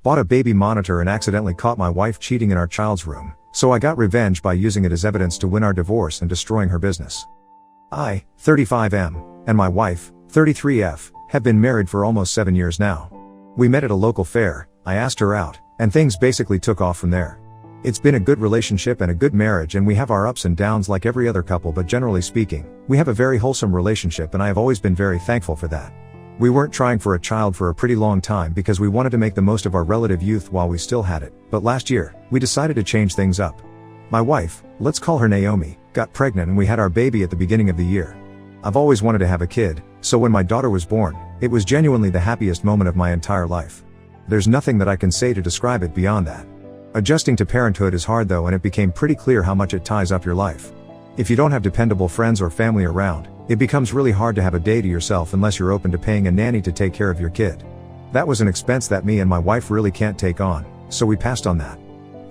Bought a baby monitor and accidentally caught my wife cheating in our child's room, so I got revenge by using it as evidence to win our divorce and destroying her business. I, 35M, and my wife, 33F, have been married for almost 7 years now. We met at a local fair, I asked her out, and things basically took off from there. It's been a good relationship and a good marriage, and we have our ups and downs like every other couple, but generally speaking, we have a very wholesome relationship, and I have always been very thankful for that. We weren't trying for a child for a pretty long time because we wanted to make the most of our relative youth while we still had it, but last year, we decided to change things up. My wife, let's call her Naomi, got pregnant and we had our baby at the beginning of the year. I've always wanted to have a kid, so when my daughter was born, it was genuinely the happiest moment of my entire life. There's nothing that I can say to describe it beyond that. Adjusting to parenthood is hard though, and it became pretty clear how much it ties up your life. If you don't have dependable friends or family around, it becomes really hard to have a day to yourself unless you're open to paying a nanny to take care of your kid. That was an expense that me and my wife really can't take on, so we passed on that.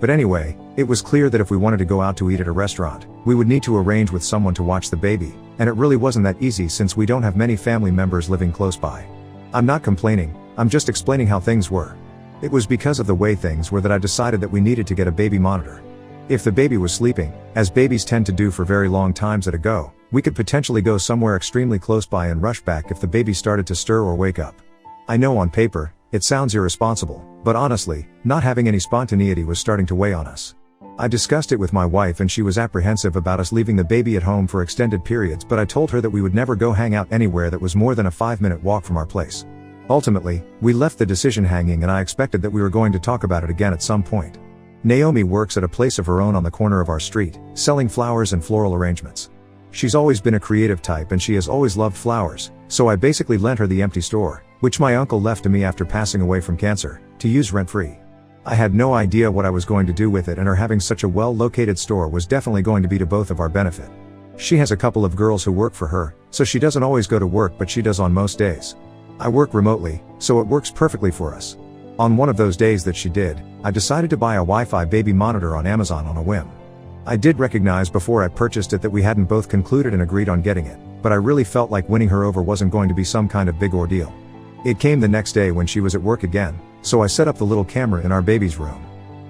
But anyway, it was clear that if we wanted to go out to eat at a restaurant, we would need to arrange with someone to watch the baby, and it really wasn't that easy since we don't have many family members living close by. I'm not complaining, I'm just explaining how things were. It was because of the way things were that I decided that we needed to get a baby monitor. If the baby was sleeping, as babies tend to do for very long times at a go, we could potentially go somewhere extremely close by and rush back if the baby started to stir or wake up. I know on paper, it sounds irresponsible, but honestly, not having any spontaneity was starting to weigh on us. I discussed it with my wife and she was apprehensive about us leaving the baby at home for extended periods, but I told her that we would never go hang out anywhere that was more than a 5-minute walk from our place. Ultimately, we left the decision hanging and I expected that we were going to talk about it again at some point. Naomi works at a place of her own on the corner of our street, selling flowers and floral arrangements. She's always been a creative type and she has always loved flowers, so I basically lent her the empty store, which my uncle left to me after passing away from cancer, to use rent-free. I had no idea what I was going to do with it, and her having such a well-located store was definitely going to be to both of our benefit. She has a couple of girls who work for her, so she doesn't always go to work, but she does on most days. I work remotely, so it works perfectly for us. On one of those days that she did, I decided to buy a Wi-Fi baby monitor on Amazon on a whim. I did recognize before I purchased it that we hadn't both concluded and agreed on getting it, but I really felt like winning her over wasn't going to be some kind of big ordeal. It came the next day when she was at work again, so I set up the little camera in our baby's room.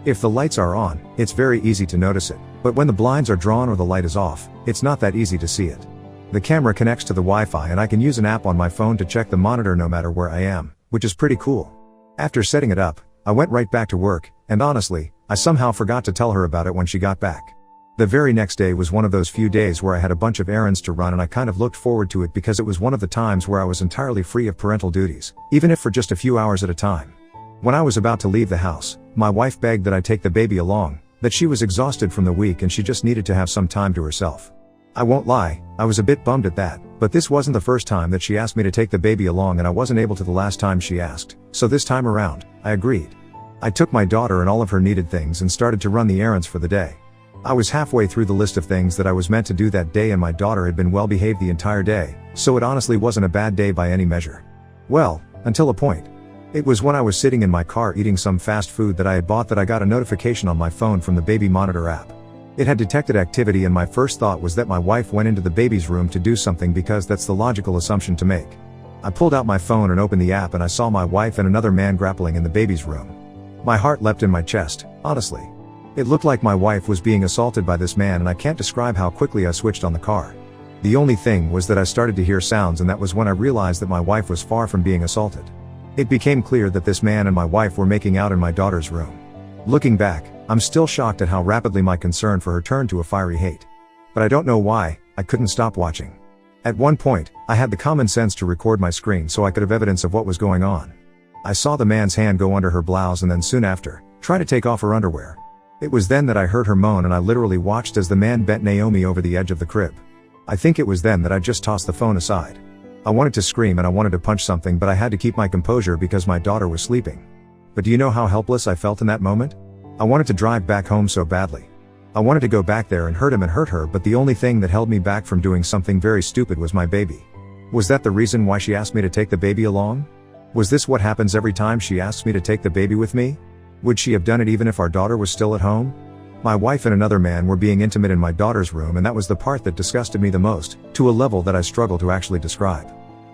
If the lights are on, it's very easy to notice it, but when the blinds are drawn or the light is off, it's not that easy to see it. The camera connects to the Wi-Fi and I can use an app on my phone to check the monitor no matter where I am, which is pretty cool. After setting it up, I went right back to work, and honestly, I somehow forgot to tell her about it when she got back. The very next day was one of those few days where I had a bunch of errands to run and I kind of looked forward to it because it was one of the times where I was entirely free of parental duties, even if for just a few hours at a time. When I was about to leave the house, my wife begged that I take the baby along, that she was exhausted from the week and she just needed to have some time to herself. I won't lie, I was a bit bummed at that, but this wasn't the first time that she asked me to take the baby along and I wasn't able to the last time she asked, so this time around, I agreed. I took my daughter and all of her needed things and started to run the errands for the day. I was halfway through the list of things that I was meant to do that day and my daughter had been well behaved the entire day, so it honestly wasn't a bad day by any measure. Well, until a point. It was when I was sitting in my car eating some fast food that I had bought that I got a notification on my phone from the baby monitor app. It had detected activity and my first thought was that my wife went into the baby's room to do something because that's the logical assumption to make. I pulled out my phone and opened the app and I saw my wife and another man grappling in the baby's room. My heart leapt in my chest, honestly. It looked like my wife was being assaulted by this man and I can't describe how quickly I switched on the car. The only thing was that I started to hear sounds and that was when I realized that my wife was far from being assaulted. It became clear that this man and my wife were making out in my daughter's room. Looking back, I'm still shocked at how rapidly my concern for her turned to a fiery hate. But I don't know why, I couldn't stop watching. At one point, I had the common sense to record my screen so I could have evidence of what was going on. I saw the man's hand go under her blouse and then soon after, try to take off her underwear. It was then that I heard her moan and I literally watched as the man bent Naomi over the edge of the crib. I think it was then that I just tossed the phone aside. I wanted to scream and I wanted to punch something, but I had to keep my composure because my daughter was sleeping. But do you know how helpless I felt in that moment? I wanted to drive back home so badly. I wanted to go back there and hurt him and hurt her, but the only thing that held me back from doing something very stupid was my baby. Was that the reason why she asked me to take the baby along? Was this what happens every time she asks me to take the baby with me? Would she have done it even if our daughter was still at home? My wife and another man were being intimate in my daughter's room, and that was the part that disgusted me the most, to a level that I struggle to actually describe.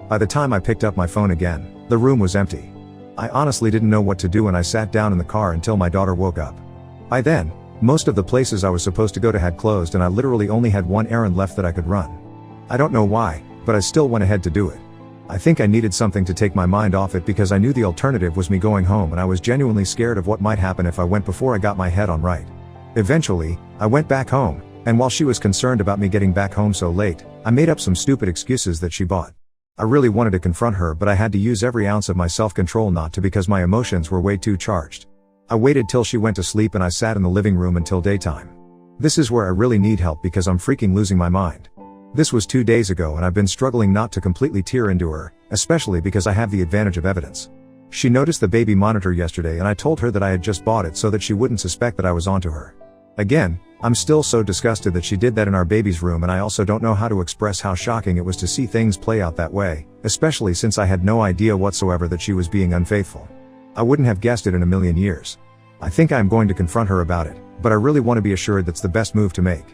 By the time I picked up my phone again, the room was empty. I honestly didn't know what to do and I sat down in the car until my daughter woke up. By then, most of the places I was supposed to go to had closed and I literally only had one errand left that I could run. I don't know why, but I still went ahead to do it. I think I needed something to take my mind off it because I knew the alternative was me going home and I was genuinely scared of what might happen if I went before I got my head on right. Eventually, I went back home, and while she was concerned about me getting back home so late, I made up some stupid excuses that she bought. I really wanted to confront her but I had to use every ounce of my self-control not to because my emotions were way too charged. I waited till she went to sleep and I sat in the living room until daytime. This is where I really need help because I'm freaking losing my mind. This was 2 days ago and I've been struggling not to completely tear into her, especially because I have the advantage of evidence. She noticed the baby monitor yesterday and I told her that I had just bought it so that she wouldn't suspect that I was onto her. Again, I'm still so disgusted that she did that in our baby's room and I also don't know how to express how shocking it was to see things play out that way, especially since I had no idea whatsoever that she was being unfaithful. I wouldn't have guessed it in a million years. I think I'm going to confront her about it, but I really want to be assured that's the best move to make.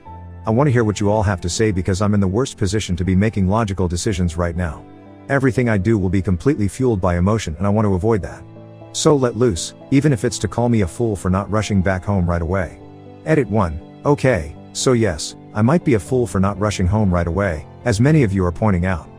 I want to hear what you all have to say because I'm in the worst position to be making logical decisions right now. Everything I do will be completely fueled by emotion and I want to avoid that. So let loose, even if it's to call me a fool for not rushing back home right away. Edit 1. Okay, so yes, I might be a fool for not rushing home right away, as many of you are pointing out.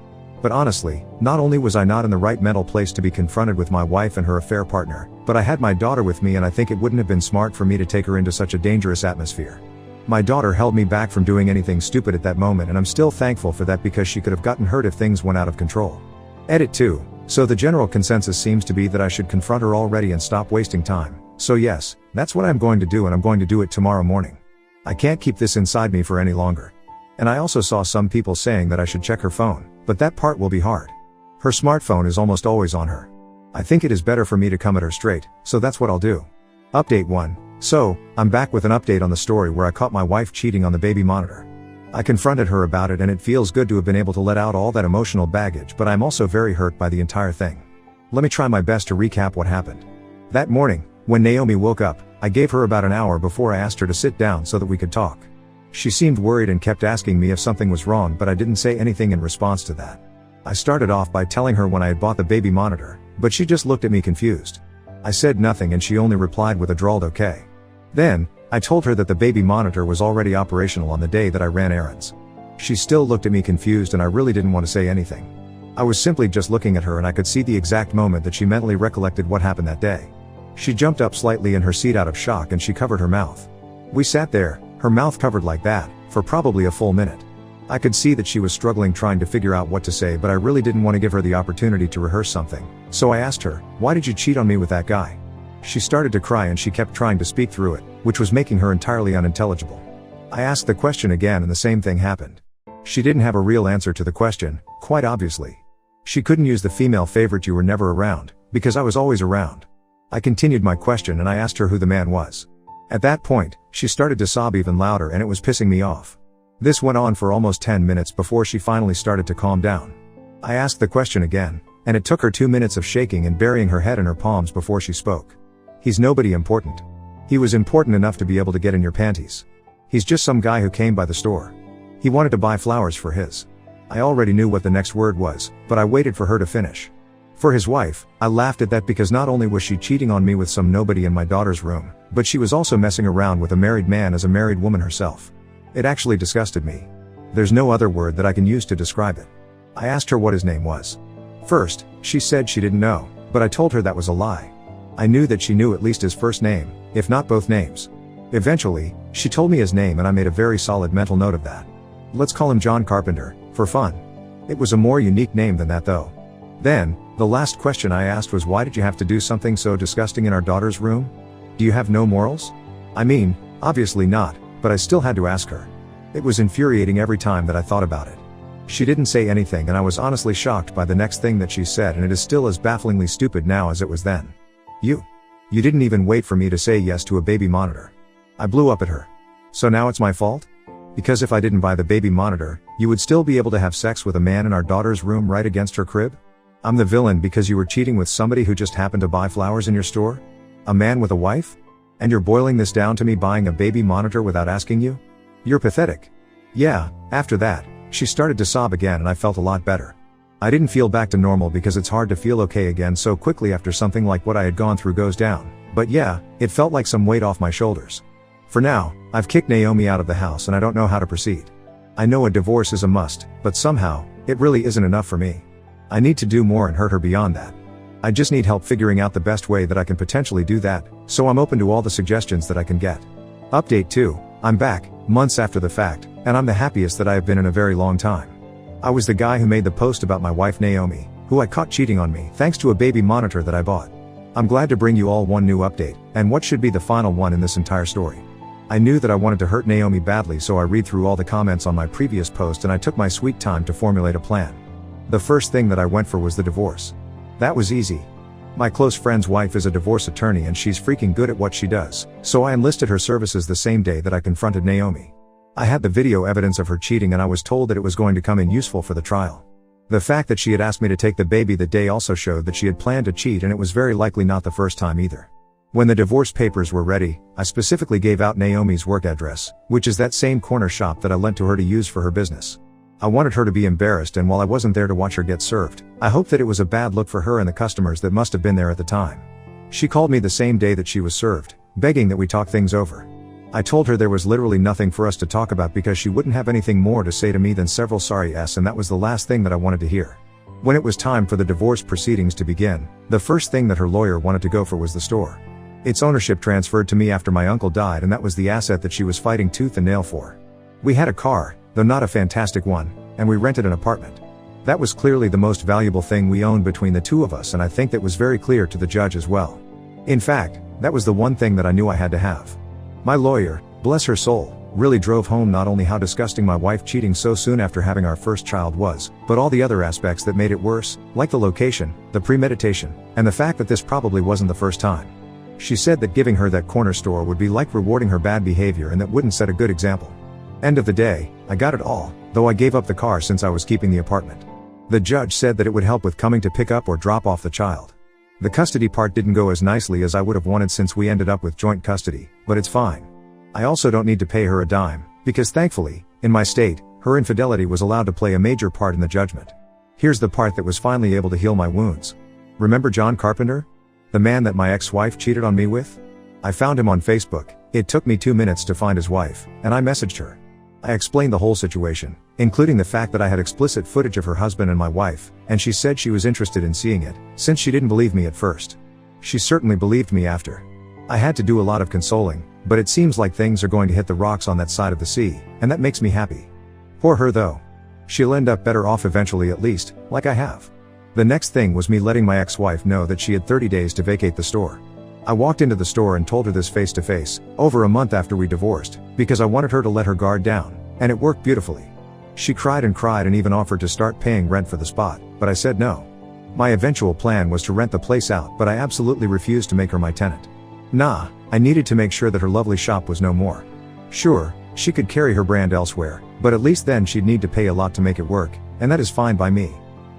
But honestly, not only was I not in the right mental place to be confronted with my wife and her affair partner, but I had my daughter with me and I think it wouldn't have been smart for me to take her into such a dangerous atmosphere. My daughter held me back from doing anything stupid at that moment and I'm still thankful for that because she could have gotten hurt if things went out of control. Edit 2. So the general consensus seems to be that I should confront her already and stop wasting time. So yes, that's what I'm going to do and I'm going to do it tomorrow morning. I can't keep this inside me for any longer. And I also saw some people saying that I should check her phone, but that part will be hard. Her smartphone is almost always on her. I think it is better for me to come at her straight, so that's what I'll do. Update 1. So, I'm back with an update on the story where I caught my wife cheating on the baby monitor. I confronted her about it and it feels good to have been able to let out all that emotional baggage, but I'm also very hurt by the entire thing. Let me try my best to recap what happened. That morning, when Naomi woke up, I gave her about an hour before I asked her to sit down so that we could talk. She seemed worried and kept asking me if something was wrong, but I didn't say anything in response to that. I started off by telling her when I had bought the baby monitor, but she just looked at me confused. I said nothing and she only replied with a drawled okay. Then, I told her that the baby monitor was already operational on the day that I ran errands. She still looked at me confused and I really didn't want to say anything. I was simply just looking at her and I could see the exact moment that she mentally recollected what happened that day. She jumped up slightly in her seat out of shock and she covered her mouth. We sat there, her mouth covered like that, for probably a full minute. I could see that she was struggling trying to figure out what to say, but I really didn't want to give her the opportunity to rehearse something. So I asked her, "Why did you cheat on me with that guy?" She started to cry and she kept trying to speak through it, which was making her entirely unintelligible. I asked the question again and the same thing happened. She didn't have a real answer to the question, quite obviously. She couldn't use the female favorite "you were never around," because I was always around. I continued my question and I asked her who the man was. At that point, she started to sob even louder and it was pissing me off. This went on for almost 10 minutes before she finally started to calm down. I asked the question again, and it took her 2 minutes of shaking and burying her head in her palms before she spoke. "He's nobody important. He was important enough to be able to get in your panties. He's just some guy who came by the store. He wanted to buy flowers for his..." I already knew what the next word was, but I waited for her to finish. "For his wife." I laughed at that because not only was she cheating on me with some nobody in my daughter's room, but she was also messing around with a married man as a married woman herself. It actually disgusted me. There's no other word that I can use to describe it. I asked her what his name was. First, she said she didn't know, but I told her that was a lie. I knew that she knew at least his first name, if not both names. Eventually, she told me his name and I made a very solid mental note of that. Let's call him John Carpenter, for fun. It was a more unique name than that though. Then, the last question I asked was, "Why did you have to do something so disgusting in our daughter's room? Do you have no morals?" I mean, obviously not, but I still had to ask her. It was infuriating every time that I thought about it. She didn't say anything and I was honestly shocked by the next thing that she said, and it is still as bafflingly stupid now as it was then. You didn't even wait for me to say yes to a baby monitor." I blew up at her. "So now it's my fault? Because if I didn't buy the baby monitor, you would still be able to have sex with a man in our daughter's room right against her crib? I'm the villain because you were cheating with somebody who just happened to buy flowers in your store? A man with a wife? And you're boiling this down to me buying a baby monitor without asking you? You're pathetic." Yeah, after that, she started to sob again and I felt a lot better. I didn't feel back to normal because it's hard to feel okay again so quickly after something like what I had gone through goes down. But yeah, it felt like some weight off my shoulders. For now, I've kicked Naomi out of the house and I don't know how to proceed. I know a divorce is a must, but somehow, it really isn't enough for me. I need to do more and hurt her beyond that. I just need help figuring out the best way that I can potentially do that, so I'm open to all the suggestions that I can get. Update 2. I'm back, months after the fact, and I'm the happiest that I have been in a very long time. I was the guy who made the post about my wife Naomi, who I caught cheating on me thanks to a baby monitor that I bought. I'm glad to bring you all one new update, and what should be the final one in this entire story. I knew that I wanted to hurt Naomi badly, so I read through all the comments on my previous post and I took my sweet time to formulate a plan. The first thing that I went for was the divorce. That was easy. My close friend's wife is a divorce attorney and she's freaking good at what she does, so I enlisted her services the same day that I confronted Naomi. I had the video evidence of her cheating and I was told that it was going to come in useful for the trial. The fact that she had asked me to take the baby that day also showed that she had planned to cheat, and it was very likely not the first time either. When the divorce papers were ready, I specifically gave out Naomi's work address, which is that same corner shop that I lent to her to use for her business. I wanted her to be embarrassed, and while I wasn't there to watch her get served, I hoped that it was a bad look for her and the customers that must have been there at the time. She called me the same day that she was served, begging that we talk things over. I told her there was literally nothing for us to talk about because she wouldn't have anything more to say to me than several sorry's, and that was the last thing that I wanted to hear. When it was time for the divorce proceedings to begin, the first thing that her lawyer wanted to go for was the store. Its ownership transferred to me after my uncle died, and that was the asset that she was fighting tooth and nail for. We had a car, though not a fantastic one, and we rented an apartment. That was clearly the most valuable thing we owned between the two of us, and I think that was very clear to the judge as well. In fact, that was the one thing that I knew I had to have. My lawyer, bless her soul, really drove home not only how disgusting my wife cheating so soon after having our first child was, but all the other aspects that made it worse, like the location, the premeditation, and the fact that this probably wasn't the first time. She said that giving her that corner store would be like rewarding her bad behavior, and that wouldn't set a good example. End of the day, I got it all, though I gave up the car since I was keeping the apartment. The judge said that it would help with coming to pick up or drop off the child. The custody part didn't go as nicely as I would have wanted since we ended up with joint custody, but it's fine. I also don't need to pay her a dime, because thankfully, in my state, her infidelity was allowed to play a major part in the judgment. Here's the part that was finally able to heal my wounds. Remember John Carpenter? The man that my ex-wife cheated on me with? I found him on Facebook. It took me 2 minutes to find his wife, and I messaged her. I explained the whole situation, including the fact that I had explicit footage of her husband and my wife, and she said she was interested in seeing it, since she didn't believe me at first. She certainly believed me after. I had to do a lot of consoling, but it seems like things are going to hit the rocks on that side of the sea, and that makes me happy. Poor her though. She'll end up better off eventually, at least, like I have. The next thing was me letting my ex-wife know that she had 30 days to vacate the store. I walked into the store and told her this face to face, over a month after we divorced, because I wanted her to let her guard down, and it worked beautifully. She cried and even offered to start paying rent for the spot, but I said no. My eventual plan was to rent the place out, but I absolutely refused to make her my tenant. Nah, I needed to make sure that her lovely shop was no more. Sure, she could carry her brand elsewhere, but at least then she'd need to pay a lot to make it work, and that is fine by me.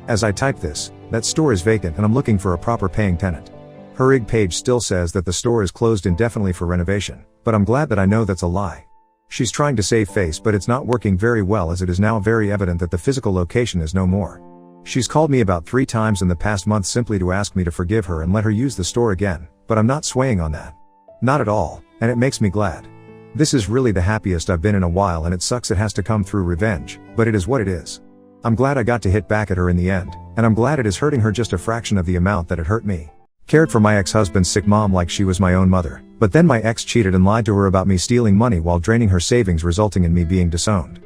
As I type this, that store is vacant and I'm looking for a proper paying tenant. Her IG page still says that the store is closed indefinitely for renovation, but I'm glad that I know that's a lie. She's trying to save face, but it's not working very well, as it is now very evident that the physical location is no more. She's called me about 3 times in the past month simply to ask me to forgive her and let her use the store again, but I'm not swaying on that. Not at all, and it makes me glad. This is really the happiest I've been in a while, and it sucks it has to come through revenge, but it is what it is. I'm glad I got to hit back at her in the end, and I'm glad it is hurting her just a fraction of the amount that it hurt me. Cared for my ex-husband's sick mom like she was my own mother, but then my ex cheated and lied to her about me stealing money while draining her savings, resulting in me being disowned.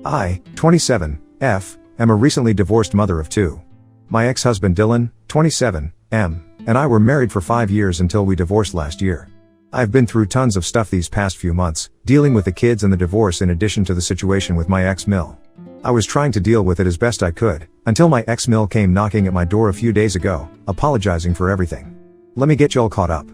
I, 27, am a recently divorced mother of 2. My ex-husband Dylan, 27, and I were married for 5 years until we divorced last year. I've been through tons of stuff these past few months, dealing with the kids and the divorce in addition to the situation with my ex-Mill. I was trying to deal with it as best I could, until my ex-Mill came knocking at my door a few days ago, apologizing for everything. Let me get y'all caught up.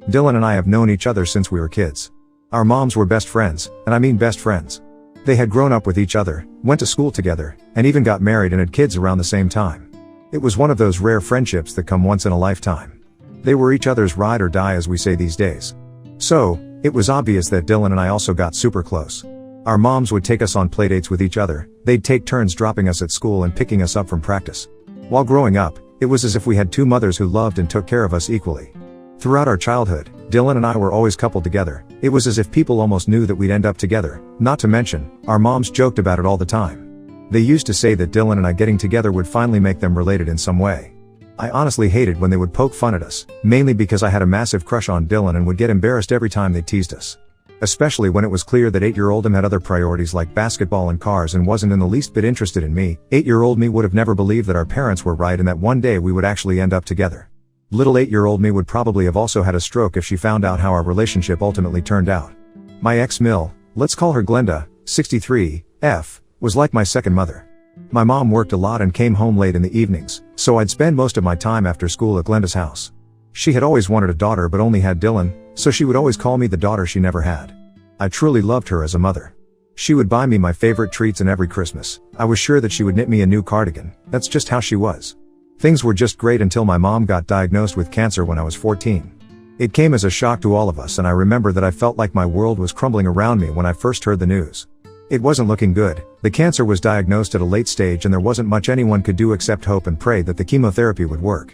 Dylan and I have known each other since we were kids. Our moms were best friends, and I mean best friends. They had grown up with each other, went to school together, and even got married and had kids around the same time. It was one of those rare friendships that come once in a lifetime. They were each other's ride or die, as we say these days. So, it was obvious that Dylan and I also got super close. Our moms would take us on playdates with each other, they'd take turns dropping us at school and picking us up from practice. While growing up, it was as if we had two mothers who loved and took care of us equally. Throughout our childhood, Dylan and I were always coupled together. It was as if people almost knew that we'd end up together, not to mention, our moms joked about it all the time. They used to say that Dylan and I getting together would finally make them related in some way. I honestly hated when they would poke fun at us, mainly because I had a massive crush on Dylan and would get embarrassed every time they teased us. Especially when it was clear that 8-year-old him had other priorities like basketball and cars and wasn't in the least bit interested in me. 8-year-old me would have never believed that our parents were right and that one day we would actually end up together. Little 8-year-old me would probably have also had a stroke if she found out how our relationship ultimately turned out. My ex-Mill, let's call her Glenda, 63, F, was like my second mother. My mom worked a lot and came home late in the evenings, so I'd spend most of my time after school at Glenda's house. She had always wanted a daughter but only had Dylan, so she would always call me the daughter she never had. I truly loved her as a mother. She would buy me my favorite treats and every Christmas, I was sure that she would knit me a new cardigan. That's just how she was. Things were just great until my mom got diagnosed with cancer when I was 14. It came as a shock to all of us, and I remember that I felt like my world was crumbling around me when I first heard the news. It wasn't looking good. The cancer was diagnosed at a late stage and there wasn't much anyone could do except hope and pray that the chemotherapy would work.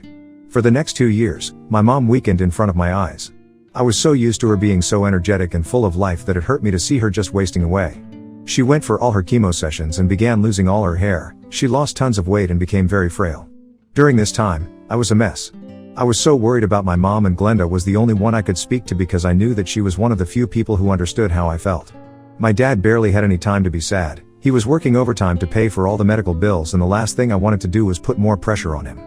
For the next 2 years, my mom weakened in front of my eyes. I was so used to her being so energetic and full of life that it hurt me to see her just wasting away. She went for all her chemo sessions and began losing all her hair. She lost tons of weight and became very frail. During this time, I was a mess. I was so worried about my mom, and Glenda was the only one I could speak to because I knew that she was one of the few people who understood how I felt. My dad barely had any time to be sad. He was working overtime to pay for all the medical bills, and the last thing I wanted to do was put more pressure on him.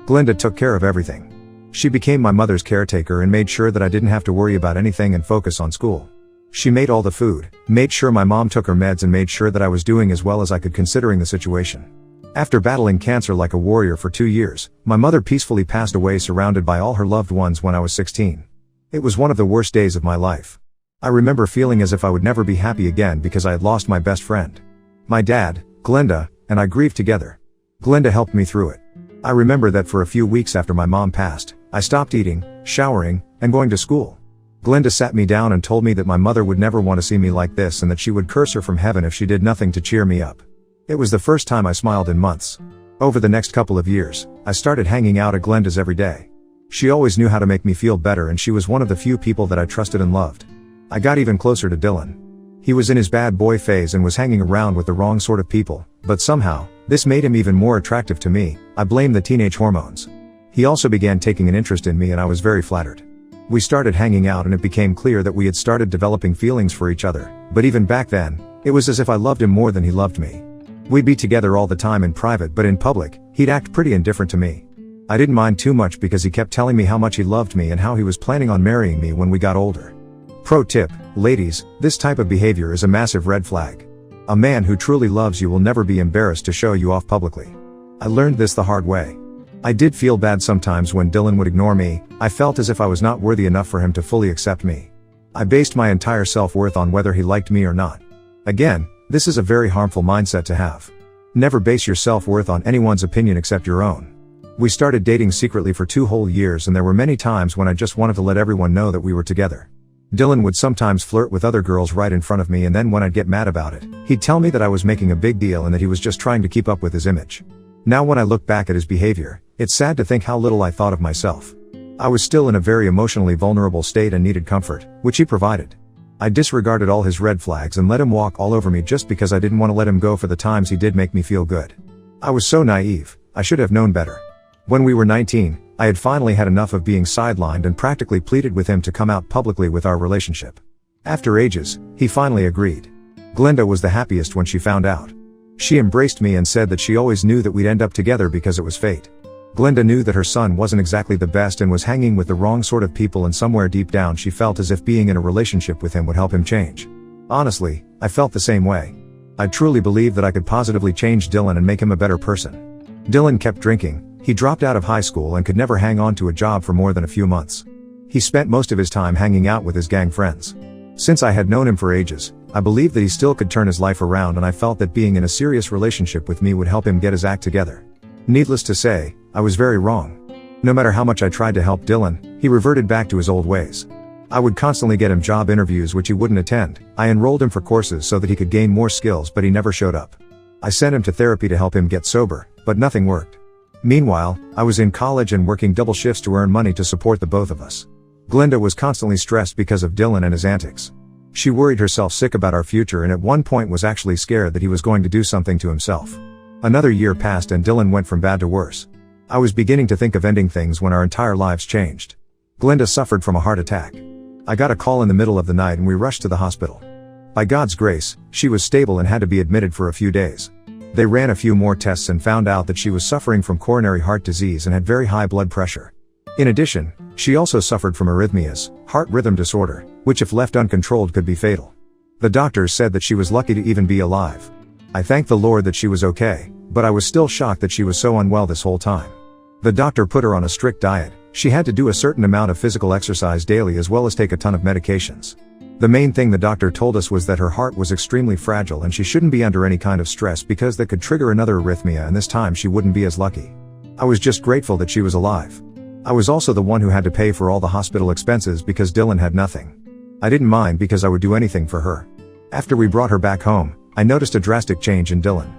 Glenda took care of everything. She became my mother's caretaker and made sure that I didn't have to worry about anything and focus on school. She made all the food, made sure my mom took her meds, and made sure that I was doing as well as I could considering the situation. After battling cancer like a warrior for 2 years, my mother peacefully passed away surrounded by all her loved ones when I was 16. It was one of the worst days of my life. I remember feeling as if I would never be happy again because I had lost my best friend. My dad, Glenda, and I grieved together. Glenda helped me through it. I remember that for a few weeks after my mom passed, I stopped eating, showering, and going to school. Glenda sat me down and told me that my mother would never want to see me like this and that she would curse her from heaven if she did nothing to cheer me up. It was the first time I smiled in months. Over the next couple of years, I started hanging out at Glenda's every day. She always knew how to make me feel better, and she was one of the few people that I trusted and loved. I got even closer to Dylan. He was in his bad boy phase and was hanging around with the wrong sort of people, but somehow, this made him even more attractive to me. I blame the teenage hormones. He also began taking an interest in me and I was very flattered. We started hanging out and it became clear that we had started developing feelings for each other, but even back then, it was as if I loved him more than he loved me. We'd be together all the time in private, but in public, he'd act pretty indifferent to me. I didn't mind too much because he kept telling me how much he loved me and how he was planning on marrying me when we got older. Pro tip, ladies, this type of behavior is a massive red flag. A man who truly loves you will never be embarrassed to show you off publicly. I learned this the hard way. I did feel bad sometimes when Dylan would ignore me. I felt as if I was not worthy enough for him to fully accept me. I based my entire self-worth on whether he liked me or not. Again, this is a very harmful mindset to have. Never base your self-worth on anyone's opinion except your own. We started dating secretly for 2 whole years, and there were many times when I just wanted to let everyone know that we were together. Dylan would sometimes flirt with other girls right in front of me, and then when I'd get mad about it, he'd tell me that I was making a big deal and that he was just trying to keep up with his image. Now when I look back at his behavior, it's sad to think how little I thought of myself. I was still in a very emotionally vulnerable state and needed comfort, which he provided. I disregarded all his red flags and let him walk all over me just because I didn't want to let him go for the times he did make me feel good. I was so naive. I should have known better. When we were 19, I had finally had enough of being sidelined and practically pleaded with him to come out publicly with our relationship. After ages, he finally agreed. Glenda was the happiest when she found out. She embraced me and said that she always knew that we'd end up together because it was fate. Glenda knew that her son wasn't exactly the best and was hanging with the wrong sort of people, and somewhere deep down she felt as if being in a relationship with him would help him change. Honestly, I felt the same way. I truly believed that I could positively change Dylan and make him a better person. Dylan kept drinking. He dropped out of high school and could never hang on to a job for more than a few months. He spent most of his time hanging out with his gang friends. Since I had known him for ages, I believed that he still could turn his life around, and I felt that being in a serious relationship with me would help him get his act together. Needless to say, I was very wrong. No matter how much I tried to help Dylan, he reverted back to his old ways. I would constantly get him job interviews which he wouldn't attend. I enrolled him for courses so that he could gain more skills, but he never showed up. I sent him to therapy to help him get sober, but nothing worked. Meanwhile, I was in college and working double shifts to earn money to support the both of us. Glenda was constantly stressed because of Dylan and his antics. She worried herself sick about our future and at one point was actually scared that he was going to do something to himself. Another year passed and Dylan went from bad to worse. I was beginning to think of ending things when our entire lives changed. Glenda suffered from a heart attack. I got a call in the middle of the night and we rushed to the hospital. By God's grace, she was stable and had to be admitted for a few days. They ran a few more tests and found out that she was suffering from coronary heart disease and had very high blood pressure. In addition, she also suffered from arrhythmias, heart rhythm disorder, which if left uncontrolled could be fatal. The doctors said that she was lucky to even be alive. I thanked the Lord that she was okay, but I was still shocked that she was so unwell this whole time. The doctor put her on a strict diet. She had to do a certain amount of physical exercise daily as well as take a ton of medications. The main thing the doctor told us was that her heart was extremely fragile and she shouldn't be under any kind of stress because that could trigger another arrhythmia and this time she wouldn't be as lucky. I was just grateful that she was alive. I was also the one who had to pay for all the hospital expenses because Dylan had nothing. I didn't mind because I would do anything for her. After we brought her back home, I noticed a drastic change in Dylan.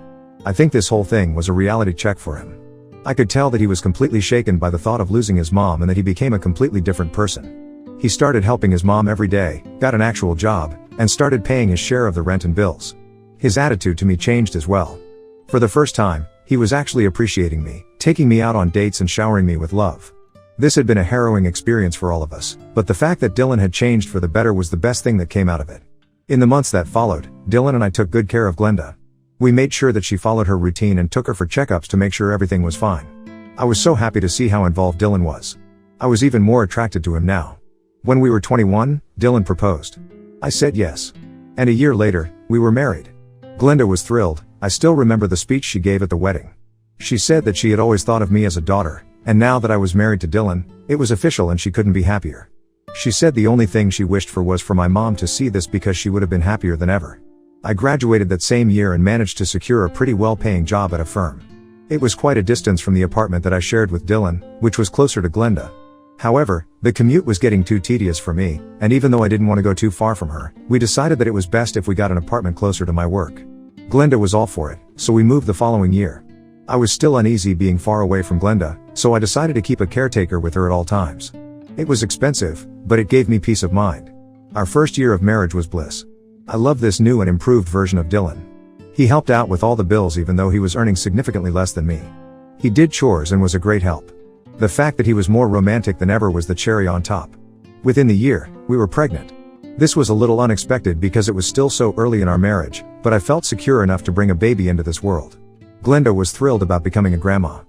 I think this whole thing was a reality check for him. I could tell that he was completely shaken by the thought of losing his mom and that he became a completely different person. He started helping his mom every day, got an actual job, and started paying his share of the rent and bills. His attitude to me changed as well. For the first time, he was actually appreciating me, taking me out on dates and showering me with love. This had been a harrowing experience for all of us, but the fact that Dylan had changed for the better was the best thing that came out of it. In the months that followed, Dylan and I took good care of Glenda. We made sure that she followed her routine and took her for checkups to make sure everything was fine. I was so happy to see how involved Dylan was. I was even more attracted to him now. When we were 21, Dylan proposed. I said yes. And a year later, we were married. Glenda was thrilled. I still remember the speech she gave at the wedding. She said that she had always thought of me as a daughter, and now that I was married to Dylan, it was official and she couldn't be happier. She said the only thing she wished for was for my mom to see this because she would have been happier than ever. I graduated that same year and managed to secure a pretty well-paying job at a firm. It was quite a distance from the apartment that I shared with Dylan, which was closer to Glenda. However, the commute was getting too tedious for me, and even though I didn't want to go too far from her, we decided that it was best if we got an apartment closer to my work. Glenda was all for it, so we moved the following year. I was still uneasy being far away from Glenda, so I decided to keep a caretaker with her at all times. It was expensive, but it gave me peace of mind. Our first year of marriage was bliss. I loved this new and improved version of Dylan. He helped out with all the bills even though he was earning significantly less than me. He did chores and was a great help. The fact that he was more romantic than ever was the cherry on top. Within the year, we were pregnant. This was a little unexpected because it was still so early in our marriage, but I felt secure enough to bring a baby into this world. Glenda was thrilled about becoming a grandma.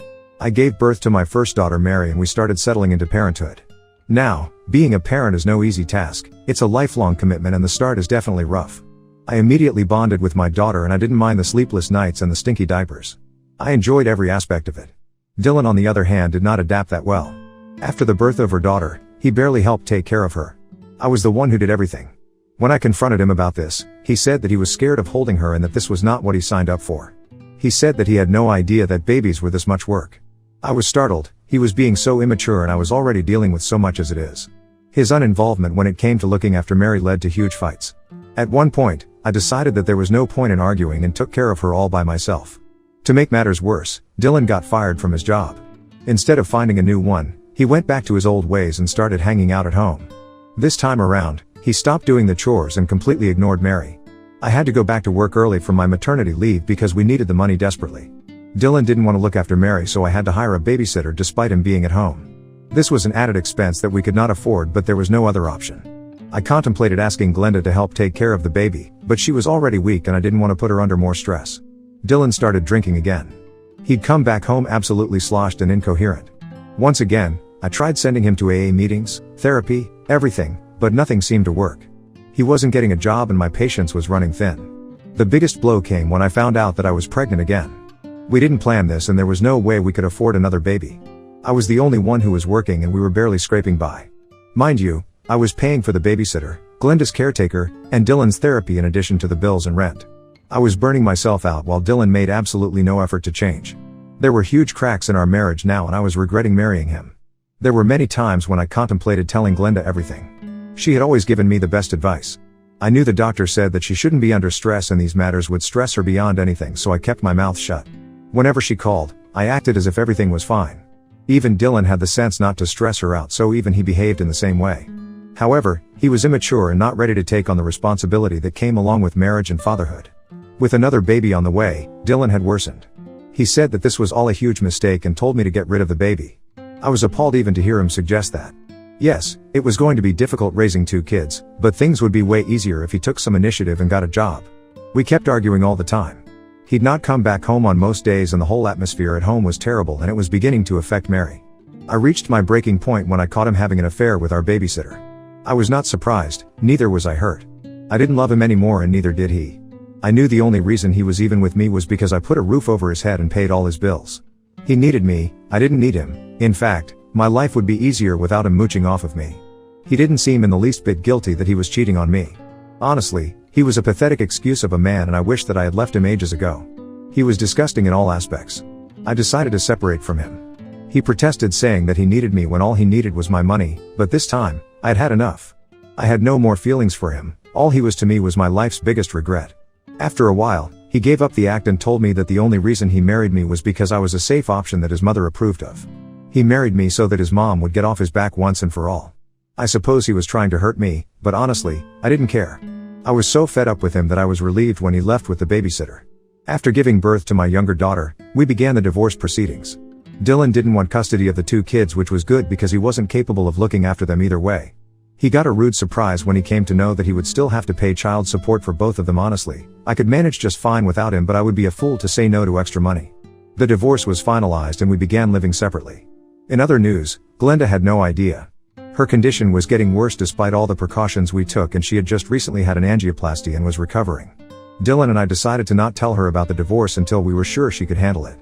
I gave birth to my first daughter Mary and we started settling into parenthood. Now, being a parent is no easy task. It's a lifelong commitment and the start is definitely rough. I immediately bonded with my daughter and I didn't mind the sleepless nights and the stinky diapers. I enjoyed every aspect of it. Dylan on the other hand did not adapt that well. After the birth of her daughter, he barely helped take care of her. I was the one who did everything. When I confronted him about this, he said that he was scared of holding her and that this was not what he signed up for. He said that he had no idea that babies were this much work. I was startled. He was being so immature and I was already dealing with so much as it is. His uninvolvement when it came to looking after Mary led to huge fights. At one point, I decided that there was no point in arguing and took care of her all by myself. To make matters worse, Dylan got fired from his job. Instead of finding a new one, he went back to his old ways and started hanging out at home. This time around, he stopped doing the chores and completely ignored Mary. I had to go back to work early from my maternity leave because we needed the money desperately. Dylan didn't want to look after Mary, so I had to hire a babysitter despite him being at home. This was an added expense that we could not afford, but there was no other option. I contemplated asking Glenda to help take care of the baby, but she was already weak and I didn't want to put her under more stress. Dylan started drinking again. He'd come back home absolutely sloshed and incoherent. Once again, I tried sending him to AA meetings, therapy, everything, but nothing seemed to work. He wasn't getting a job and my patience was running thin. The biggest blow came when I found out that I was pregnant again. We didn't plan this and there was no way we could afford another baby. I was the only one who was working and we were barely scraping by. Mind you, I was paying for the babysitter, Glenda's caretaker, and Dylan's therapy in addition to the bills and rent. I was burning myself out while Dylan made absolutely no effort to change. There were huge cracks in our marriage now and I was regretting marrying him. There were many times when I contemplated telling Glenda everything. She had always given me the best advice. I knew the doctor said that she shouldn't be under stress and these matters would stress her beyond anything, so I kept my mouth shut. Whenever she called, I acted as if everything was fine. Even Dylan had the sense not to stress her out, so even he behaved in the same way. However, he was immature and not ready to take on the responsibility that came along with marriage and fatherhood. With another baby on the way, Dylan had worsened. He said that this was all a huge mistake and told me to get rid of the baby. I was appalled even to hear him suggest that. Yes, it was going to be difficult raising 2 kids, but things would be way easier if he took some initiative and got a job. We kept arguing all the time. He'd not come back home on most days and the whole atmosphere at home was terrible and it was beginning to affect Mary. I reached my breaking point when I caught him having an affair with our babysitter. I was not surprised, neither was I hurt. I didn't love him anymore and neither did he. I knew the only reason he was even with me was because I put a roof over his head and paid all his bills. He needed me, I didn't need him. In fact, my life would be easier without him mooching off of me. He didn't seem in the least bit guilty that he was cheating on me. Honestly, he was a pathetic excuse of a man and I wish that I had left him ages ago. He was disgusting in all aspects. I decided to separate from him. He protested saying that he needed me when all he needed was my money, but this time, I had had enough. I had no more feelings for him, all he was to me was my life's biggest regret. After a while, he gave up the act and told me that the only reason he married me was because I was a safe option that his mother approved of. He married me so that his mom would get off his back once and for all. I suppose he was trying to hurt me, but honestly, I didn't care. I was so fed up with him that I was relieved when he left with the babysitter. After giving birth to my younger daughter, we began the divorce proceedings. Dylan didn't want custody of the 2 kids, which was good because he wasn't capable of looking after them either way. He got a rude surprise when he came to know that he would still have to pay child support for both of them. Honestly, I could manage just fine without him, but I would be a fool to say no to extra money. The divorce was finalized and we began living separately. In other news, Glenda had no idea. Her condition was getting worse despite all the precautions we took, and she had just recently had an angioplasty and was recovering. Dylan and I decided to not tell her about the divorce until we were sure she could handle it.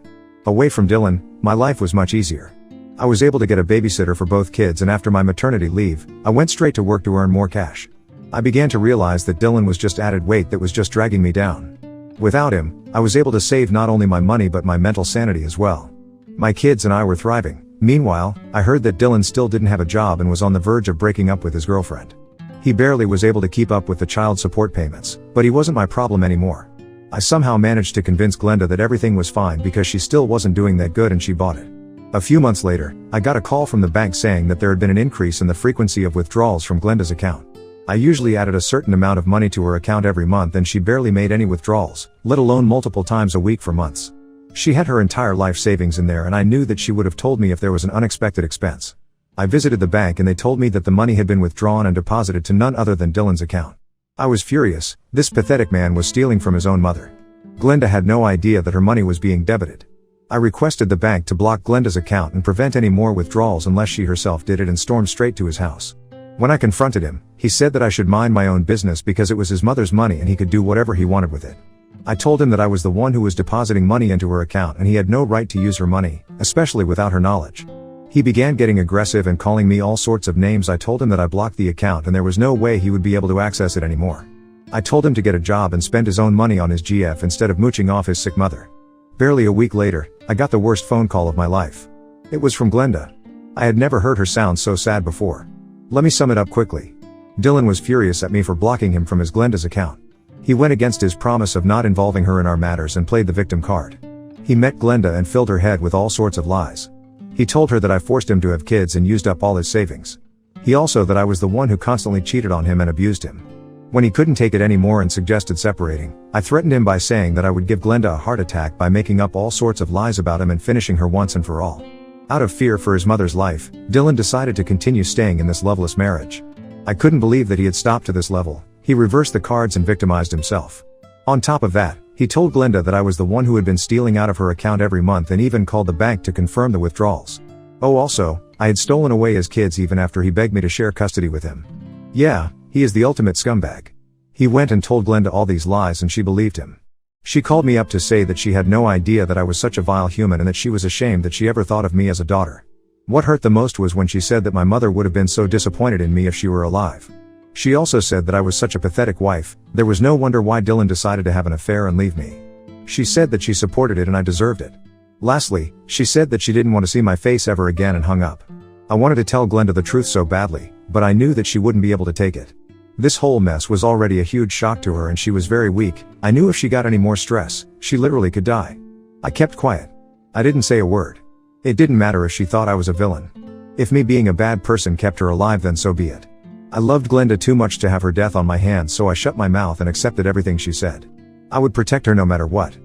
Away from Dylan, my life was much easier. I was able to get a babysitter for both kids, and after my maternity leave, I went straight to work to earn more cash. I began to realize that Dylan was just added weight that was just dragging me down. Without him, I was able to save not only my money but my mental sanity as well. My kids and I were thriving. Meanwhile, I heard that Dylan still didn't have a job and was on the verge of breaking up with his girlfriend. He barely was able to keep up with the child support payments, but he wasn't my problem anymore. I somehow managed to convince Glenda that everything was fine because she still wasn't doing that good and she bought it. A few months later, I got a call from the bank saying that there had been an increase in the frequency of withdrawals from Glenda's account. I usually added a certain amount of money to her account every month and she barely made any withdrawals, let alone multiple times a week for months. She had her entire life savings in there and I knew that she would have told me if there was an unexpected expense. I visited the bank and they told me that the money had been withdrawn and deposited to none other than Dylan's account. I was furious. This pathetic man was stealing from his own mother. Glenda had no idea that her money was being debited. I requested the bank to block Glenda's account and prevent any more withdrawals unless she herself did it, and stormed straight to his house. When I confronted him, he said that I should mind my own business because it was his mother's money and he could do whatever he wanted with it. I told him that I was the one who was depositing money into her account and he had no right to use her money, especially without her knowledge. He began getting aggressive and calling me all sorts of names. I told him that I blocked the account and there was no way he would be able to access it anymore. I told him to get a job and spend his own money on his GF instead of mooching off his sick mother. Barely a week later, I got the worst phone call of my life. It was from Glenda. I had never heard her sound so sad before. Let me sum it up quickly. Dylan was furious at me for blocking him from his Glenda's account. He went against his promise of not involving her in our matters and played the victim card. He met Glenda and filled her head with all sorts of lies. He told her that I forced him to have kids and used up all his savings. He also that I was the one who constantly cheated on him and abused him. When he couldn't take it anymore and suggested separating, I threatened him by saying that I would give Glenda a heart attack by making up all sorts of lies about him and finishing her once and for all. Out of fear for his mother's life, Dylan decided to continue staying in this loveless marriage. I couldn't believe that he had stopped to this level. He reversed the cards and victimized himself. On top of that, he told Glenda that I was the one who had been stealing out of her account every month and even called the bank to confirm the withdrawals. Oh, also, I had stolen away his kids even after he begged me to share custody with him. Yeah, he is the ultimate scumbag. He went and told Glenda all these lies and she believed him. She called me up to say that she had no idea that I was such a vile human and that she was ashamed that she ever thought of me as a daughter. What hurt the most was when she said that my mother would have been so disappointed in me if she were alive. She also said that I was such a pathetic wife. There was no wonder why Dylan decided to have an affair and leave me. She said that she supported it and I deserved it. Lastly, she said that she didn't want to see my face ever again and hung up. I wanted to tell Glenda the truth so badly, but I knew that she wouldn't be able to take it. This whole mess was already a huge shock to her and she was very weak. I knew if she got any more stress, she literally could die. I kept quiet. I didn't say a word. It didn't matter if she thought I was a villain. If me being a bad person kept her alive, then so be it. I loved Glenda too much to have her death on my hands, so I shut my mouth and accepted everything she said. I would protect her no matter what.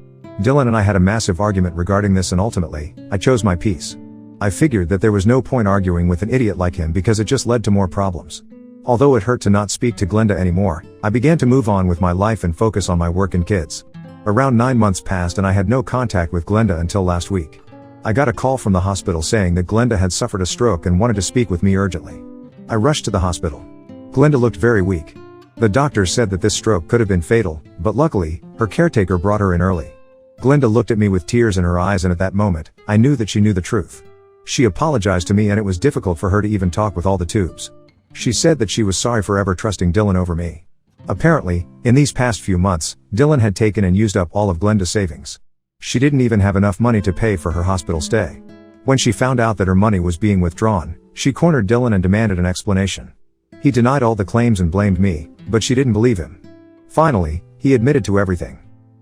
Dylan and I had a massive argument regarding this, and ultimately, I chose my peace. I figured that there was no point arguing with an idiot like him because it just led to more problems. Although it hurt to not speak to Glenda anymore, I began to move on with my life and focus on my work and kids. Around 9 months passed and I had no contact with Glenda until last week. I got a call from the hospital saying that Glenda had suffered a stroke and wanted to speak with me urgently. I rushed to the hospital. Glenda looked very weak. The doctors said that this stroke could have been fatal, but luckily, her caretaker brought her in early. Glenda looked at me with tears in her eyes, and at that moment, I knew that she knew the truth. She apologized to me, and it was difficult for her to even talk with all the tubes. She said that she was sorry for ever trusting Dylan over me. Apparently, in these past few months, Dylan had taken and used up all of Glenda's savings. She didn't even have enough money to pay for her hospital stay. When she found out that her money was being withdrawn, she cornered Dylan and demanded an explanation. He denied all the claims and blamed me, but she didn't believe him. Finally, he admitted to everything.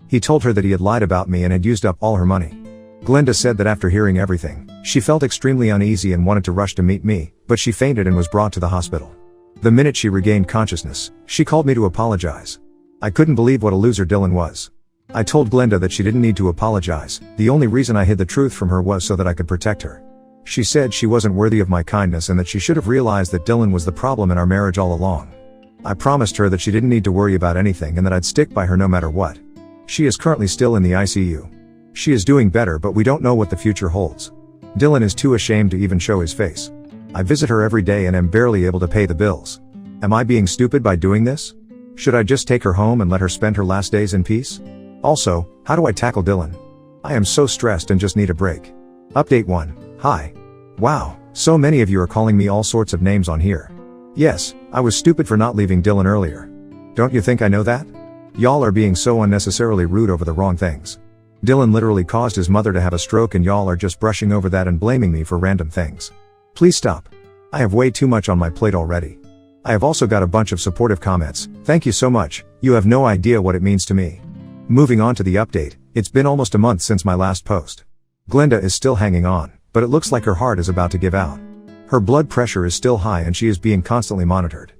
He told her that he had lied about me and had used up all her money. Glenda said that after hearing everything, she felt extremely uneasy and wanted to rush to meet me, but she fainted and was brought to the hospital. The minute she regained consciousness, she called me to apologize. I couldn't believe what a loser Dylan was. I told Glenda that she didn't need to apologize. The only reason I hid the truth from her was so that I could protect her. She said she wasn't worthy of my kindness and that she should have realized that Dylan was the problem in our marriage all along. I promised her that she didn't need to worry about anything and that I'd stick by her no matter what. She is currently still in the ICU. She is doing better, but we don't know what the future holds. Dylan is too ashamed to even show his face. I visit her every day and am barely able to pay the bills. Am I being stupid by doing this? Should I just take her home and let her spend her last days in peace? Also, how do I tackle Dylan? I am so stressed and just need a break. Update 1. Hi. Wow, so many of you are calling me all sorts of names on here. Yes, I was stupid for not leaving Dylan earlier. Don't you think I know that? Y'all are being so unnecessarily rude over the wrong things. Dylan literally caused his mother to have a stroke and y'all are just brushing over that and blaming me for random things. Please stop. I have way too much on my plate already. I have also got a bunch of supportive comments. Thank you so much, you have no idea what it means to me. Moving on to the update, it's been almost a month since my last post. Glenda is still hanging on, but it looks like her heart is about to give out. Her blood pressure is still high and she is being constantly monitored.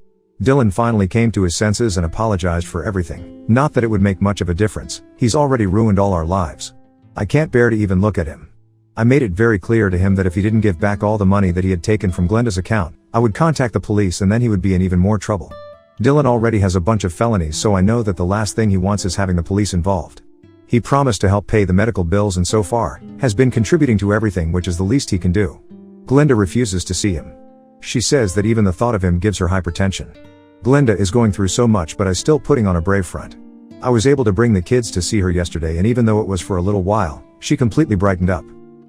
Dylan finally came to his senses and apologized for everything. Not that it would make much of a difference, he's already ruined all our lives. I can't bear to even look at him. I made it very clear to him that if he didn't give back all the money that he had taken from Glenda's account, I would contact the police and then he would be in even more trouble. Dylan already has a bunch of felonies, so I know that the last thing he wants is having the police involved. He promised to help pay the medical bills and so far, has been contributing to everything, which is the least he can do. Glenda refuses to see him. She says that even the thought of him gives her hypertension. Glenda is going through so much, but is still putting on a brave front. I was able to bring the kids to see her yesterday, and even though it was for a little while, she completely brightened up.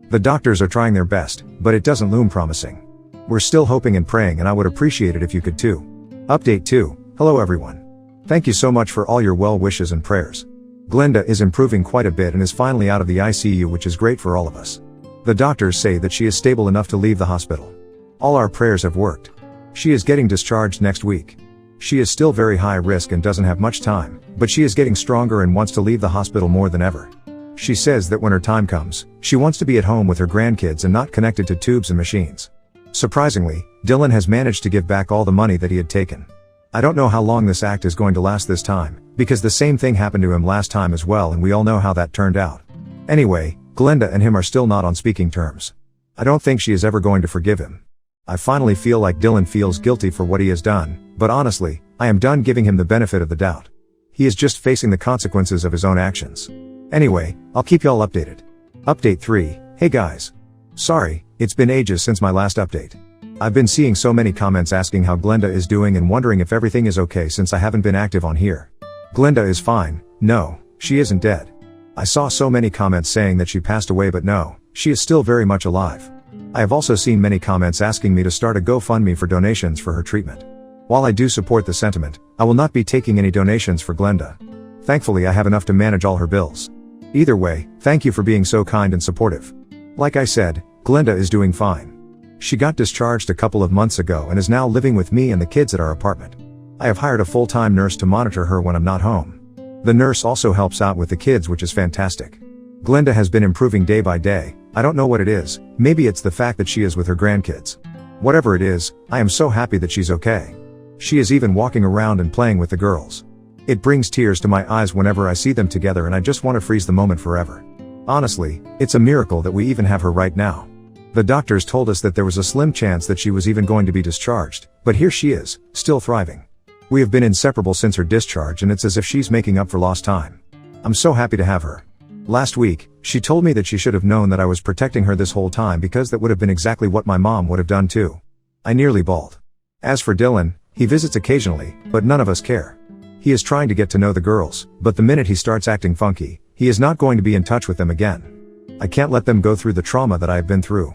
The doctors are trying their best, but it doesn't loom promising. We're still hoping and praying, and I would appreciate it if you could too. Update 2. Hello everyone. Thank you so much for all your well wishes and prayers. Glenda is improving quite a bit and is finally out of the ICU, which is great for all of us. The doctors say that she is stable enough to leave the hospital. All our prayers have worked. She is getting discharged next week. She is still very high risk and doesn't have much time, but she is getting stronger and wants to leave the hospital more than ever. She says that when her time comes, she wants to be at home with her grandkids and not connected to tubes and machines. Surprisingly, Dylan has managed to give back all the money that he had taken. I don't know how long this act is going to last this time, because the same thing happened to him last time as well, and we all know how that turned out. Anyway, Glenda and him are still not on speaking terms. I don't think she is ever going to forgive him. I finally feel like Dylan feels guilty for what he has done, but honestly, I am done giving him the benefit of the doubt. He is just facing the consequences of his own actions. Anyway, I'll keep y'all updated. Update 3. Hey guys. Sorry, it's been ages since my last update. I've been seeing so many comments asking how Glenda is doing and wondering if everything is okay since I haven't been active on here. Glenda is fine. No, she isn't dead. I saw so many comments saying that she passed away, but no, she is still very much alive. I have also seen many comments asking me to start a GoFundMe for donations for her treatment. While I do support the sentiment, I will not be taking any donations for Glenda. Thankfully, I have enough to manage all her bills. Either way, thank you for being so kind and supportive. Like I said, Glenda is doing fine. She got discharged a couple of months ago and is now living with me and the kids at our apartment. I have hired a full-time nurse to monitor her when I'm not home. The nurse also helps out with the kids, which is fantastic. Glenda has been improving day by day, I don't know what it is, maybe it's the fact that she is with her grandkids. Whatever it is, I am so happy that she's okay. She is even walking around and playing with the girls. It brings tears to my eyes whenever I see them together, and I just want to freeze the moment forever. Honestly, it's a miracle that we even have her right now. The doctors told us that there was a slim chance that she was even going to be discharged, but here she is, still thriving. We have been inseparable since her discharge, and it's as if she's making up for lost time. I'm so happy to have her. Last week, she told me that she should have known that I was protecting her this whole time, because that would have been exactly what my mom would have done too. I nearly bawled. As for Dylan, he visits occasionally, but none of us care. He is trying to get to know the girls, but the minute he starts acting funky, he is not going to be in touch with them again. I can't let them go through the trauma that I have been through.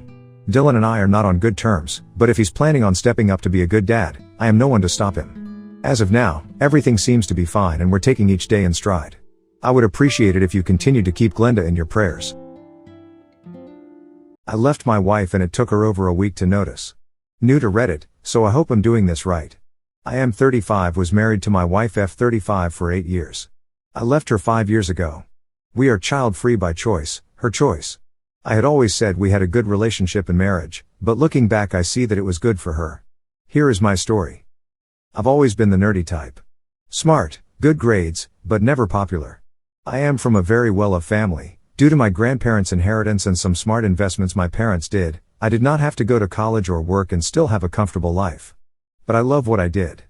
Dylan and I are not on good terms, but if he's planning on stepping up to be a good dad, I am no one to stop him. As of now, everything seems to be fine, and we're taking each day in stride. I would appreciate it if you continued to keep Glenda in your prayers. I left my wife and it took her over a week to notice. New to Reddit, so I hope I'm doing this right. I am 35, was married to my wife F35 for 8 years. I left her 5 years ago. We are child-free by choice, her choice. I had always said we had a good relationship and marriage, but looking back I see that it was good for her. Here is my story. I've always been the nerdy type. Smart, good grades, but never popular. I am from a very well-off family. Due to my grandparents' inheritance and some smart investments my parents did, I did not have to go to college or work and still have a comfortable life. But I love what I did.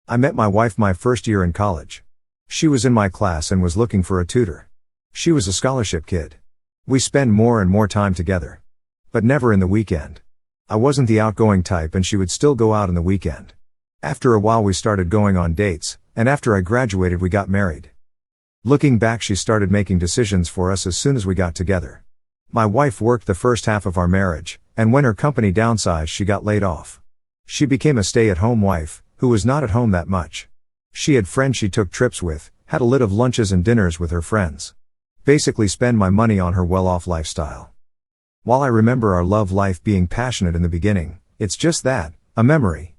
I met my wife my first year in college. She was in my class and was looking for a tutor. She was a scholarship kid. We spend more and more time together. But never in the weekend. I wasn't the outgoing type and she would still go out on the weekend. After a while we started going on dates, and after I graduated we got married. Looking back, she started making decisions for us as soon as we got together. My wife worked the first half of our marriage, and when her company downsized she got laid off. She became a stay-at-home wife, who was not at home that much. She had friends she took trips with, had a lot of lunches and dinners with her friends. Basically spend my money on her well-off lifestyle. While I remember our love life being passionate in the beginning, it's just that, a memory.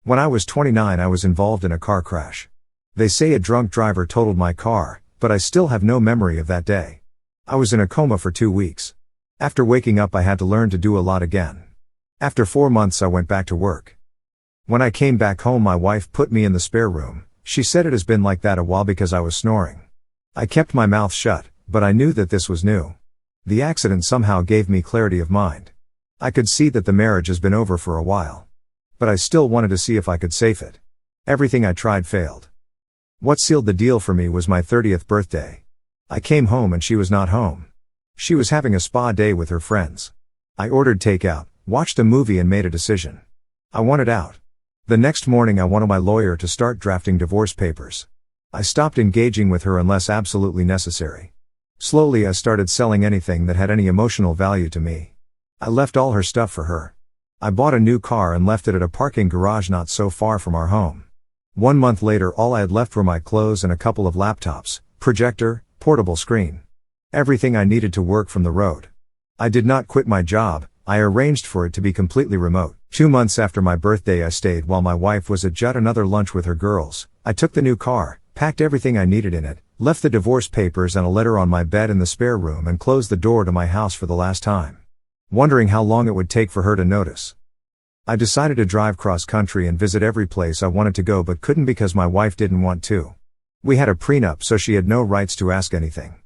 When I was 29 I was involved in a car crash. They say a drunk driver totaled my car, but I still have no memory of that day. I was in a coma for 2 weeks. After waking up I had to learn to do a lot again. After 4 months I went back to work. When I came back home my wife put me in the spare room. She said it has been like that a while because I was snoring. I kept my mouth shut, but I knew that this was new. The accident somehow gave me clarity of mind. I could see that the marriage has been over for a while. But I still wanted to see if I could save it. Everything I tried failed. What sealed the deal for me was my 30th birthday. I came home and she was not home. She was having a spa day with her friends. I ordered takeout, watched a movie and made a decision. I wanted out. The next morning I wanted my lawyer to start drafting divorce papers. I stopped engaging with her unless absolutely necessary. Slowly I started selling anything that had any emotional value to me. I left all her stuff for her. I bought a new car and left it at a parking garage not so far from our home. 1 month later all I had left were my clothes and a couple of laptops, projector, portable screen. Everything I needed to work from the road. I did not quit my job, I arranged for it to be completely remote. 2 months after my birthday I stayed while my wife was at yet another lunch with her girls. I took the new car, packed everything I needed in it, left the divorce papers and a letter on my bed in the spare room and closed the door to my house for the last time. Wondering how long it would take for her to notice. I decided to drive cross country and visit every place I wanted to go but couldn't because my wife didn't want to. We had a prenup so she had no rights to ask anything.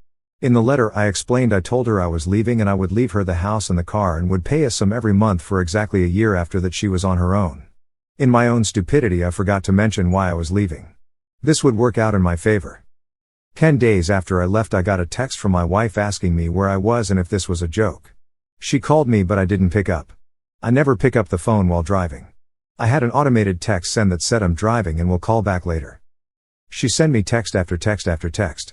In the letter I explained I told her I was leaving and I would leave her the house and the car and would pay us some every month for exactly a year after that she was on her own. In my own stupidity I forgot to mention why I was leaving. This would work out in my favor. 10 days after I left I got a text from my wife asking me where I was and if this was a joke. She called me but I didn't pick up. I never pick up the phone while driving. I had an automated text send that said I'm driving and will call back later. She sent me text after text after text.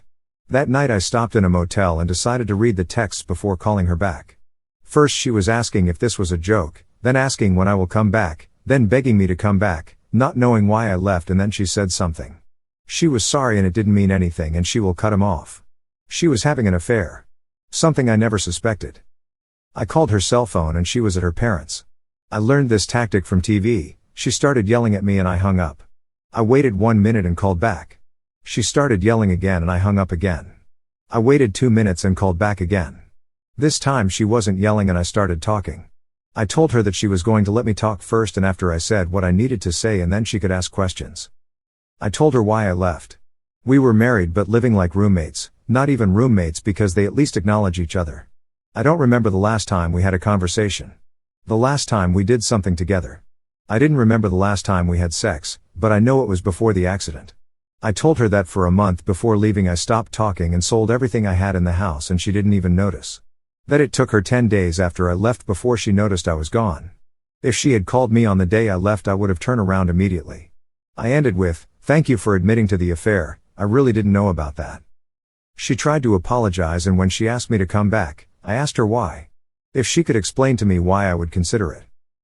That night I stopped in a motel and decided to read the texts before calling her back. First she was asking if this was a joke, then asking when I will come back, then begging me to come back, not knowing why I left, and then she said something. She was sorry and it didn't mean anything and she will cut him off. She was having an affair. Something I never suspected. I called her cell phone and she was at her parents'. I learned this tactic from TV. She started yelling at me and I hung up. I waited 1 minute and called back. She started yelling again and I hung up again. I waited 2 minutes and called back again. This time she wasn't yelling and I started talking. I told her that she was going to let me talk first, and after I said what I needed to say, and then she could ask questions. I told her why I left. We were married but living like roommates, not even roommates because they at least acknowledge each other. I don't remember the last time we had a conversation. The last time we did something together. I didn't remember the last time we had sex, but I know it was before the accident. I told her that for a month before leaving I stopped talking and sold everything I had in the house, and she didn't even notice. That it took her 10 days after I left before she noticed I was gone. If she had called me on the day I left, I would have turned around immediately. I ended with, "Thank you for admitting to the affair, I really didn't know about that." She tried to apologize, and when she asked me to come back, I asked her why. If she could explain to me why, I would consider it.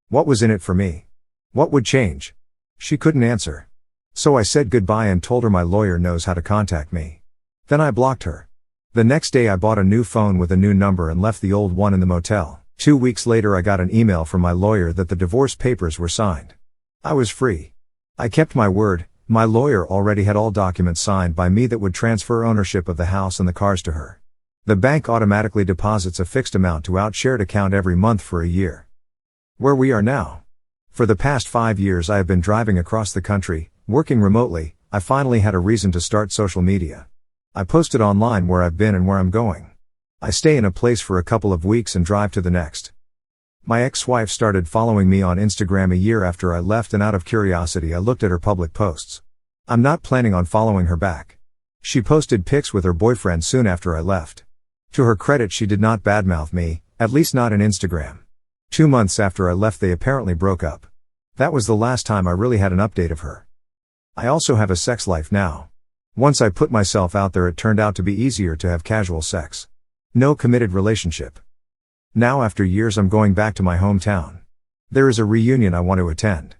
What was in it for me? What would change? She couldn't answer. So I said goodbye and told her my lawyer knows how to contact me. Then I blocked her. The next day I bought a new phone with a new number and left the old one in the motel. 2 weeks later I got an email from my lawyer that the divorce papers were signed. I was free. I kept my word. My lawyer already had all documents signed by me that would transfer ownership of the house and the cars to her. The bank automatically deposits a fixed amount to our shared account every month for a year. Where we are now. For the past 5 years I have been driving across the country, working remotely. I finally had a reason to start social media. I posted online where I've been and where I'm going. I stay in a place for a couple of weeks and drive to the next. My ex-wife started following me on Instagram a year after I left, and out of curiosity I looked at her public posts. I'm not planning on following her back. She posted pics with her boyfriend soon after I left. To her credit, she did not badmouth me, at least not on Instagram. 2 months after I left they apparently broke up. That was the last time I really had an update of her. I also have a sex life now. Once I put myself out there, it turned out to be easier to have casual sex. No committed relationship. Now after years I'm going back to my hometown. There is a reunion I want to attend.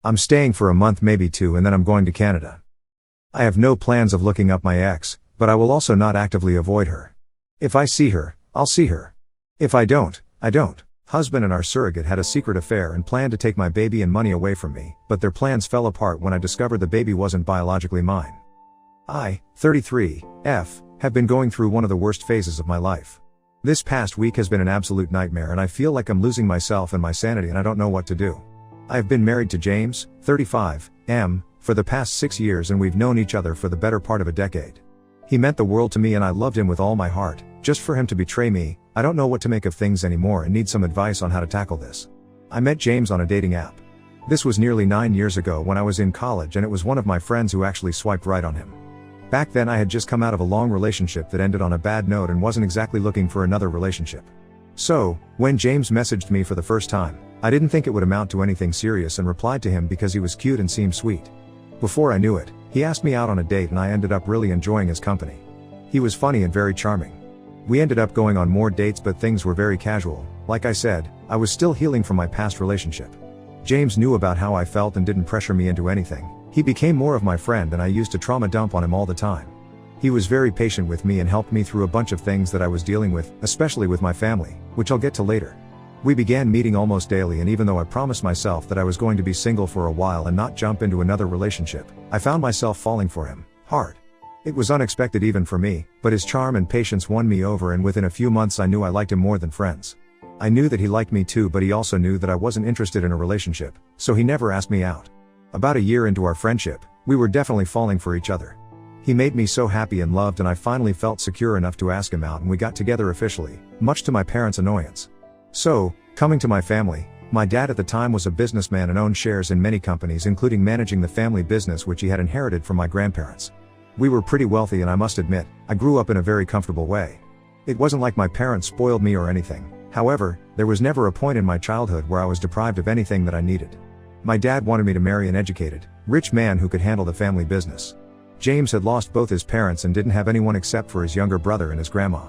I'm staying for a month, maybe 2, and then I'm going to Canada. I have no plans of looking up my ex, but I will also not actively avoid her. If I see her, I'll see her. If I don't, I don't. Husband and our surrogate had a secret affair and planned to take my baby and money away from me, but their plans fell apart when I discovered the baby wasn't biologically mine. I, 33, have been going through one of the worst phases of my life. This past week has been an absolute nightmare, and I feel like I'm losing myself and my sanity, and I don't know what to do. I have been married to James, 35, for the past 6 years, and we've known each other for the better part of a decade. He meant the world to me and I loved him with all my heart. Just for him to betray me, I don't know what to make of things anymore and need some advice on how to tackle this. I met James on a dating app. This was nearly 9 years ago when I was in college, and it was one of my friends who actually swiped right on him. Back then I had just come out of a long relationship that ended on a bad note and wasn't exactly looking for another relationship. So, when James messaged me for the first time, I didn't think it would amount to anything serious and replied to him because he was cute and seemed sweet. Before I knew it, he asked me out on a date and I ended up really enjoying his company. He was funny and very charming. We ended up going on more dates, but things were very casual. Like I said, I was still healing from my past relationship. James knew about how I felt and didn't pressure me into anything. He became more of my friend and I used to trauma dump on him all the time. He was very patient with me and helped me through a bunch of things that I was dealing with, especially with my family, which I'll get to later. We began meeting almost daily, and even though I promised myself that I was going to be single for a while and not jump into another relationship, I found myself falling for him, hard. It was unexpected even for me, but his charm and patience won me over, and within a few months I knew I liked him more than friends. I knew that he liked me too, but he also knew that I wasn't interested in a relationship, so he never asked me out. About a year into our friendship, we were definitely falling for each other. He made me so happy and loved, and I finally felt secure enough to ask him out, and we got together officially, much to my parents' annoyance. So, coming to my family, my dad at the time was a businessman and owned shares in many companies, including managing the family business which he had inherited from my grandparents. We were pretty wealthy, and I must admit, I grew up in a very comfortable way. It wasn't like my parents spoiled me or anything. However, there was never a point in my childhood where I was deprived of anything that I needed. My dad wanted me to marry an educated, rich man who could handle the family business. James had lost both his parents and didn't have anyone except for his younger brother and his grandma.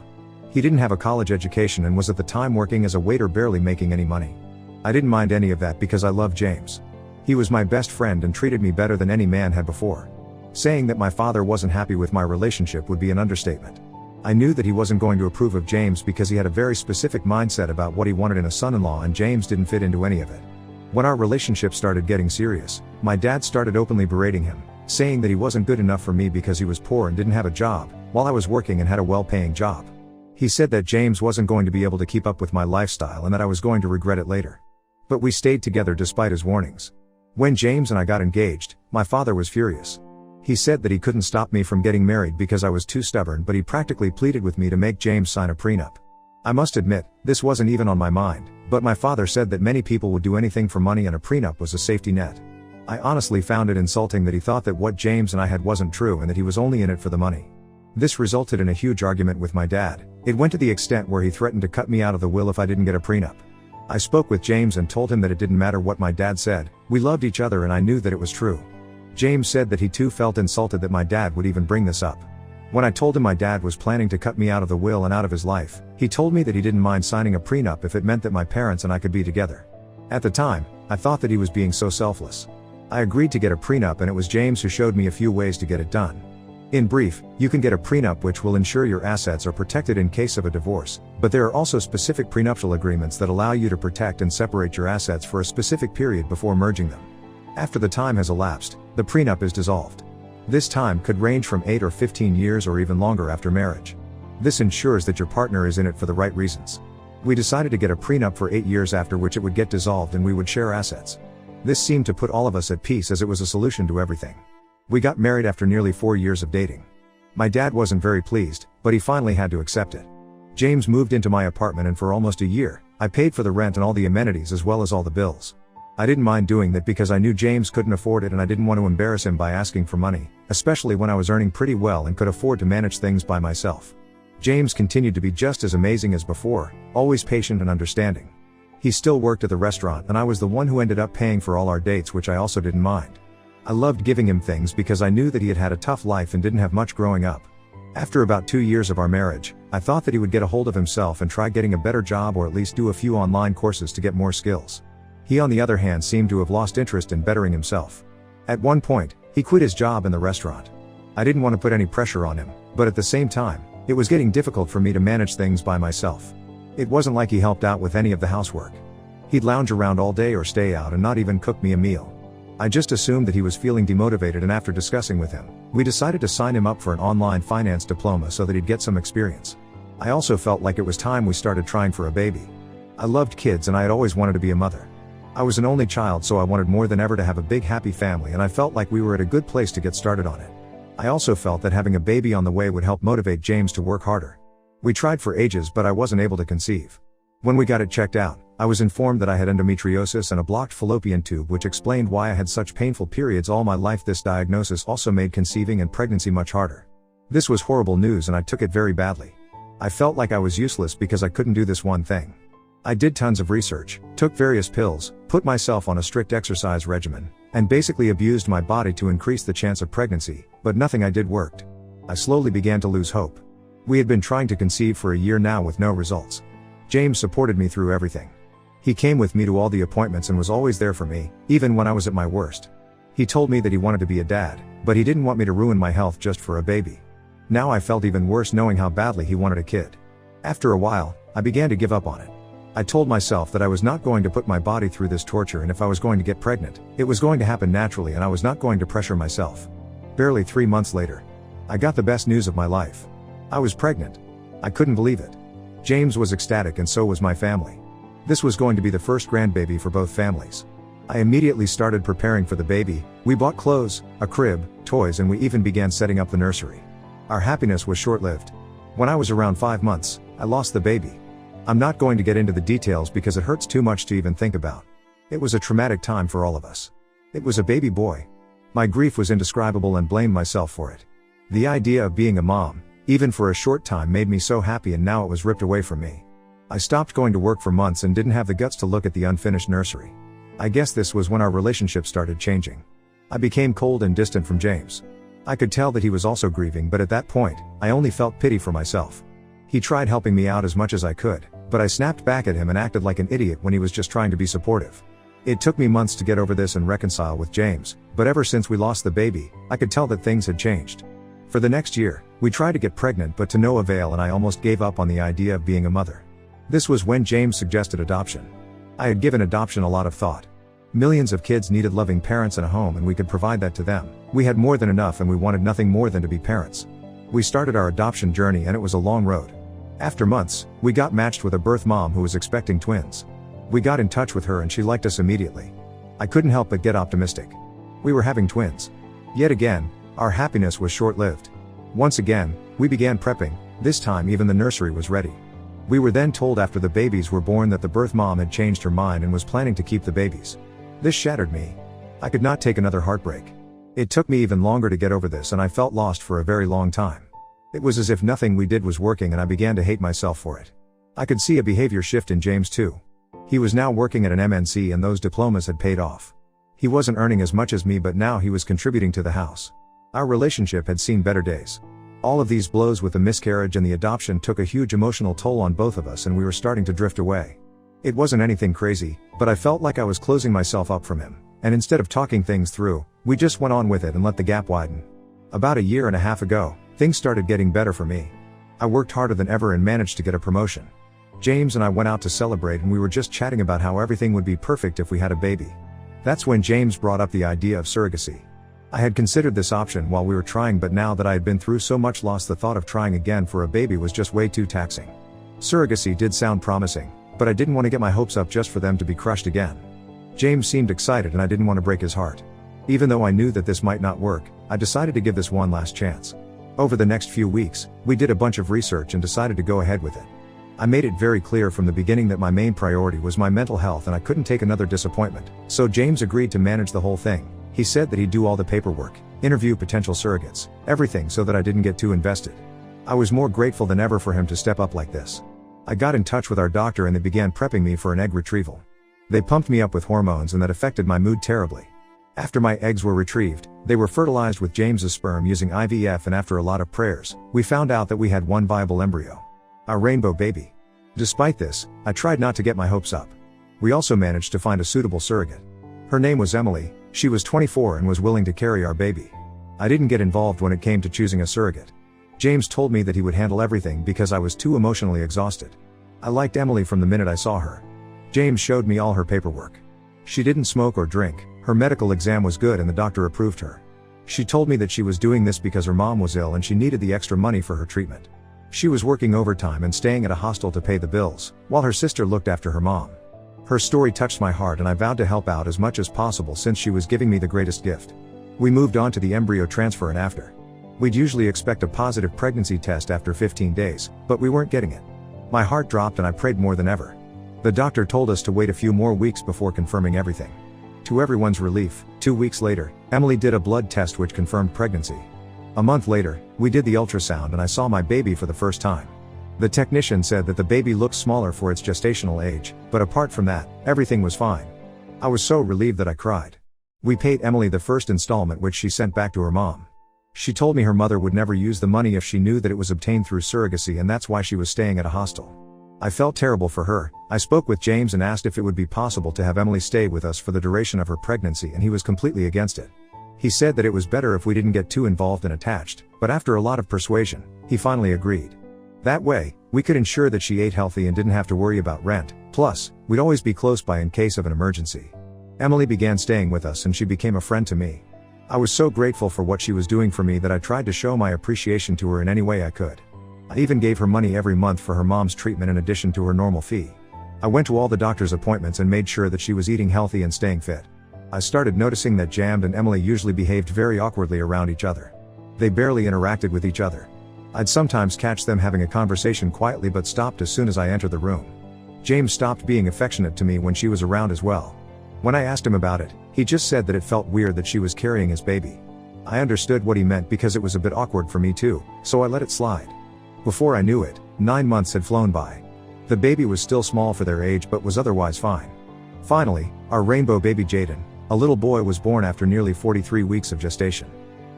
He didn't have a college education and was at the time working as a waiter, barely making any money. I didn't mind any of that because I loved James. He was my best friend and treated me better than any man had before. Saying that my father wasn't happy with my relationship would be an understatement. I knew that he wasn't going to approve of James because he had a very specific mindset about what he wanted in a son-in-law, and James didn't fit into any of it. When our relationship started getting serious, my dad started openly berating him, saying that he wasn't good enough for me because he was poor and didn't have a job, while I was working and had a well-paying job. He said that James wasn't going to be able to keep up with my lifestyle and that I was going to regret it later. But we stayed together despite his warnings. When James and I got engaged, my father was furious. He said that he couldn't stop me from getting married because I was too stubborn, but he practically pleaded with me to make James sign a prenup. I must admit, this wasn't even on my mind, but my father said that many people would do anything for money and a prenup was a safety net. I honestly found it insulting that he thought that what James and I had wasn't true and that he was only in it for the money. This resulted in a huge argument with my dad. It went to the extent where he threatened to cut me out of the will if I didn't get a prenup. I spoke with James and told him that it didn't matter what my dad said, we loved each other and I knew that it was true. James said that he too felt insulted that my dad would even bring this up. When I told him my dad was planning to cut me out of the will and out of his life, he told me that he didn't mind signing a prenup if it meant that my parents and I could be together. At the time, I thought that he was being so selfless. I agreed to get a prenup and it was James who showed me a few ways to get it done. In brief, you can get a prenup which will ensure your assets are protected in case of a divorce, but there are also specific prenuptial agreements that allow you to protect and separate your assets for a specific period before merging them. After the time has elapsed, the prenup is dissolved. This time could range from 8 or 15 years or even longer after marriage. This ensures that your partner is in it for the right reasons. We decided to get a prenup for 8 years, after which it would get dissolved and we would share assets. This seemed to put all of us at peace as it was a solution to everything. We got married after nearly 4 years of dating. My dad wasn't very pleased, but he finally had to accept it. James moved into my apartment and for almost a year, I paid for the rent and all the amenities as well as all the bills. I didn't mind doing that because I knew James couldn't afford it and I didn't want to embarrass him by asking for money, especially when I was earning pretty well and could afford to manage things by myself. James continued to be just as amazing as before, always patient and understanding. He still worked at the restaurant and I was the one who ended up paying for all our dates, which I also didn't mind. I loved giving him things because I knew that he had had a tough life and didn't have much growing up. After about 2 years of our marriage, I thought that he would get a hold of himself and try getting a better job or at least do a few online courses to get more skills. He on the other hand seemed to have lost interest in bettering himself. At one point, he quit his job in the restaurant. I didn't want to put any pressure on him, but at the same time, it was getting difficult for me to manage things by myself. It wasn't like he helped out with any of the housework. He'd lounge around all day or stay out and not even cook me a meal. I just assumed that he was feeling demotivated, and after discussing with him, we decided to sign him up for an online finance diploma so that he'd get some experience. I also felt like it was time we started trying for a baby. I loved kids and I had always wanted to be a mother. I was an only child, so I wanted more than ever to have a big happy family, and I felt like we were at a good place to get started on it. I also felt that having a baby on the way would help motivate James to work harder. We tried for ages but I wasn't able to conceive. When we got it checked out, I was informed that I had endometriosis and a blocked fallopian tube, which explained why I had such painful periods all my life. This diagnosis also made conceiving and pregnancy much harder. This was horrible news and I took it very badly. I felt like I was useless because I couldn't do this one thing. I did tons of research, took various pills, put myself on a strict exercise regimen, and basically abused my body to increase the chance of pregnancy, but nothing I did worked. I slowly began to lose hope. We had been trying to conceive for a year now with no results. James supported me through everything. He came with me to all the appointments and was always there for me, even when I was at my worst. He told me that he wanted to be a dad, but he didn't want me to ruin my health just for a baby. Now I felt even worse knowing how badly he wanted a kid. After a while, I began to give up on it. I told myself that I was not going to put my body through this torture, and if I was going to get pregnant, it was going to happen naturally and I was not going to pressure myself. Barely 3 months later, I got the best news of my life. I was pregnant. I couldn't believe it. James was ecstatic and so was my family. This was going to be the first grandbaby for both families. I immediately started preparing for the baby. We bought clothes, a crib, toys, and we even began setting up the nursery. Our happiness was short-lived. When I was around 5 months, I lost the baby. I'm not going to get into the details because it hurts too much to even think about. It was a traumatic time for all of us. It was a baby boy. My grief was indescribable and blamed myself for it. The idea of being a mom, even for a short time, made me so happy, and now it was ripped away from me. I stopped going to work for months and didn't have the guts to look at the unfinished nursery. I guess this was when our relationship started changing. I became cold and distant from James. I could tell that he was also grieving, but at that point, I only felt pity for myself. He tried helping me out as much as I could, but I snapped back at him and acted like an idiot when he was just trying to be supportive. It took me months to get over this and reconcile with James, but ever since we lost the baby, I could tell that things had changed. For the next year, we tried to get pregnant but to no avail, and I almost gave up on the idea of being a mother. This was when James suggested adoption. I had given adoption a lot of thought. Millions of kids needed loving parents and a home, and we could provide that to them. We had more than enough and we wanted nothing more than to be parents. We started our adoption journey and it was a long road. After months, we got matched with a birth mom who was expecting twins. We got in touch with her and she liked us immediately. I couldn't help but get optimistic. We were having twins. Yet again, our happiness was short-lived. Once again, we began prepping, this time even the nursery was ready. We were then told after the babies were born that the birth mom had changed her mind and was planning to keep the babies. This shattered me. I could not take another heartbreak. It took me even longer to get over this and I felt lost for a very long time. It was as if nothing we did was working and I began to hate myself for it. I could see a behavior shift in James too. He was now working at an MNC and those diplomas had paid off. He wasn't earning as much as me but now he was contributing to the house. Our relationship had seen better days. All of these blows with the miscarriage and the adoption took a huge emotional toll on both of us and we were starting to drift away. It wasn't anything crazy, but I felt like I was closing myself up from him, and instead of talking things through, we just went on with it and let the gap widen. About a year and a half ago, things started getting better for me. I worked harder than ever and managed to get a promotion. James and I went out to celebrate and we were just chatting about how everything would be perfect if we had a baby. That's when James brought up the idea of surrogacy. I had considered this option while we were trying, but now that I had been through so much loss, the thought of trying again for a baby was just way too taxing. Surrogacy did sound promising, but I didn't want to get my hopes up just for them to be crushed again. James seemed excited and I didn't want to break his heart. Even though I knew that this might not work, I decided to give this one last chance. Over the next few weeks, we did a bunch of research and decided to go ahead with it. I made it very clear from the beginning that my main priority was my mental health and I couldn't take another disappointment, so James agreed to manage the whole thing. He said that he'd do all the paperwork, interview potential surrogates, everything so that I didn't get too invested. I was more grateful than ever for him to step up like this. I got in touch with our doctor and they began prepping me for an egg retrieval. They pumped me up with hormones and that affected my mood terribly. After my eggs were retrieved, they were fertilized with James's sperm using IVF, and after a lot of prayers, we found out that we had one viable embryo. Our rainbow baby. Despite this, I tried not to get my hopes up. We also managed to find a suitable surrogate. Her name was Emily, she was 24 and was willing to carry our baby. I didn't get involved when it came to choosing a surrogate. James told me that he would handle everything because I was too emotionally exhausted. I liked Emily from the minute I saw her. James showed me all her paperwork. She didn't smoke or drink, her medical exam was good and the doctor approved her. She told me that she was doing this because her mom was ill and she needed the extra money for her treatment. She was working overtime and staying at a hostel to pay the bills, while her sister looked after her mom. Her story touched my heart and I vowed to help out as much as possible since she was giving me the greatest gift. We moved on to the embryo transfer and after. We'd usually expect a positive pregnancy test after 15 days, but we weren't getting it. My heart dropped and I prayed more than ever. The doctor told us to wait a few more weeks before confirming everything. To everyone's relief, 2 weeks later, Emily did a blood test which confirmed pregnancy. A month later, we did the ultrasound and I saw my baby for the first time. The technician said that the baby looked smaller for its gestational age, but apart from that, everything was fine. I was so relieved that I cried. We paid Emily the first installment which she sent back to her mom. She told me her mother would never use the money if she knew that it was obtained through surrogacy and that's why she was staying at a hostel. I felt terrible for her. I spoke with James and asked if it would be possible to have Emily stay with us for the duration of her pregnancy and he was completely against it. He said that it was better if we didn't get too involved and attached, but after a lot of persuasion, he finally agreed. That way, we could ensure that she ate healthy and didn't have to worry about rent, plus, we'd always be close by in case of an emergency. Emily began staying with us and she became a friend to me. I was so grateful for what she was doing for me that I tried to show my appreciation to her in any way I could. I even gave her money every month for her mom's treatment in addition to her normal fee. I went to all the doctor's appointments and made sure that she was eating healthy and staying fit. I started noticing that Jammed and Emily usually behaved very awkwardly around each other. They barely interacted with each other. I'd sometimes catch them having a conversation quietly but stopped as soon as I entered the room. James stopped being affectionate to me when she was around as well. When I asked him about it, he just said that it felt weird that she was carrying his baby. I understood what he meant because it was a bit awkward for me too, so I let it slide. Before I knew it, 9 months had flown by. The baby was still small for their age but was otherwise fine. Finally, our rainbow baby Jaden, a little boy, was born after nearly 43 weeks of gestation.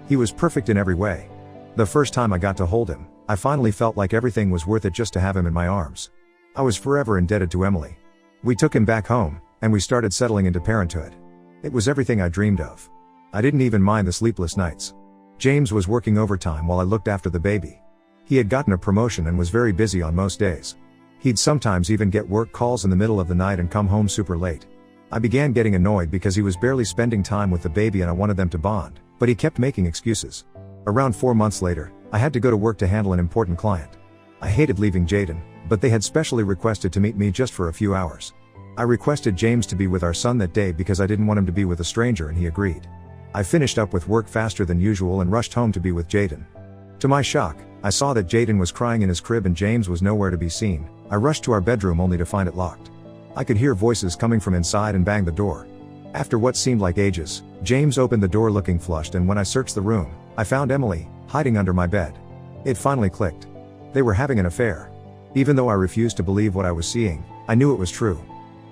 He was perfect in every way. The first time I got to hold him, I finally felt like everything was worth it just to have him in my arms. I was forever indebted to Emily. We took him back home, and we started settling into parenthood. It was everything I dreamed of. I didn't even mind the sleepless nights. James was working overtime while I looked after the baby. He had gotten a promotion and was very busy on most days. He'd sometimes even get work calls in the middle of the night and come home super late. I began getting annoyed because he was barely spending time with the baby and I wanted them to bond, but he kept making excuses. Around 4 months later, I had to go to work to handle an important client. I hated leaving Jaden, but they had specially requested to meet me just for a few hours. I requested James to be with our son that day because I didn't want him to be with a stranger, and he agreed. I finished up with work faster than usual and rushed home to be with Jaden. To my shock, I saw that Jaden was crying in his crib and James was nowhere to be seen. I rushed to our bedroom only to find it locked. I could hear voices coming from inside and banged the door. After what seemed like ages, James opened the door looking flushed, and when I searched the room, I found Emily, hiding under my bed. It finally clicked. They were having an affair. Even though I refused to believe what I was seeing, I knew it was true.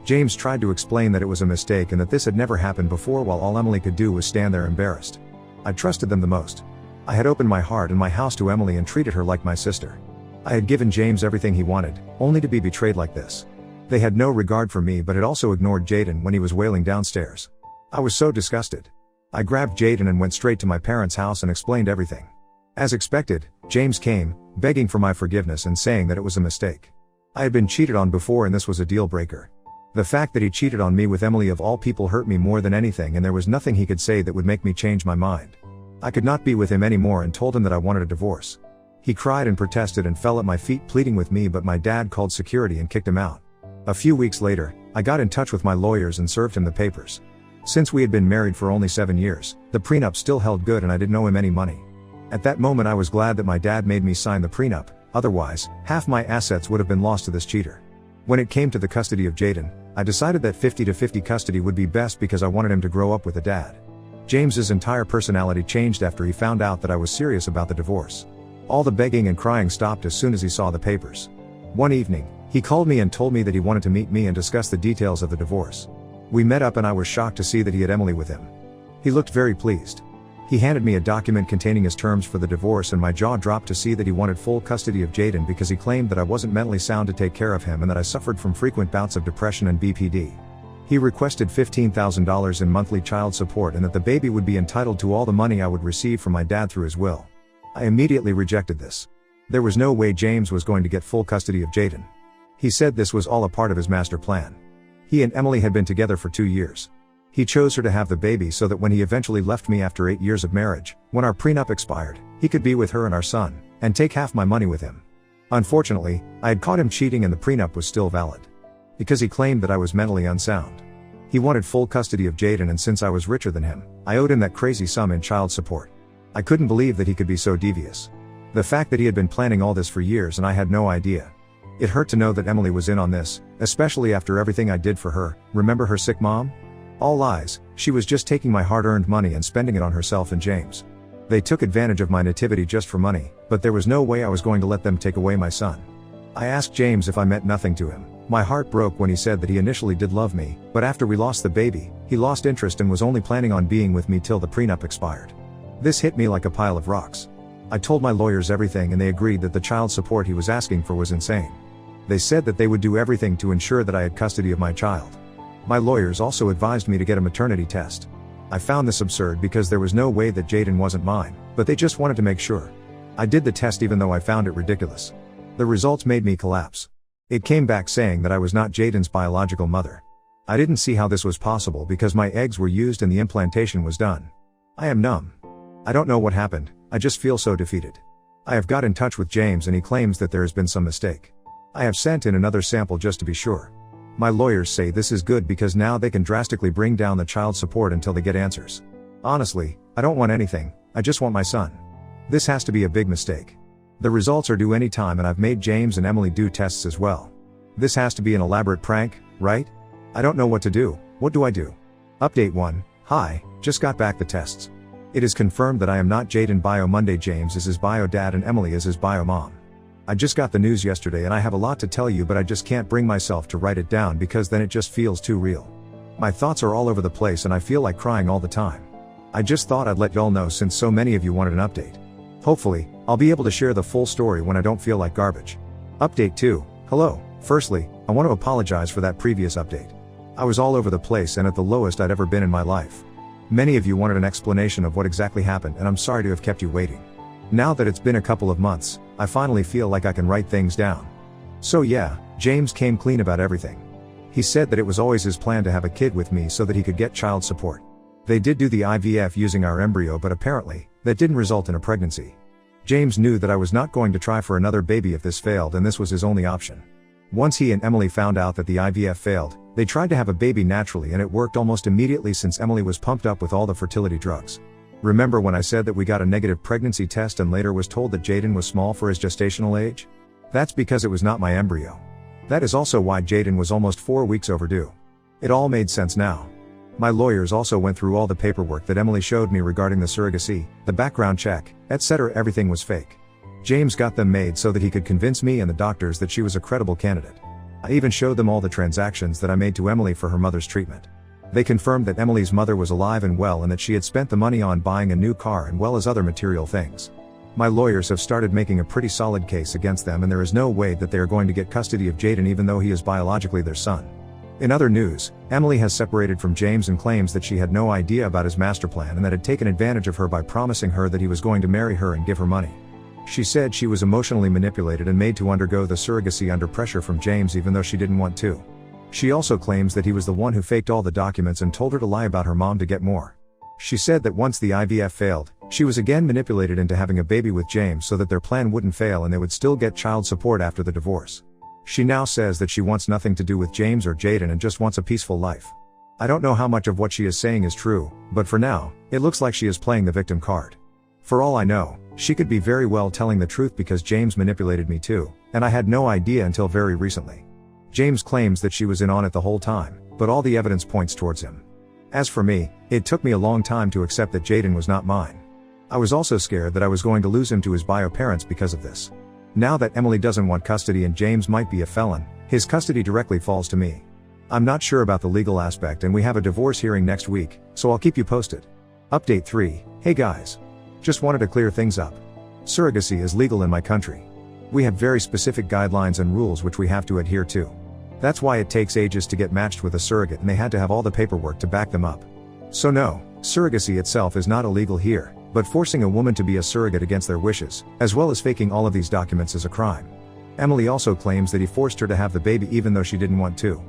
James tried to explain that it was a mistake and that this had never happened before, while all Emily could do was stand there embarrassed. I trusted them the most. I had opened my heart and my house to Emily and treated her like my sister. I had given James everything he wanted, only to be betrayed like this. They had no regard for me, but had also ignored Jaden when he was wailing downstairs. I was so disgusted. I grabbed Jaden and went straight to my parents' house and explained everything. As expected, James came, begging for my forgiveness and saying that it was a mistake. I had been cheated on before and this was a deal breaker. The fact that he cheated on me with Emily of all people hurt me more than anything, and there was nothing he could say that would make me change my mind. I could not be with him anymore and told him that I wanted a divorce. He cried and protested and fell at my feet pleading with me, but my dad called security and kicked him out. A few weeks later, I got in touch with my lawyers and served him the papers. Since we had been married for only 7 years, the prenup still held good and I didn't owe him any money. At that moment I was glad that my dad made me sign the prenup, otherwise, half my assets would have been lost to this cheater. When it came to the custody of Jaden, I decided that 50-50 custody would be best because I wanted him to grow up with a dad. James's entire personality changed after he found out that I was serious about the divorce. All the begging and crying stopped as soon as he saw the papers. One evening, he called me and told me that he wanted to meet me and discuss the details of the divorce. We met up and I was shocked to see that he had Emily with him. He looked very pleased. He handed me a document containing his terms for the divorce, and my jaw dropped to see that he wanted full custody of Jaden because he claimed that I wasn't mentally sound to take care of him and that I suffered from frequent bouts of depression and BPD. He requested $15,000 in monthly child support and that the baby would be entitled to all the money I would receive from my dad through his will. I immediately rejected this. There was no way James was going to get full custody of Jaden. He said this was all a part of his master plan. He and Emily had been together for 2 years. He chose her to have the baby so that when he eventually left me after 8 years of marriage, when our prenup expired, he could be with her and our son, and take half my money with him. Unfortunately, I had caught him cheating and the prenup was still valid. Because he claimed that I was mentally unsound. He wanted full custody of Jaden, and since I was richer than him, I owed him that crazy sum in child support. I couldn't believe that he could be so devious. The fact that he had been planning all this for years and I had no idea. It hurt to know that Emily was in on this, especially after everything I did for her. Remember her sick mom? All lies. She was just taking my hard-earned money and spending it on herself and James. They took advantage of my nativity just for money, but there was no way I was going to let them take away my son. I asked James if I meant nothing to him. My heart broke when he said that he initially did love me, but after we lost the baby, he lost interest and was only planning on being with me till the prenup expired. This hit me like a pile of rocks. I told my lawyers everything and they agreed that the child support he was asking for was insane. They said that they would do everything to ensure that I had custody of my child. My lawyers also advised me to get a maternity test. I found this absurd because there was no way that Jaden wasn't mine, but they just wanted to make sure. I did the test even though I found it ridiculous. The results made me collapse. It came back saying that I was not Jaden's biological mother. I didn't see how this was possible because my eggs were used and the implantation was done. I am numb. I don't know what happened, I just feel so defeated. I have got in touch with James and he claims that there has been some mistake. I have sent in another sample just to be sure. My lawyers say this is good because now they can drastically bring down the child support until they get answers. Honestly, I don't want anything, I just want my son. This has to be a big mistake. The results are due any time and I've made James and Emily do tests as well. This has to be an elaborate prank, right? I don't know what to do. What do I do? Update 1. Hi, just got back the tests. It is confirmed that I am not Jaden bio Monday. James is his bio dad and Emily is his bio mom. I just got the news yesterday and I have a lot to tell you, but I just can't bring myself to write it down because then it just feels too real. My thoughts are all over the place and I feel like crying all the time. I just thought I'd let y'all know since so many of you wanted an update. Hopefully, I'll be able to share the full story when I don't feel like garbage. Update 2. Hello. Firstly, I want to apologize for that previous update. I was all over the place and at the lowest I'd ever been in my life. Many of you wanted an explanation of what exactly happened and I'm sorry to have kept you waiting. Now that it's been a couple of months, I finally feel like I can write things down. So yeah, James came clean about everything. He said that it was always his plan to have a kid with me so that he could get child support. They did do the IVF using our embryo, but apparently, that didn't result in a pregnancy. James knew that I was not going to try for another baby if this failed, and this was his only option. Once he and Emily found out that the IVF failed, they tried to have a baby naturally, and it worked almost immediately since Emily was pumped up with all the fertility drugs. Remember when I said that we got a negative pregnancy test and later was told that Jaden was small for his gestational age? That's because it was not my embryo. That is also why Jaden was almost 4 weeks overdue. It all made sense now. My lawyers also went through all the paperwork that Emily showed me regarding the surrogacy, the background check, etc. Everything was fake. James got them made so that he could convince me and the doctors that she was a credible candidate. I even showed them all the transactions that I made to Emily for her mother's treatment. They confirmed that Emily's mother was alive and well, and that she had spent the money on buying a new car and well as other material things. My lawyers have started making a pretty solid case against them, and there is no way that they are going to get custody of Jaden even though he is biologically their son. In other news, Emily has separated from James and claims that she had no idea about his master plan and that had taken advantage of her by promising her that he was going to marry her and give her money. She said she was emotionally manipulated and made to undergo the surrogacy under pressure from James even though she didn't want to. She also claims that he was the one who faked all the documents and told her to lie about her mom to get more. She said that once the IVF failed, she was again manipulated into having a baby with James so that their plan wouldn't fail and they would still get child support after the divorce. She now says that she wants nothing to do with James or Jaden and just wants a peaceful life. I don't know how much of what she is saying is true, but for now, it looks like she is playing the victim card. For all I know, she could be very well telling the truth because James manipulated me too, and I had no idea until very recently. James claims that she was in on it the whole time, but all the evidence points towards him. As for me, it took me a long time to accept that Jaden was not mine. I was also scared that I was going to lose him to his bio parents because of this. Now that Emily doesn't want custody and James might be a felon, his custody directly falls to me. I'm not sure about the legal aspect and we have a divorce hearing next week, so I'll keep you posted. Update 3, hey guys. Just wanted to clear things up. Surrogacy is legal in my country. We have very specific guidelines and rules which we have to adhere to. That's why it takes ages to get matched with a surrogate and they had to have all the paperwork to back them up. So no, surrogacy itself is not illegal here, but forcing a woman to be a surrogate against their wishes, as well as faking all of these documents, is a crime. Emily also claims that he forced her to have the baby even though she didn't want to.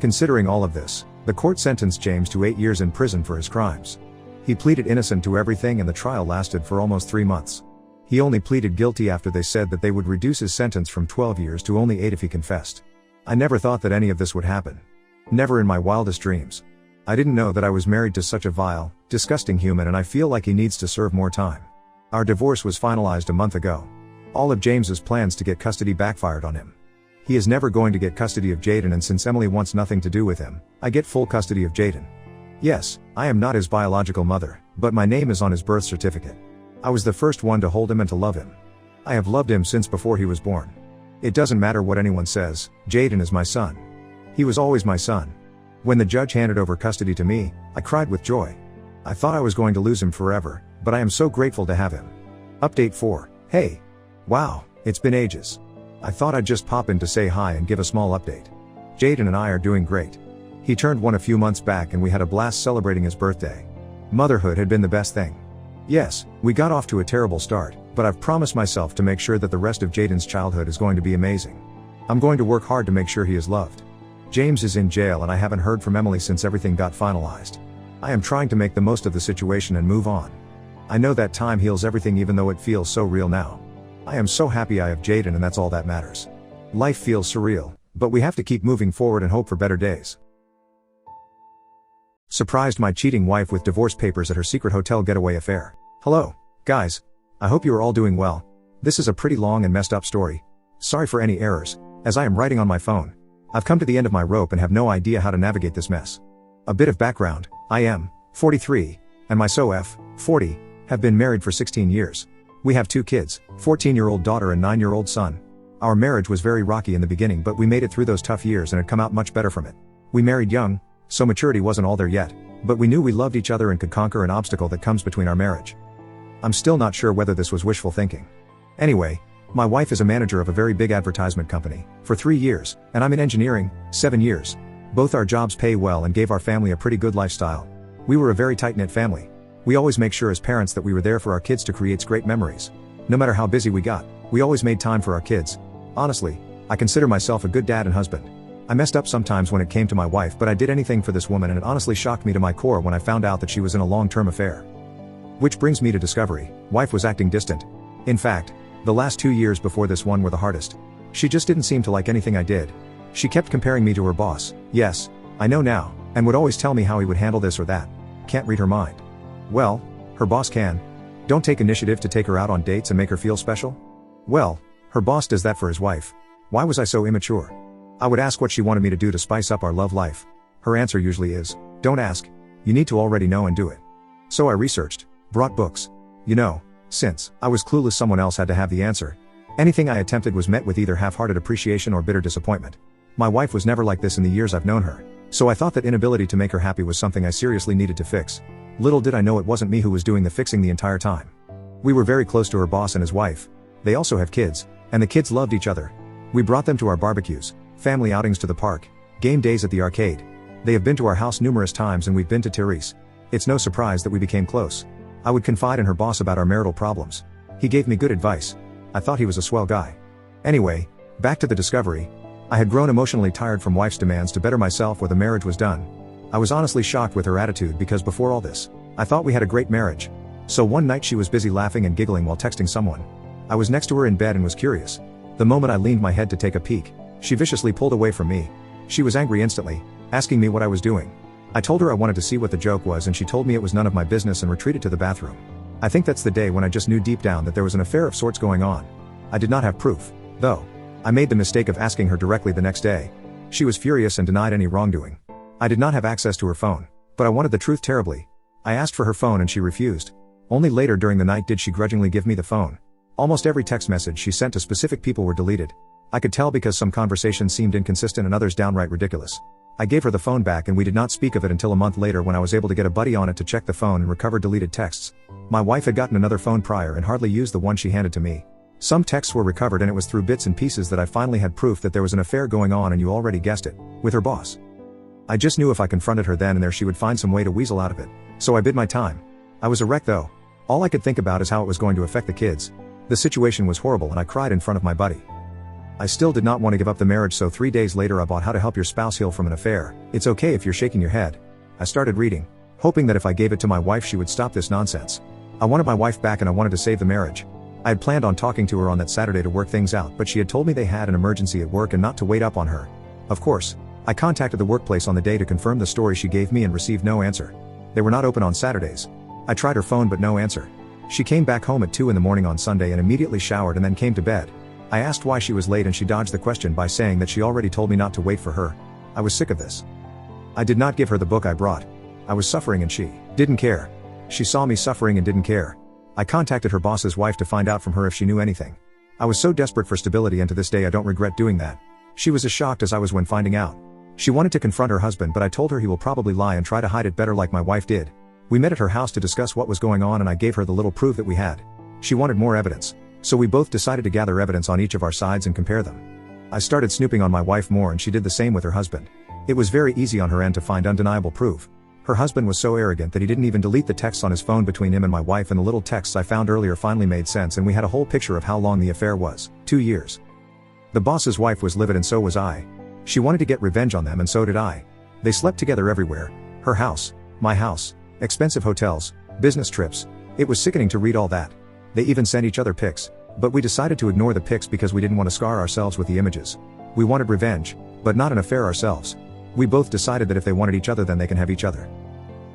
Considering all of this, the court sentenced James to 8 years in prison for his crimes. He pleaded innocent to everything and the trial lasted for almost 3 months. He only pleaded guilty after they said that they would reduce his sentence from 12 years to only 8 if he confessed. I never thought that any of this would happen. Never in my wildest dreams. I didn't know that I was married to such a vile, disgusting human, and I feel like he needs to serve more time. Our divorce was finalized a month ago. All of James's plans to get custody backfired on him. He is never going to get custody of Jaden, and since Emily wants nothing to do with him, I get full custody of Jaden. Yes, I am not his biological mother, but my name is on his birth certificate. I was the first one to hold him and to love him. I have loved him since before he was born. It doesn't matter what anyone says, Jaden is my son. He was always my son. When the judge handed over custody to me, I cried with joy. I thought I was going to lose him forever, but I am so grateful to have him. Update 4, hey. Wow, it's been ages. I thought I'd just pop in to say hi and give a small update. Jaden and I are doing great. He turned 1 a few months back and we had a blast celebrating his birthday. Motherhood had been the best thing. Yes, we got off to a terrible start, but I've promised myself to make sure that the rest of Jaden's childhood is going to be amazing. I'm going to work hard to make sure he is loved. James is in jail and I haven't heard from Emily since everything got finalized. I am trying to make the most of the situation and move on. I know that time heals everything even though it feels so real now. I am so happy I have Jaden and that's all that matters. Life feels surreal, but we have to keep moving forward and hope for better days. Surprised my cheating wife with divorce papers at her secret hotel getaway affair. Hello, guys. I hope you are all doing well. This is a pretty long and messed up story. Sorry for any errors, as I am writing on my phone. I've come to the end of my rope and have no idea how to navigate this mess. A bit of background, I am 43, and my SOF, 40, have been married for 16 years. We have 2 kids, 14-year-old daughter and 9-year-old son. Our marriage was very rocky in the beginning, but we made it through those tough years and had come out much better from it. We married young, so maturity wasn't all there yet, but we knew we loved each other and could conquer an obstacle that comes between our marriage. I'm still not sure whether this was wishful thinking. Anyway, my wife is a manager of a very big advertisement company, for 3 years, and I'm in engineering, 7 years. Both our jobs pay well and gave our family a pretty good lifestyle. We were a very tight-knit family. We always make sure as parents that we were there for our kids to create great memories. No matter how busy we got, we always made time for our kids. Honestly, I consider myself a good dad and husband. I messed up sometimes when it came to my wife, but I did anything for this woman and it honestly shocked me to my core when I found out that she was in a long-term affair. Which brings me to discovery, wife was acting distant. In fact, the last 2 years before this one were the hardest. She just didn't seem to like anything I did. She kept comparing me to her boss. Yes, I know now, and would always tell me how he would handle this or that. Can't read her mind. Well, her boss can. Don't take initiative to take her out on dates and make her feel special? Well, her boss does that for his wife. Why was I so immature? I would ask what she wanted me to do to spice up our love life. Her answer usually is, don't ask. You need to already know and do it. So I researched, brought books. You know, since I was clueless, someone else had to have the answer. Anything I attempted was met with either half-hearted appreciation or bitter disappointment. My wife was never like this in the years I've known her, so I thought that inability to make her happy was something I seriously needed to fix. Little did I know it wasn't me who was doing the fixing the entire time. We were very close to her boss and his wife. They also have kids, and the kids loved each other. We brought them to our barbecues, family outings to the park, game days at the arcade. They have been to our house numerous times and we've been to Therese. It's no surprise that we became close. I would confide in her boss about our marital problems. He gave me good advice. I thought he was a swell guy. Anyway, back to the discovery. I had grown emotionally tired from wife's demands to better myself or the marriage was done. I was honestly shocked with her attitude because before all this, I thought we had a great marriage. So one night she was busy laughing and giggling while texting someone. I was next to her in bed and was curious. The moment I leaned my head to take a peek, she viciously pulled away from me. She was angry instantly, asking me what I was doing. I told her I wanted to see what the joke was and she told me it was none of my business and retreated to the bathroom. I think that's the day when I just knew deep down that there was an affair of sorts going on. I did not have proof, though. I made the mistake of asking her directly the next day. She was furious and denied any wrongdoing. I did not have access to her phone, but I wanted the truth terribly. I asked for her phone and she refused. Only later during the night did she grudgingly give me the phone. Almost every text message she sent to specific people were deleted. I could tell because some conversations seemed inconsistent and others downright ridiculous. I gave her the phone back and we did not speak of it until a month later when I was able to get a buddy on it to check the phone and recover deleted texts. My wife had gotten another phone prior and hardly used the one she handed to me. Some texts were recovered and it was through bits and pieces that I finally had proof that there was an affair going on, and you already guessed it, with her boss. I just knew if I confronted her then and there she would find some way to weasel out of it. So I bid my time. I was a wreck though. All I could think about is how it was going to affect the kids. The situation was horrible and I cried in front of my buddy. I still did not want to give up the marriage, so 3 days later I bought How to Help Your Spouse Heal from an Affair. It's okay if you're shaking your head. I started reading, hoping that if I gave it to my wife she would stop this nonsense. I wanted my wife back and I wanted to save the marriage. I had planned on talking to her on that Saturday to work things out, but she had told me they had an emergency at work and not to wait up on her. Of course, I contacted the workplace on the day to confirm the story she gave me and received no answer. They were not open on Saturdays. I tried her phone but no answer. She came back home at 2 in the morning on Sunday and immediately showered and then came to bed. I asked why she was late and she dodged the question by saying that she already told me not to wait for her. I was sick of this. I did not give her the book I brought. I was suffering and she didn't care. She saw me suffering and didn't care. I contacted her boss's wife to find out from her if she knew anything. I was so desperate for stability and to this day I don't regret doing that. She was as shocked as I was when finding out. She wanted to confront her husband but I told her he will probably lie and try to hide it better like my wife did. We met at her house to discuss what was going on and I gave her the little proof that we had. She wanted more evidence. So we both decided to gather evidence on each of our sides and compare them. I started snooping on my wife more and she did the same with her husband. It was very easy on her end to find undeniable proof. Her husband was so arrogant that he didn't even delete the texts on his phone between him and my wife, and the little texts I found earlier finally made sense and we had a whole picture of how long the affair was. 2 years. The boss's wife was livid and so was I. She wanted to get revenge on them and so did I. They slept together everywhere. Her house, my house, expensive hotels, business trips. It was sickening to read all that. They even sent each other pics, but we decided to ignore the pics because we didn't want to scar ourselves with the images. We wanted revenge, but not an affair ourselves. We both decided that if they wanted each other then they can have each other.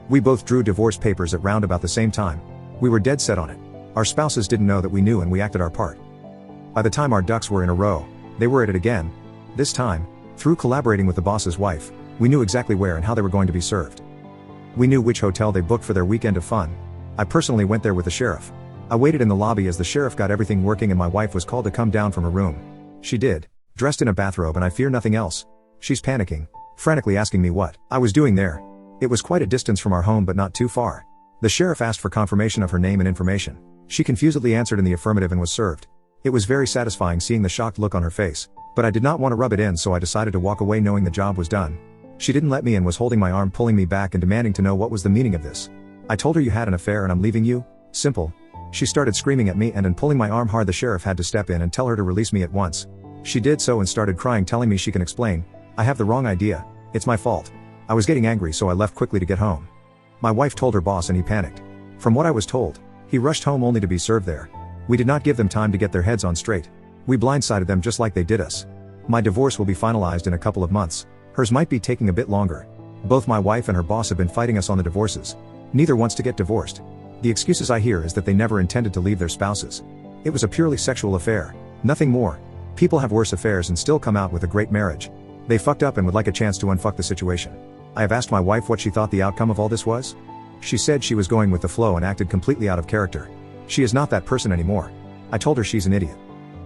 We both drew divorce papers at round about the same time. We were dead set on it. Our spouses didn't know that we knew and we acted our part. By the time our ducks were in a row, they were at it again. This time, through collaborating with the boss's wife, we knew exactly where and how they were going to be served. We knew which hotel they booked for their weekend of fun. I personally went there with the sheriff. I waited in the lobby as the sheriff got everything working and my wife was called to come down from her room. She did, dressed in a bathrobe, and I fear nothing else. She's panicking, frantically asking me what I was doing there. It was quite a distance from our home but not too far. The sheriff asked for confirmation of her name and information. She confusedly answered in the affirmative and was served. It was very satisfying seeing the shocked look on her face, but I did not want to rub it in, so I decided to walk away knowing the job was done. She didn't let me and was holding my arm, pulling me back and demanding to know what was the meaning of this. I told her you had an affair and I'm leaving you. Simple. She started screaming at me and pulling my arm hard. The sheriff had to step in and tell her to release me at once. She did so and started crying, telling me she can explain. I have the wrong idea. It's my fault. I was getting angry, so I left quickly to get home. My wife told her boss and he panicked. From what I was told, he rushed home only to be served there. We did not give them time to get their heads on straight. We blindsided them just like they did us. My divorce will be finalized in a couple of months. Hers might be taking a bit longer. Both my wife and her boss have been fighting us on the divorces. Neither wants to get divorced. The excuses I hear is that they never intended to leave their spouses. It was a purely sexual affair. Nothing more. People have worse affairs and still come out with a great marriage. They fucked up and would like a chance to unfuck the situation. I have asked my wife what she thought the outcome of all this was. She said she was going with the flow and acted completely out of character. She is not that person anymore. I told her she's an idiot.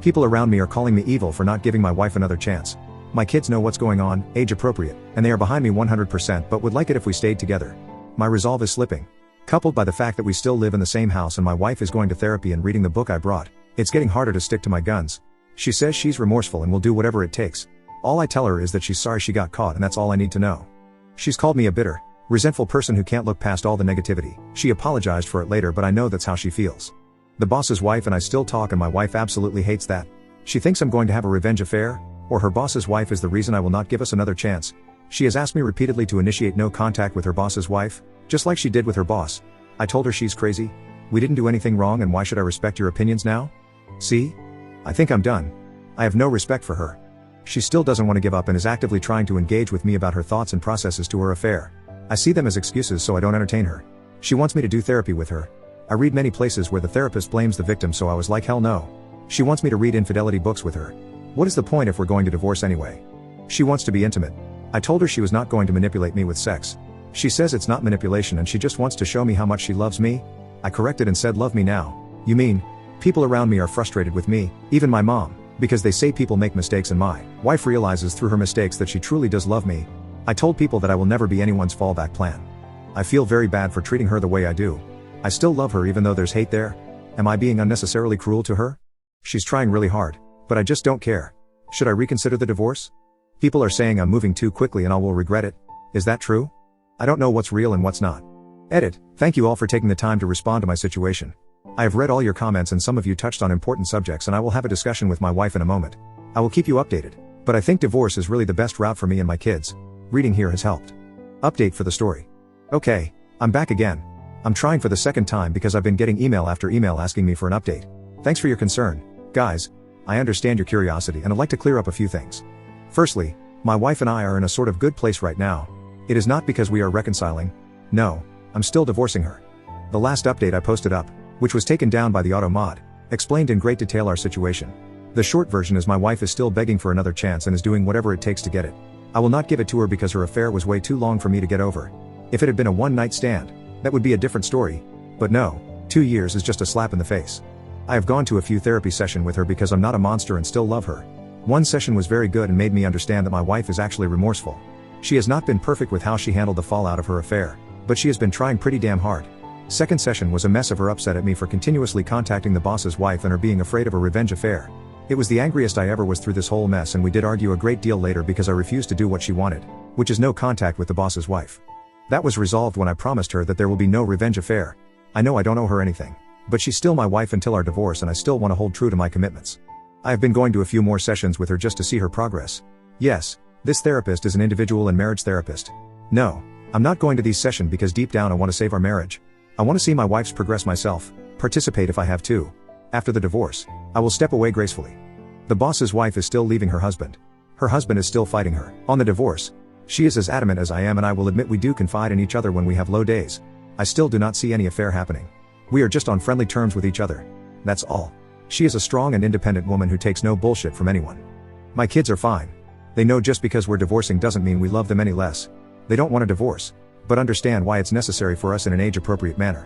People around me are calling me evil for not giving my wife another chance. My kids know what's going on, age appropriate, and they are behind me 100% but would like it if we stayed together. My resolve is slipping. Coupled by the fact that we still live in the same house and my wife is going to therapy and reading the book I brought, it's getting harder to stick to my guns. She says she's remorseful and will do whatever it takes. All I tell her is that she's sorry she got caught and that's all I need to know. She's called me a bitter, resentful person who can't look past all the negativity. She apologized for it later but I know that's how she feels. The boss's wife and I still talk and my wife absolutely hates that. She thinks I'm going to have a revenge affair, or her boss's wife is the reason I will not give us another chance. She has asked me repeatedly to initiate no contact with her boss's wife, just like she did with her boss. I told her she's crazy. We didn't do anything wrong and why should I respect your opinions now? See? I think I'm done. I have no respect for her. She still doesn't want to give up and is actively trying to engage with me about her thoughts and processes to her affair. I see them as excuses so I don't entertain her. She wants me to do therapy with her. I read many places where the therapist blames the victim so I was like hell no. She wants me to read infidelity books with her. What is the point if we're going to divorce anyway? She wants to be intimate. I told her she was not going to manipulate me with sex. She says it's not manipulation and she just wants to show me how much she loves me. I corrected and said love me now. You mean? People around me are frustrated with me, even my mom, because they say people make mistakes and my wife realizes through her mistakes that she truly does love me. I told people that I will never be anyone's fallback plan. I feel very bad for treating her the way I do. I still love her even though there's hate there. Am I being unnecessarily cruel to her? She's trying really hard, but I just don't care. Should I reconsider the divorce? People are saying I'm moving too quickly and I will regret it. Is that true? I don't know what's real and what's not. Edit. Thank you all for taking the time to respond to my situation. I have read all your comments and some of you touched on important subjects and I will have a discussion with my wife in a moment. I will keep you updated. But I think divorce is really the best route for me and my kids. Reading here has helped. Update for the story. Okay, I'm back again. I'm trying for the second time because I've been getting email after email asking me for an update. Thanks for your concern. Guys, I understand your curiosity and I'd like to clear up a few things. Firstly, my wife and I are in a sort of good place right now. It is not because we are reconciling. No, I'm still divorcing her. The last update I posted up, which was taken down by the auto mod, explained in great detail our situation. The short version is my wife is still begging for another chance and is doing whatever it takes to get it. I will not give it to her because her affair was way too long for me to get over. If it had been a one-night stand, that would be a different story. But no, 2 years is just a slap in the face. I have gone to a few therapy sessions with her because I'm not a monster and still love her. One session was very good and made me understand that my wife is actually remorseful. She has not been perfect with how she handled the fallout of her affair, but she has been trying pretty damn hard. Second session was a mess of her upset at me for continuously contacting the boss's wife and her being afraid of a revenge affair. It was the angriest I ever was through this whole mess and we did argue a great deal later because I refused to do what she wanted, which is no contact with the boss's wife. That was resolved when I promised her that there will be no revenge affair. I know I don't owe her anything, but she's still my wife until our divorce and I still want to hold true to my commitments. I have been going to a few more sessions with her just to see her progress. Yes, this therapist is an individual and marriage therapist. No, I'm not going to these sessions because deep down I want to save our marriage. I want to see my wife's progress myself, participate if I have to. After the divorce, I will step away gracefully. The boss's wife is still leaving her husband. Her husband is still fighting her. On the divorce, she is as adamant as I am and I will admit we do confide in each other when we have low days. I still do not see any affair happening. We are just on friendly terms with each other. That's all. She is a strong and independent woman who takes no bullshit from anyone. My kids are fine. They know just because we're divorcing doesn't mean we love them any less. They don't want a divorce, but understand why it's necessary for us in an age-appropriate manner.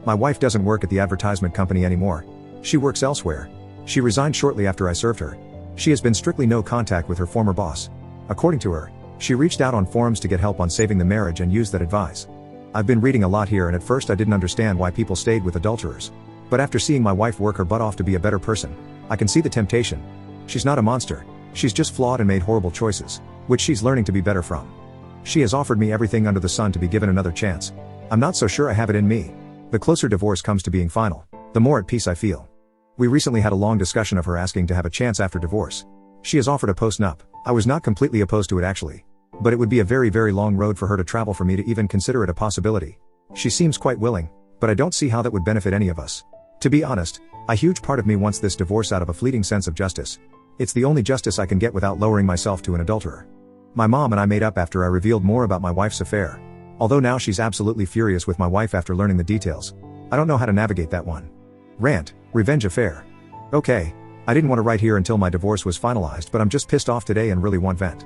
My wife doesn't work at the advertisement company anymore. She works elsewhere. She resigned shortly after I served her. She has been strictly no contact with her former boss. According to her, she reached out on forums to get help on saving the marriage and used that advice. I've been reading a lot here and at first I didn't understand why people stayed with adulterers. But after seeing my wife work her butt off to be a better person, I can see the temptation. She's not a monster. She's just flawed and made horrible choices, which she's learning to be better from. She has offered me everything under the sun to be given another chance. I'm not so sure I have it in me. The closer divorce comes to being final, the more at peace I feel. We recently had a long discussion of her asking to have a chance after divorce. She has offered a post-nup. I was not completely opposed to it actually. But it would be a very very long road for her to travel for me to even consider it a possibility. She seems quite willing, but I don't see how that would benefit any of us. To be honest, a huge part of me wants this divorce out of a fleeting sense of justice. It's the only justice I can get without lowering myself to an adulterer. My mom and I made up after I revealed more about my wife's affair. Although now she's absolutely furious with my wife after learning the details. I don't know how to navigate that one. Rant, revenge affair. Okay, I didn't want to write here until my divorce was finalized, but I'm just pissed off today and really want vent.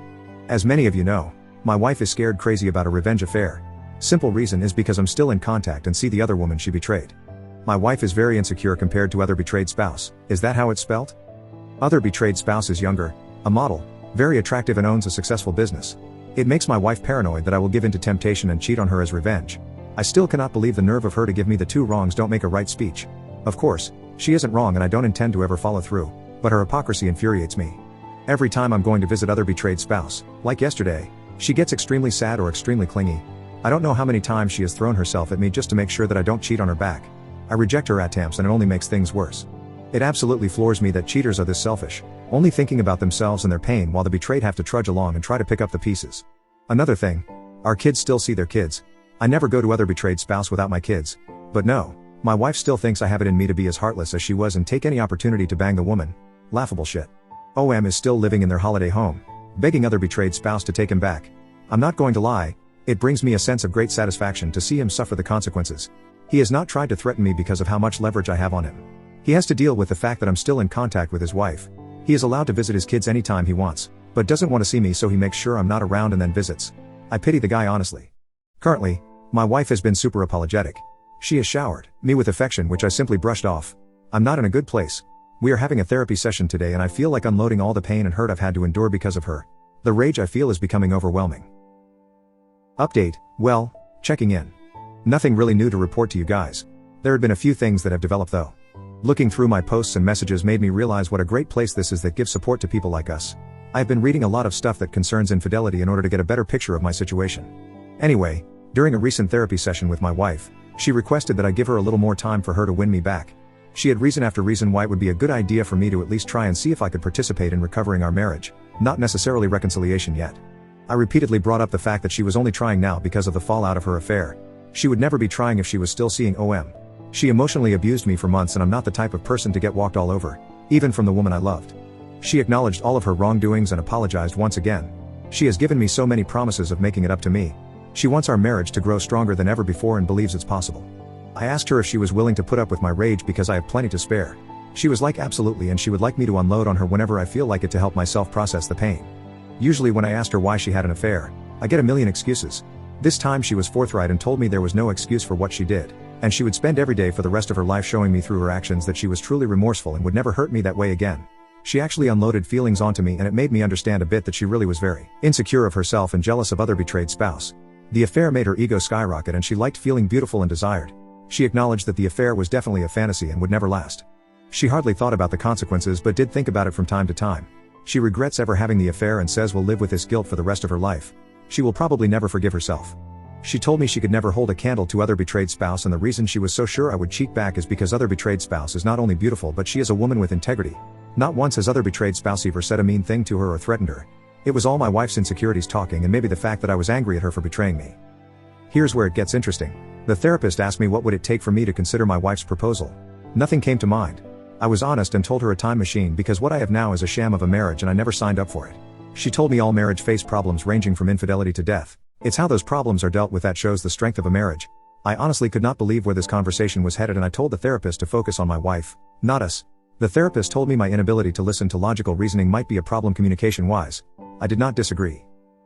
As many of you know, my wife is scared crazy about a revenge affair. Simple reason is because I'm still in contact and see the other woman she betrayed. My wife is very insecure compared to other betrayed spouse. Is that how it's spelt? Other betrayed spouse is younger, a model, very attractive and owns a successful business. It makes my wife paranoid that I will give in to temptation and cheat on her as revenge. I still cannot believe the nerve of her to give me the two wrongs don't make a right speech. Of course, she isn't wrong and I don't intend to ever follow through, but her hypocrisy infuriates me. Every time I'm going to visit other betrayed spouse, like yesterday, she gets extremely sad or extremely clingy. I don't know how many times she has thrown herself at me just to make sure that I don't cheat on her back. I reject her attempts and it only makes things worse. It absolutely floors me that cheaters are this selfish, only thinking about themselves and their pain while the betrayed have to trudge along and try to pick up the pieces. Another thing, our kids still see their kids. I never go to other betrayed spouse without my kids. But no, my wife still thinks I have it in me to be as heartless as she was and take any opportunity to bang the woman. Laughable shit. OM is still living in their holiday home, begging other betrayed spouse to take him back. I'm not going to lie, it brings me a sense of great satisfaction to see him suffer the consequences. He has not tried to threaten me because of how much leverage I have on him. He has to deal with the fact that I'm still in contact with his wife. He is allowed to visit his kids anytime he wants, but doesn't want to see me, so he makes sure I'm not around and then visits. I pity the guy honestly. Currently, my wife has been super apologetic. She has showered me with affection, which I simply brushed off. I'm not in a good place. We are having a therapy session today and I feel like unloading all the pain and hurt I've had to endure because of her. The rage I feel is becoming overwhelming. Update, well, checking in. Nothing really new to report to you guys. There had been a few things that have developed though. Looking through my posts and messages made me realize what a great place this is that gives support to people like us. I have been reading a lot of stuff that concerns infidelity in order to get a better picture of my situation. Anyway, during a recent therapy session with my wife, she requested that I give her a little more time for her to win me back. She had reason after reason why it would be a good idea for me to at least try and see if I could participate in recovering our marriage, not necessarily reconciliation yet. I repeatedly brought up the fact that she was only trying now because of the fallout of her affair. She would never be trying if she was still seeing OM. She emotionally abused me for months and I'm not the type of person to get walked all over, even from the woman I loved. She acknowledged all of her wrongdoings and apologized once again. She has given me so many promises of making it up to me. She wants our marriage to grow stronger than ever before and believes it's possible. I asked her if she was willing to put up with my rage because I have plenty to spare. She was like absolutely, and she would like me to unload on her whenever I feel like it to help myself process the pain. Usually when I asked her why she had an affair, I get a million excuses. This time she was forthright and told me there was no excuse for what she did, and she would spend every day for the rest of her life showing me through her actions that she was truly remorseful and would never hurt me that way again. She actually unloaded feelings onto me and it made me understand a bit that she really was very insecure of herself and jealous of other betrayed spouse. The affair made her ego skyrocket and she liked feeling beautiful and desired. She acknowledged that the affair was definitely a fantasy and would never last. She hardly thought about the consequences but did think about it from time to time. She regrets ever having the affair and says will live with this guilt for the rest of her life. She will probably never forgive herself. She told me she could never hold a candle to other betrayed spouse, and the reason she was so sure I would cheat back is because other betrayed spouse is not only beautiful but she is a woman with integrity. Not once has other betrayed spouse ever said a mean thing to her or threatened her. It was all my wife's insecurities talking and maybe the fact that I was angry at her for betraying me. Here's where it gets interesting. The therapist asked me what would it take for me to consider my wife's proposal. Nothing came to mind. I was honest and told her a time machine because what I have now is a sham of a marriage and I never signed up for it. She told me all marriage face problems ranging from infidelity to death. It's how those problems are dealt with that shows the strength of a marriage. I honestly could not believe where this conversation was headed and I told the therapist to focus on my wife, not us. The therapist told me my inability to listen to logical reasoning might be a problem communication-wise. I did not disagree.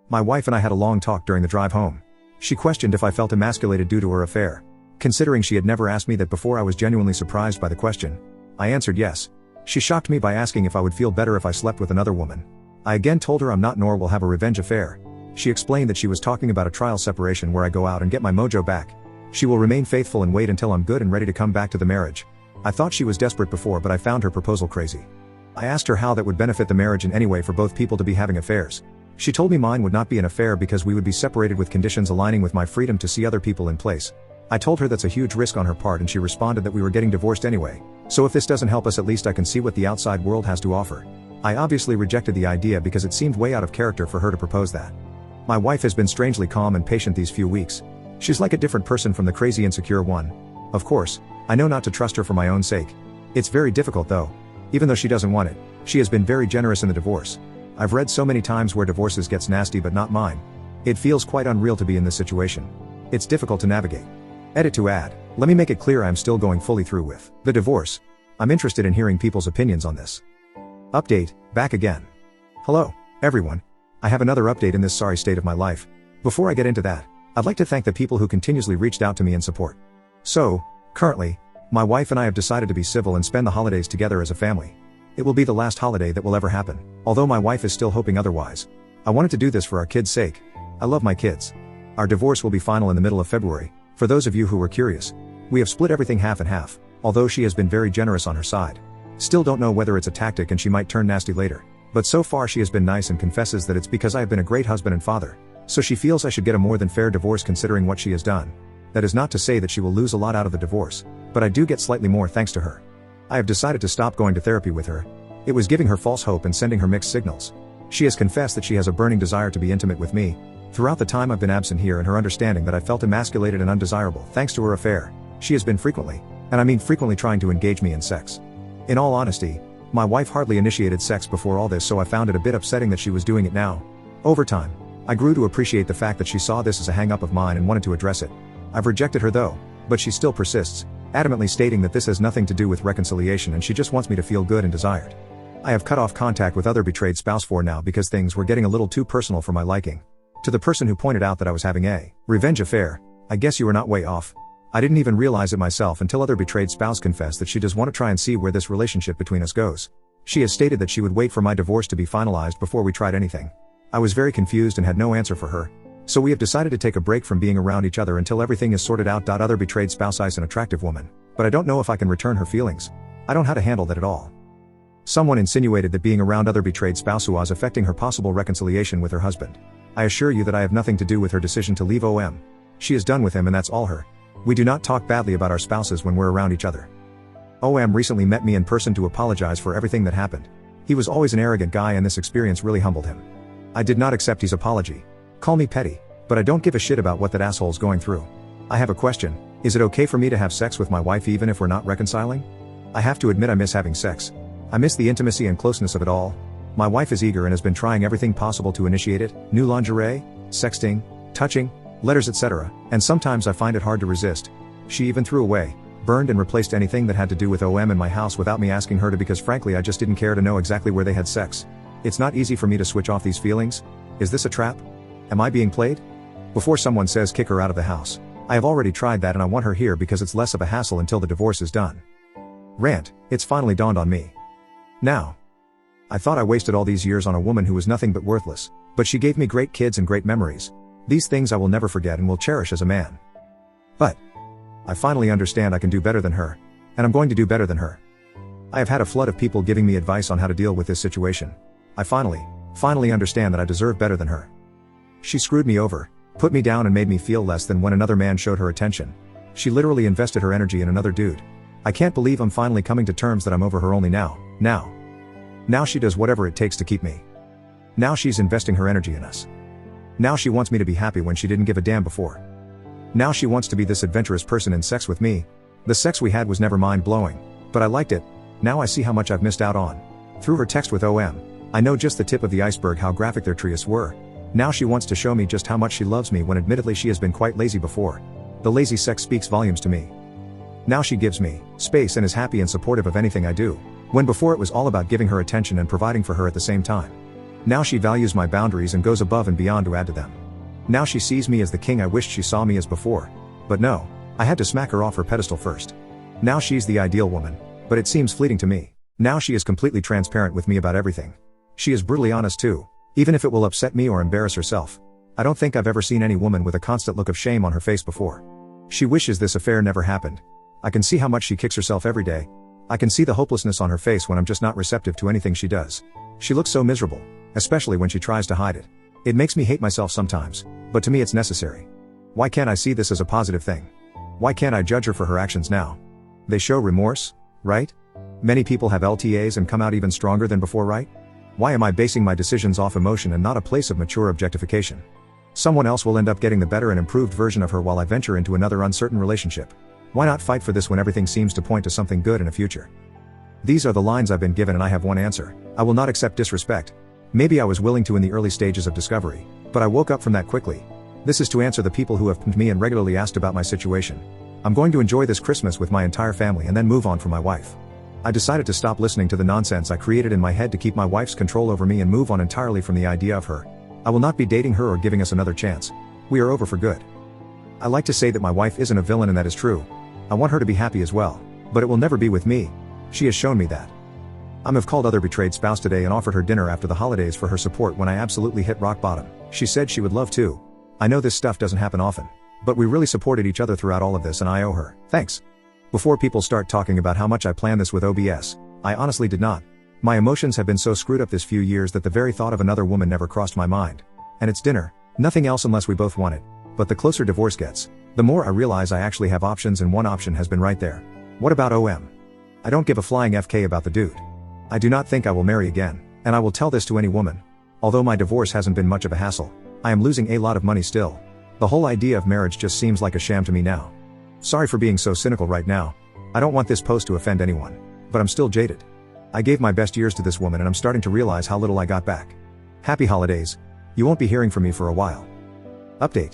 My wife and I had a long talk during the drive home. She questioned if I felt emasculated due to her affair. Considering she had never asked me that before, I was genuinely surprised by the question. I answered yes. She shocked me by asking if I would feel better if I slept with another woman. I again told her I'm not nor will have a revenge affair. She explained that she was talking about a trial separation where I go out and get my mojo back. She will remain faithful and wait until I'm good and ready to come back to the marriage. I thought she was desperate before, but I found her proposal crazy. I asked her how that would benefit the marriage in any way for both people to be having affairs. She told me mine would not be an affair because we would be separated with conditions aligning with my freedom to see other people in place. I told her that's a huge risk on her part and she responded that we were getting divorced anyway. So if this doesn't help us, at least I can see what the outside world has to offer. I obviously rejected the idea because it seemed way out of character for her to propose that. My wife has been strangely calm and patient these few weeks. She's like a different person from the crazy insecure one. Of course, I know not to trust her for my own sake. It's very difficult though. Even though she doesn't want it, she has been very generous in the divorce. I've read so many times where divorces gets nasty but not mine. It feels quite unreal to be in this situation. It's difficult to navigate. Edit to add, let me make it clear I'm still going fully through with the divorce. I'm interested in hearing people's opinions on this. Update, back again. Hello, everyone. I have another update in this sorry state of my life. Before I get into that, I'd like to thank the people who continuously reached out to me in support. So, currently, my wife and I have decided to be civil and spend the holidays together as a family. It will be the last holiday that will ever happen, although my wife is still hoping otherwise. I wanted to do this for our kids' sake. I love my kids. Our divorce will be final in the middle of February, for those of you who were curious. We have split everything half and half, although she has been very generous on her side. Still don't know whether it's a tactic and she might turn nasty later, but so far she has been nice and confesses that it's because I have been a great husband and father, so she feels I should get a more than fair divorce considering what she has done. That is not to say that she will lose a lot out of the divorce, but I do get slightly more thanks to her. I have decided to stop going to therapy with her. It was giving her false hope and sending her mixed signals. She has confessed that she has a burning desire to be intimate with me. Throughout the time I've been absent here and her understanding that I felt emasculated and undesirable thanks to her affair, she has been frequently, and I mean frequently, trying to engage me in sex. In all honesty, my wife hardly initiated sex before all this, so I found it a bit upsetting that she was doing it now. Over time, I grew to appreciate the fact that she saw this as a hang-up of mine and wanted to address it. I've rejected her though, but she still persists, adamantly stating that this has nothing to do with reconciliation and she just wants me to feel good and desired. I have cut off contact with other betrayed spouse for now because things were getting a little too personal for my liking. To the person who pointed out that I was having a revenge affair, I guess you were not way off. I didn't even realize it myself until other betrayed spouse confessed that she does want to try and see where this relationship between us goes. She has stated that she would wait for my divorce to be finalized before we tried anything. I was very confused and had no answer for her. So we have decided to take a break from being around each other until everything is sorted out. Other betrayed spouse is an attractive woman, but I don't know if I can return her feelings. I don't know how to handle that at all. Someone insinuated that being around other betrayed spouse was affecting her possible reconciliation with her husband. I assure you that I have nothing to do with her decision to leave OM. She is done with him and that's all her. We do not talk badly about our spouses when we're around each other. OM recently met me in person to apologize for everything that happened. He was always an arrogant guy and this experience really humbled him. I did not accept his apology. Call me petty, but I don't give a shit about what that asshole's going through. I have a question. Is it okay for me to have sex with my wife even if we're not reconciling? I have to admit I miss having sex. I miss the intimacy and closeness of it all. My wife is eager and has been trying everything possible to initiate it, new lingerie, sexting, touching, letters etc., and sometimes I find it hard to resist. She even threw away, burned and replaced anything that had to do with OM in my house without me asking her to because frankly I just didn't care to know exactly where they had sex. It's not easy for me to switch off these feelings. Is this a trap? Am I being played? Before someone says kick her out of the house, I have already tried that and I want her here because it's less of a hassle until the divorce is done. Rant, it's finally dawned on me. Now. I thought I wasted all these years on a woman who was nothing but worthless, but she gave me great kids and great memories. These things I will never forget and will cherish as a man. But I finally understand I can do better than her, and I'm going to do better than her. I have had a flood of people giving me advice on how to deal with this situation. I finally understand that I deserve better than her. She screwed me over, put me down and made me feel less than when another man showed her attention. She literally invested her energy in another dude. I can't believe I'm finally coming to terms that I'm over her only now. Now she does whatever it takes to keep me. Now she's investing her energy in us. Now she wants me to be happy when she didn't give a damn before. Now she wants to be this adventurous person in sex with me. The sex we had was never mind-blowing, but I liked it. Now I see how much I've missed out on. Through her text with OM, I know just the tip of the iceberg how graphic their tries were. Now she wants to show me just how much she loves me when admittedly she has been quite lazy before. The lazy sex speaks volumes to me. Now she gives me space and is happy and supportive of anything I do, when before it was all about giving her attention and providing for her at the same time. Now she values my boundaries and goes above and beyond to add to them. Now she sees me as the king I wished she saw me as before. But no, I had to smack her off her pedestal first. Now she's the ideal woman, but it seems fleeting to me. Now she is completely transparent with me about everything. She is brutally honest too, even if it will upset me or embarrass herself. I don't think I've ever seen any woman with a constant look of shame on her face before. She wishes this affair never happened. I can see how much she kicks herself every day. I can see the hopelessness on her face when I'm just not receptive to anything she does. She looks so miserable, especially when she tries to hide it. It makes me hate myself sometimes, but to me it's necessary. Why can't I see this as a positive thing? Why can't I judge her for her actions now? They show remorse, right? Many people have LTAs and come out even stronger than before, right? Why am I basing my decisions off emotion and not a place of mature objectification? Someone else will end up getting the better and improved version of her while I venture into another uncertain relationship. Why not fight for this when everything seems to point to something good in a future? These are the lines I've been given and I have one answer. I will not accept disrespect. Maybe I was willing to in the early stages of discovery, but I woke up from that quickly. This is to answer the people who have pimped me and regularly asked about my situation. I'm going to enjoy this Christmas with my entire family and then move on from my wife. I decided to stop listening to the nonsense I created in my head to keep my wife's control over me and move on entirely from the idea of her. I will not be dating her or giving us another chance. We are over for good. I like to say that my wife isn't a villain and that is true. I want her to be happy as well. But it will never be with me. She has shown me that. I've called other betrayed spouse today and offered her dinner after the holidays for her support when I absolutely hit rock bottom. She said she would love to. I know this stuff doesn't happen often. But we really supported each other throughout all of this and I owe her thanks. Before people start talking about how much I planned this with OBS, I honestly did not. My emotions have been so screwed up this few years that the very thought of another woman never crossed my mind. And it's dinner, nothing else unless we both want it. But the closer divorce gets, the more I realize I actually have options and one option has been right there. What about OM? I don't give a flying FK about the dude. I do not think I will marry again, and I will tell this to any woman. Although my divorce hasn't been much of a hassle, I am losing a lot of money still. The whole idea of marriage just seems like a sham to me now. Sorry for being so cynical right now. I don't want this post to offend anyone. But I'm still jaded. I gave my best years to this woman and I'm starting to realize how little I got back. Happy holidays. You won't be hearing from me for a while. Update.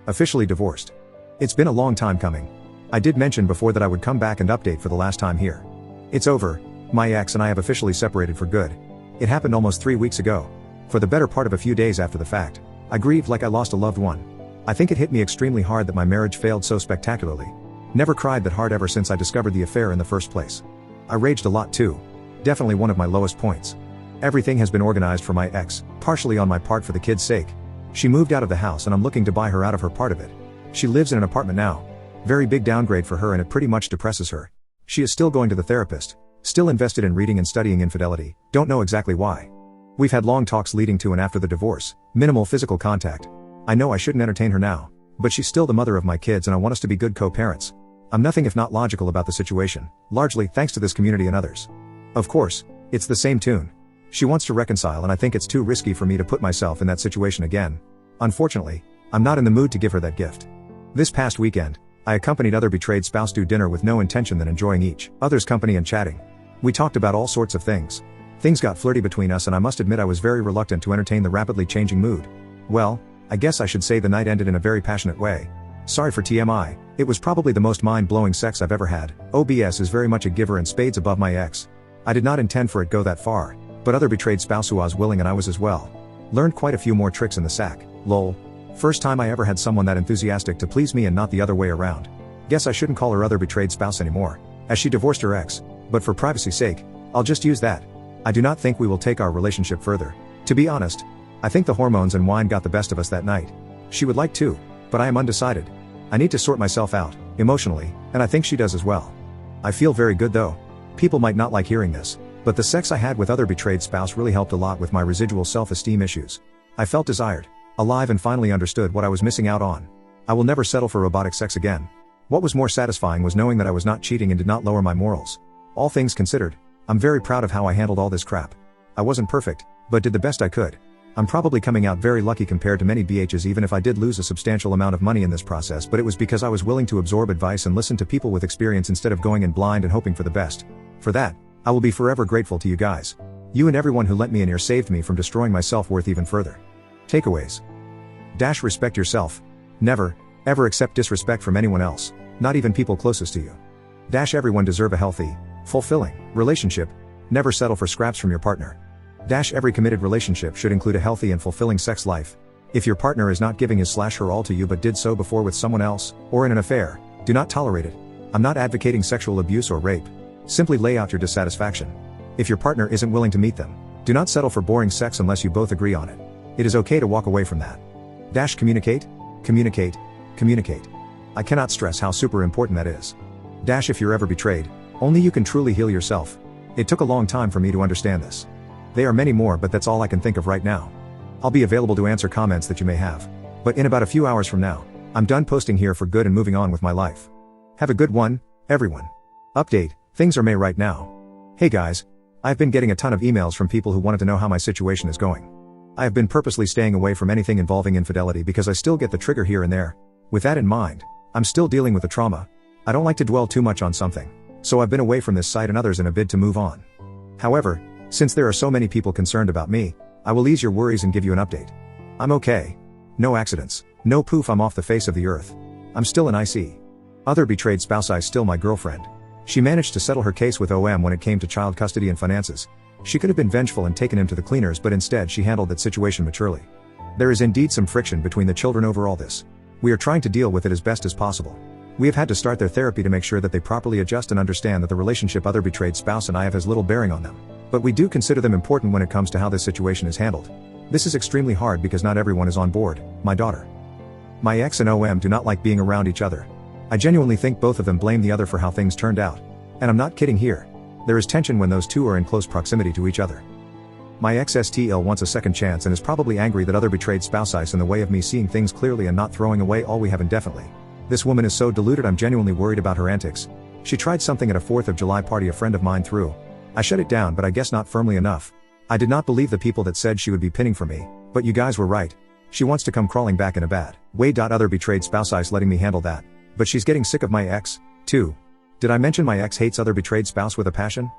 Officially divorced. It's been a long time coming. I did mention before that I would come back and update for the last time here. It's over. My ex and I have officially separated for good. It happened almost 3 weeks ago. For the better part of a few days after the fact, I grieved like I lost a loved one. I think it hit me extremely hard that my marriage failed so spectacularly. Never cried that hard ever since I discovered the affair in the first place. I raged a lot too. Definitely one of my lowest points. Everything has been organized for my ex, partially on my part for the kids' sake. She moved out of the house and I'm looking to buy her out of her part of it. She lives in an apartment now. Very big downgrade for her and it pretty much depresses her. She is still going to the therapist. Still invested in reading and studying infidelity, don't know exactly why. We've had long talks leading to and after the divorce, minimal physical contact. I know I shouldn't entertain her now, but she's still the mother of my kids and I want us to be good co-parents. I'm nothing if not logical about the situation, largely thanks to this community and others. Of course, it's the same tune. She wants to reconcile and I think it's too risky for me to put myself in that situation again. Unfortunately, I'm not in the mood to give her that gift. This past weekend, I accompanied other betrayed spouse to dinner with no intention than enjoying each other's company and chatting. We talked about all sorts of things. Things got flirty between us and I must admit I was very reluctant to entertain the rapidly changing mood. Well, I guess I should say the night ended in a very passionate way. Sorry for TMI, it was probably the most mind-blowing sex I've ever had. OBS is very much a giver and spades above my ex. I did not intend for it go that far, but other betrayed spouse who was willing and I was as well. Learned quite a few more tricks in the sack, lol. First time I ever had someone that enthusiastic to please me and not the other way around. Guess I shouldn't call her other betrayed spouse anymore, as she divorced her ex, but for privacy's sake, I'll just use that. I do not think we will take our relationship further. To be honest, I think the hormones and wine got the best of us that night. She would like to, but I am undecided. I need to sort myself out, emotionally, and I think she does as well. I feel very good though. People might not like hearing this, but the sex I had with other betrayed spouse really helped a lot with my residual self-esteem issues. I felt desired, alive and finally understood what I was missing out on. I will never settle for robotic sex again. What was more satisfying was knowing that I was not cheating and did not lower my morals. All things considered, I'm very proud of how I handled all this crap. I wasn't perfect, but did the best I could. I'm probably coming out very lucky compared to many BHs even if I did lose a substantial amount of money in this process, but it was because I was willing to absorb advice and listen to people with experience instead of going in blind and hoping for the best. For that, I will be forever grateful to you guys. You and everyone who lent me an ear saved me from destroying my self-worth even further. Takeaways. Respect yourself. Never, ever accept disrespect from anyone else, not even people closest to you. Everyone deserve a healthy, fulfilling relationship. Never settle for scraps from your partner. Every committed relationship should include a healthy and fulfilling sex life. If your partner is not giving his/her all to you but did so before with someone else, or in an affair, do not tolerate it. I'm not advocating sexual abuse or rape. Simply lay out your dissatisfaction. If your partner isn't willing to meet them, do not settle for boring sex unless you both agree on it. It is okay to walk away from that. Communicate, communicate, communicate. I cannot stress how super important that is. If you're ever betrayed, only you can truly heal yourself. It took a long time for me to understand this. There are many more, but that's all I can think of right now. I'll be available to answer comments that you may have. But in about a few hours from now, I'm done posting here for good and moving on with my life. Have a good one, everyone. Update, things are May right now. Hey guys, I've been getting a ton of emails from people who wanted to know how my situation is going. I have been purposely staying away from anything involving infidelity because I still get the trigger here and there. With that in mind, I'm still dealing with the trauma. I don't like to dwell too much on something, so I've been away from this site and others in a bid to move on. However, since there are so many people concerned about me, I will ease your worries and give you an update. I'm okay. No accidents. No poof, I'm off the face of the earth. I'm still an IC. Other betrayed spouse, I still my girlfriend. She managed to settle her case with OM when it came to child custody and finances. She could have been vengeful and taken him to the cleaners, but instead she handled that situation maturely. There is indeed some friction between the children over all this. We are trying to deal with it as best as possible. We have had to start their therapy to make sure that they properly adjust and understand that the relationship other betrayed spouse and I have has little bearing on them. But we do consider them important when it comes to how this situation is handled. This is extremely hard because not everyone is on board. My daughter. My ex and OM do not like being around each other. I genuinely think both of them blame the other for how things turned out. And I'm not kidding here. There is tension when those two are in close proximity to each other. My ex STL wants a second chance and is probably angry that other betrayed spouse is in the way of me seeing things clearly and not throwing away all we have indefinitely. This woman is so deluded, I'm genuinely worried about her antics. She tried something at a 4th of July party a friend of mine threw. I shut it down, but I guess not firmly enough. I did not believe the people that said she would be pinning for me, but you guys were right. She wants to come crawling back in a bad way. Other betrayed spouse is letting me handle that. But she's getting sick of my ex, too. Did I mention my ex hates other betrayed spouse with a passion?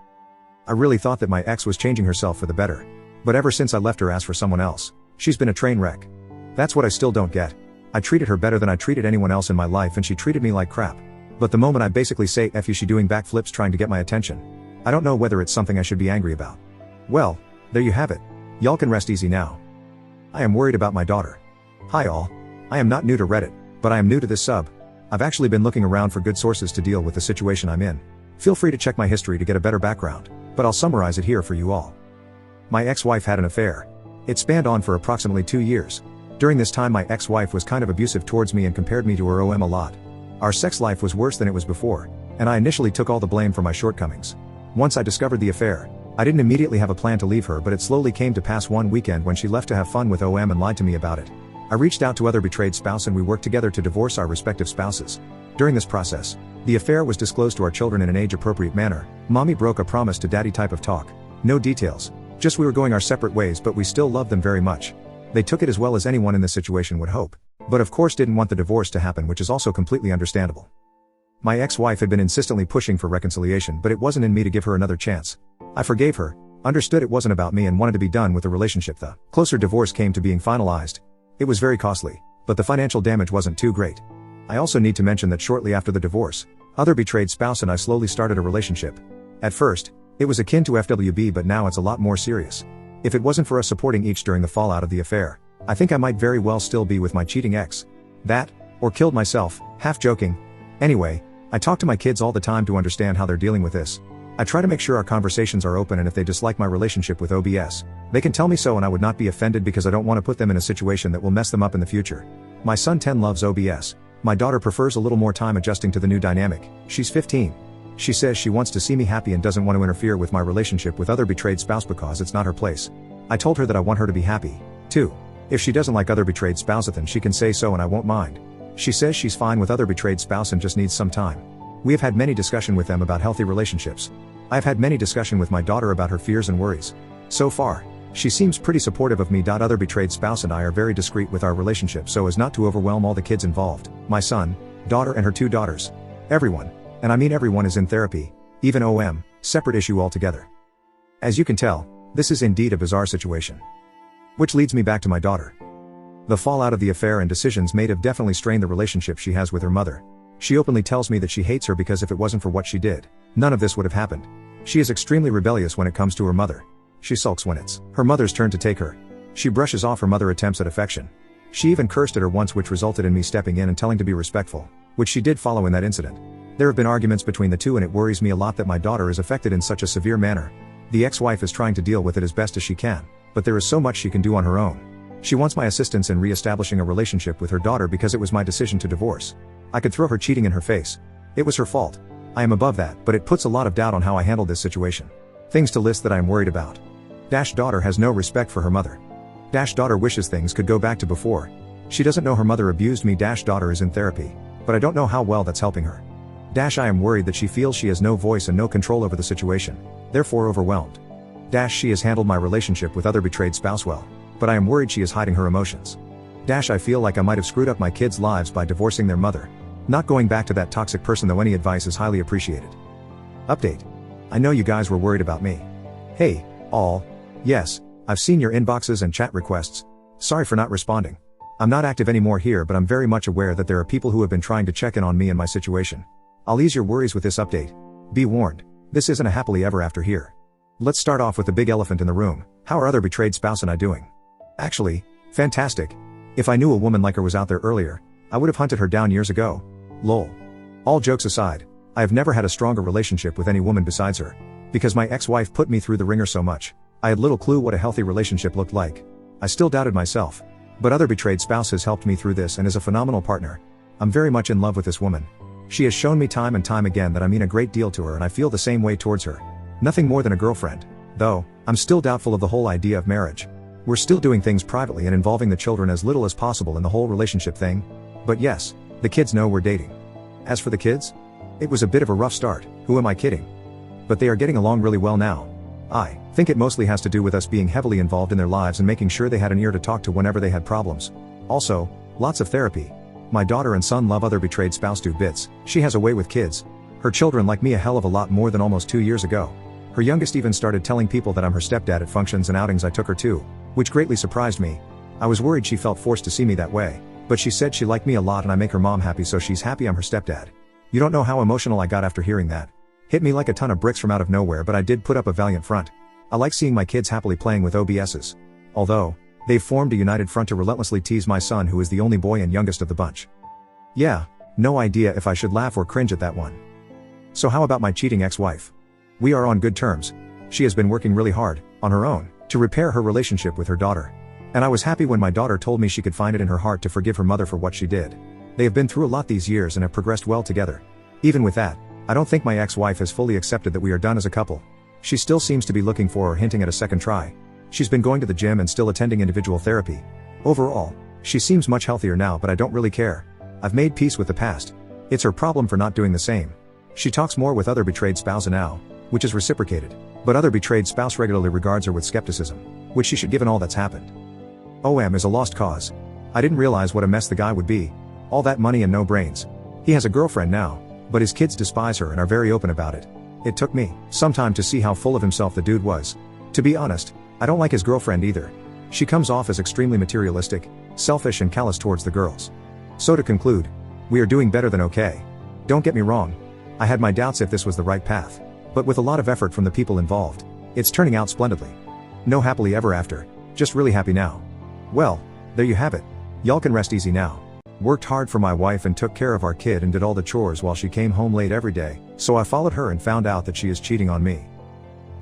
I really thought that my ex was changing herself for the better. But ever since I left her ass for someone else, she's been a train wreck. That's what I still don't get. I treated her better than I treated anyone else in my life and she treated me like crap. But the moment I basically say F you, she doing backflips trying to get my attention. I don't know whether it's something I should be angry about. Well, there you have it. Y'all can rest easy now. I am worried about my daughter. Hi all. I am not new to Reddit, but I am new to this sub. I've actually been looking around for good sources to deal with the situation I'm in. Feel free to check my history to get a better background, but I'll summarize it here for you all. My ex-wife had an affair. It spanned on for approximately 2 years. During this time my ex-wife was kind of abusive towards me and compared me to her OM a lot. Our sex life was worse than it was before, and I initially took all the blame for my shortcomings. Once I discovered the affair, I didn't immediately have a plan to leave her, but it slowly came to pass one weekend when she left to have fun with OM and lied to me about it. I reached out to other betrayed spouse and we worked together to divorce our respective spouses. During this process, the affair was disclosed to our children in an age-appropriate manner. Mommy broke a promise to daddy type of talk. No details. Just we were going our separate ways, but we still loved them very much. They took it as well as anyone in this situation would hope. But of course didn't want the divorce to happen, which is also completely understandable. My ex-wife had been insistently pushing for reconciliation, but it wasn't in me to give her another chance. I forgave her, understood it wasn't about me and wanted to be done with the relationship. The closer divorce came to being finalized. It was very costly, but the financial damage wasn't too great. I also need to mention that shortly after the divorce, other betrayed spouse and I slowly started a relationship. At first, it was akin to FWB, but now it's a lot more serious. If it wasn't for us supporting each during the fallout of the affair, I think I might very well still be with my cheating ex. That, or killed myself, half joking. Anyway, I talk to my kids all the time to understand how they're dealing with this. I try to make sure our conversations are open, and if they dislike my relationship with OBS, they can tell me so and I would not be offended because I don't want to put them in a situation that will mess them up in the future. My son 10 loves OBS. My daughter prefers a little more time adjusting to the new dynamic. She's 15. She says she wants to see me happy and doesn't want to interfere with my relationship with other betrayed spouse because it's not her place. I told her that I want her to be happy, too. If she doesn't like other betrayed spouse, then she can say so and I won't mind. She says she's fine with other betrayed spouse and just needs some time. We have had many discussion with them about healthy relationships. I've had many discussion with my daughter about her fears and worries. So far, she seems pretty supportive of me. Other betrayed spouse and I are very discreet with our relationship so as not to overwhelm all the kids involved. My son, daughter and her 2 daughters. Everyone, and I mean everyone, is in therapy, even OM, separate issue altogether. As you can tell, this is indeed a bizarre situation. Which leads me back to my daughter. The fallout of the affair and decisions made have definitely strained the relationship she has with her mother. She openly tells me that she hates her because if it wasn't for what she did, none of this would have happened. She is extremely rebellious when it comes to her mother. She sulks when it's her mother's turn to take her. She brushes off her mother attempts at affection. She even cursed at her once, which resulted in me stepping in and telling to be respectful, which she did follow in that incident. There have been arguments between the two and it worries me a lot that my daughter is affected in such a severe manner. The ex-wife is trying to deal with it as best as she can, but there is so much she can do on her own. She wants my assistance in re-establishing a relationship with her daughter because it was my decision to divorce. I could throw her cheating in her face. It was her fault. I am above that, but it puts a lot of doubt on how I handled this situation. Things to list that I am worried about. Daughter has no respect for her mother. Daughter wishes things could go back to before. She doesn't know her mother abused me. Daughter is in therapy, but I don't know how well that's helping her. I am worried that she feels she has no voice and no control over the situation, therefore overwhelmed. She has handled my relationship with other betrayed spouse well, but I am worried she is hiding her emotions. I feel like I might have screwed up my kids' lives by divorcing their mother. Not going back to that toxic person though. Any advice is highly appreciated. Update. I know you guys were worried about me. Hey, all. Yes, I've seen your inboxes and chat requests. Sorry for not responding. I'm not active anymore here, but I'm very much aware that there are people who have been trying to check in on me and my situation. I'll ease your worries with this update. Be warned, this isn't a happily ever after here. Let's start off with the big elephant in the room. How are other betrayed spouse and I doing? Actually, fantastic. If I knew a woman like her was out there earlier, I would have hunted her down years ago. Lol. All jokes aside, I have never had a stronger relationship with any woman besides her. Because my ex-wife put me through the ringer so much, I had little clue what a healthy relationship looked like. I still doubted myself. But other betrayed spouse has helped me through this and is a phenomenal partner. I'm very much in love with this woman. She has shown me time and time again that I mean a great deal to her, and I feel the same way towards her. Nothing more than a girlfriend. Though, I'm still doubtful of the whole idea of marriage. We're still doing things privately and involving the children as little as possible in the whole relationship thing. But yes, the kids know we're dating. As for the kids? It was a bit of a rough start, who am I kidding? But they are getting along really well now. I think it mostly has to do with us being heavily involved in their lives and making sure they had an ear to talk to whenever they had problems. Also, lots of therapy. My daughter and son love other betrayed spouse to bits. She has a way with kids. Her children like me a hell of a lot more than almost 2 years ago. Her youngest even started telling people that I'm her stepdad at functions and outings I took her to, which greatly surprised me. I was worried she felt forced to see me that way, but she said she liked me a lot and I make her mom happy, so she's happy I'm her stepdad. You don't know how emotional I got after hearing that. Hit me like a ton of bricks from out of nowhere, but I did put up a valiant front. I like seeing my kids happily playing with OBSs. Although, they've formed a united front to relentlessly tease my son, who is the only boy and youngest of the bunch. Yeah, no idea if I should laugh or cringe at that one. So how about my cheating ex-wife? We are on good terms. She has been working really hard, on her own, to repair her relationship with her daughter. And I was happy when my daughter told me she could find it in her heart to forgive her mother for what she did. They have been through a lot these years and have progressed well together. Even with that, I don't think my ex-wife has fully accepted that we are done as a couple. She still seems to be looking for or hinting at a second try. She's been going to the gym and still attending individual therapy. Overall, she seems much healthier now, but I don't really care. I've made peace with the past. It's her problem for not doing the same. She talks more with other betrayed spouse now, which is reciprocated, but other betrayed spouse regularly regards her with skepticism, which she should given all that's happened. OM is a lost cause. I didn't realize what a mess the guy would be. All that money and no brains. He has a girlfriend now, but his kids despise her and are very open about it. It took me some time to see how full of himself the dude was. To be honest, I don't like his girlfriend either. She comes off as extremely materialistic, selfish and callous towards the girls. So to conclude, we are doing better than okay. Don't get me wrong. I had my doubts if this was the right path. But with a lot of effort from the people involved, it's turning out splendidly. No happily ever after, just really happy now. Well, there you have it. Y'all can rest easy now. Worked hard for my wife and took care of our kid and did all the chores while she came home late every day, so I followed her and found out that she is cheating on me.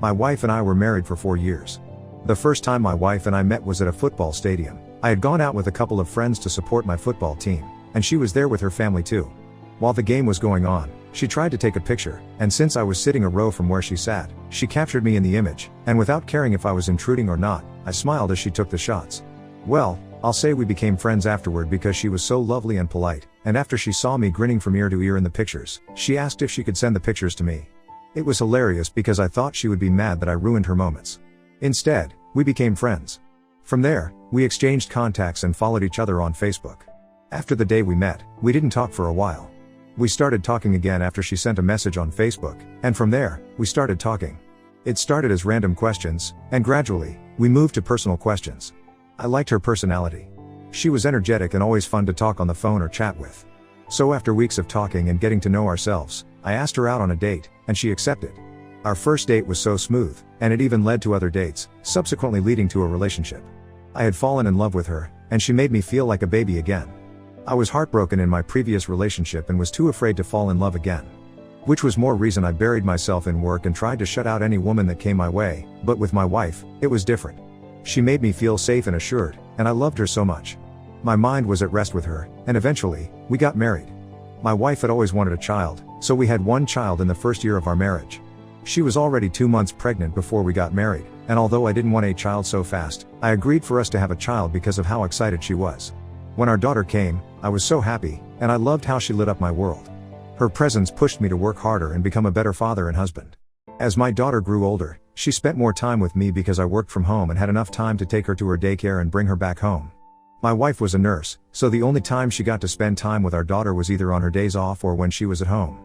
My wife and I were married for 4 years. The first time my wife and I met was at a football stadium. I had gone out with a couple of friends to support my football team, and she was there with her family too. While the game was going on, she tried to take a picture, and since I was sitting a row from where she sat, she captured me in the image, and without caring if I was intruding or not, I smiled as she took the shots. Well, I'll say we became friends afterward because she was so lovely and polite, and after she saw me grinning from ear to ear in the pictures, she asked if she could send the pictures to me. It was hilarious because I thought she would be mad that I ruined her moments. Instead, we became friends. From there, we exchanged contacts and followed each other on Facebook. After the day we met, we didn't talk for a while. We started talking again after she sent a message on Facebook, and from there, we started talking. It started as random questions, and gradually, we moved to personal questions. I liked her personality. She was energetic and always fun to talk on the phone or chat with. So after weeks of talking and getting to know ourselves, I asked her out on a date, and she accepted. Our first date was so smooth, and it even led to other dates, subsequently leading to a relationship. I had fallen in love with her, and she made me feel like a baby again. I was heartbroken in my previous relationship and was too afraid to fall in love again. Which was more reason I buried myself in work and tried to shut out any woman that came my way, but with my wife, it was different. She made me feel safe and assured, and I loved her so much. My mind was at rest with her, and eventually, we got married. My wife had always wanted a child, so we had one child in the first year of our marriage. She was already 2 months pregnant before we got married, and although I didn't want a child so fast, I agreed for us to have a child because of how excited she was. When our daughter came, I was so happy, and I loved how she lit up my world. Her presence pushed me to work harder and become a better father and husband. As my daughter grew older, she spent more time with me because I worked from home and had enough time to take her to her daycare and bring her back home. My wife was a nurse, so the only time she got to spend time with our daughter was either on her days off or when she was at home.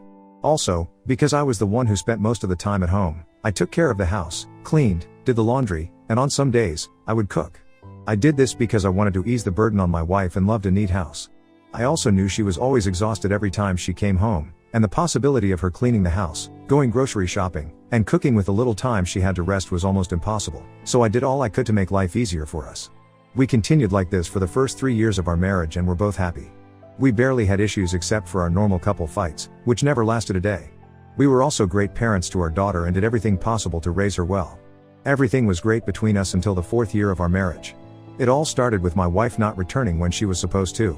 Also, because I was the one who spent most of the time at home, I took care of the house, cleaned, did the laundry, and on some days, I would cook. I did this because I wanted to ease the burden on my wife and loved a neat house. I also knew she was always exhausted every time she came home, and the possibility of her cleaning the house, going grocery shopping, and cooking with the little time she had to rest was almost impossible, so I did all I could to make life easier for us. We continued like this for the first 3 years of our marriage and were both happy. We barely had issues except for our normal couple fights, which never lasted a day. We were also great parents to our daughter and did everything possible to raise her well. Everything was great between us until the 4th year of our marriage. It all started with my wife not returning when she was supposed to.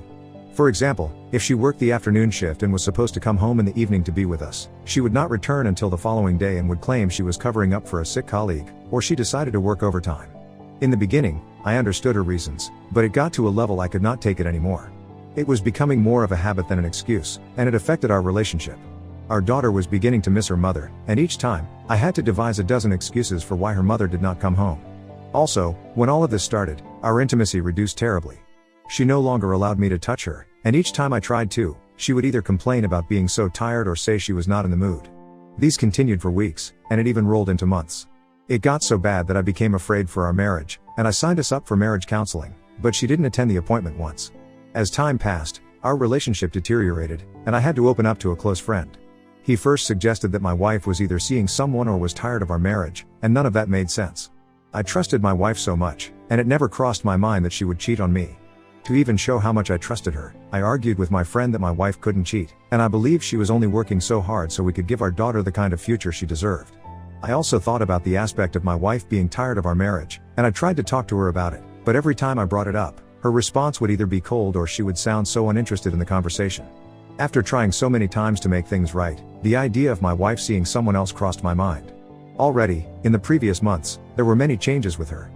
For example, if she worked the afternoon shift and was supposed to come home in the evening to be with us, she would not return until the following day and would claim she was covering up for a sick colleague, or she decided to work overtime. In the beginning, I understood her reasons, but it got to a level I could not take it anymore. It was becoming more of a habit than an excuse, and it affected our relationship. Our daughter was beginning to miss her mother, and each time, I had to devise a dozen excuses for why her mother did not come home. Also, when all of this started, our intimacy reduced terribly. She no longer allowed me to touch her, and each time I tried to, she would either complain about being so tired or say she was not in the mood. These continued for weeks, and it even rolled into months. It got so bad that I became afraid for our marriage, and I signed us up for marriage counseling, but she didn't attend the appointment once. As time passed, our relationship deteriorated, and I had to open up to a close friend. He first suggested that my wife was either seeing someone or was tired of our marriage, and none of that made sense. I trusted my wife so much, and it never crossed my mind that she would cheat on me. To even show how much I trusted her, I argued with my friend that my wife couldn't cheat, and I believed she was only working so hard so we could give our daughter the kind of future she deserved. I also thought about the aspect of my wife being tired of our marriage, and I tried to talk to her about it, but every time I brought it up, her response would either be cold or she would sound so uninterested in the conversation. After trying so many times to make things right, the idea of my wife seeing someone else crossed my mind. Already, in the previous months, there were many changes with her.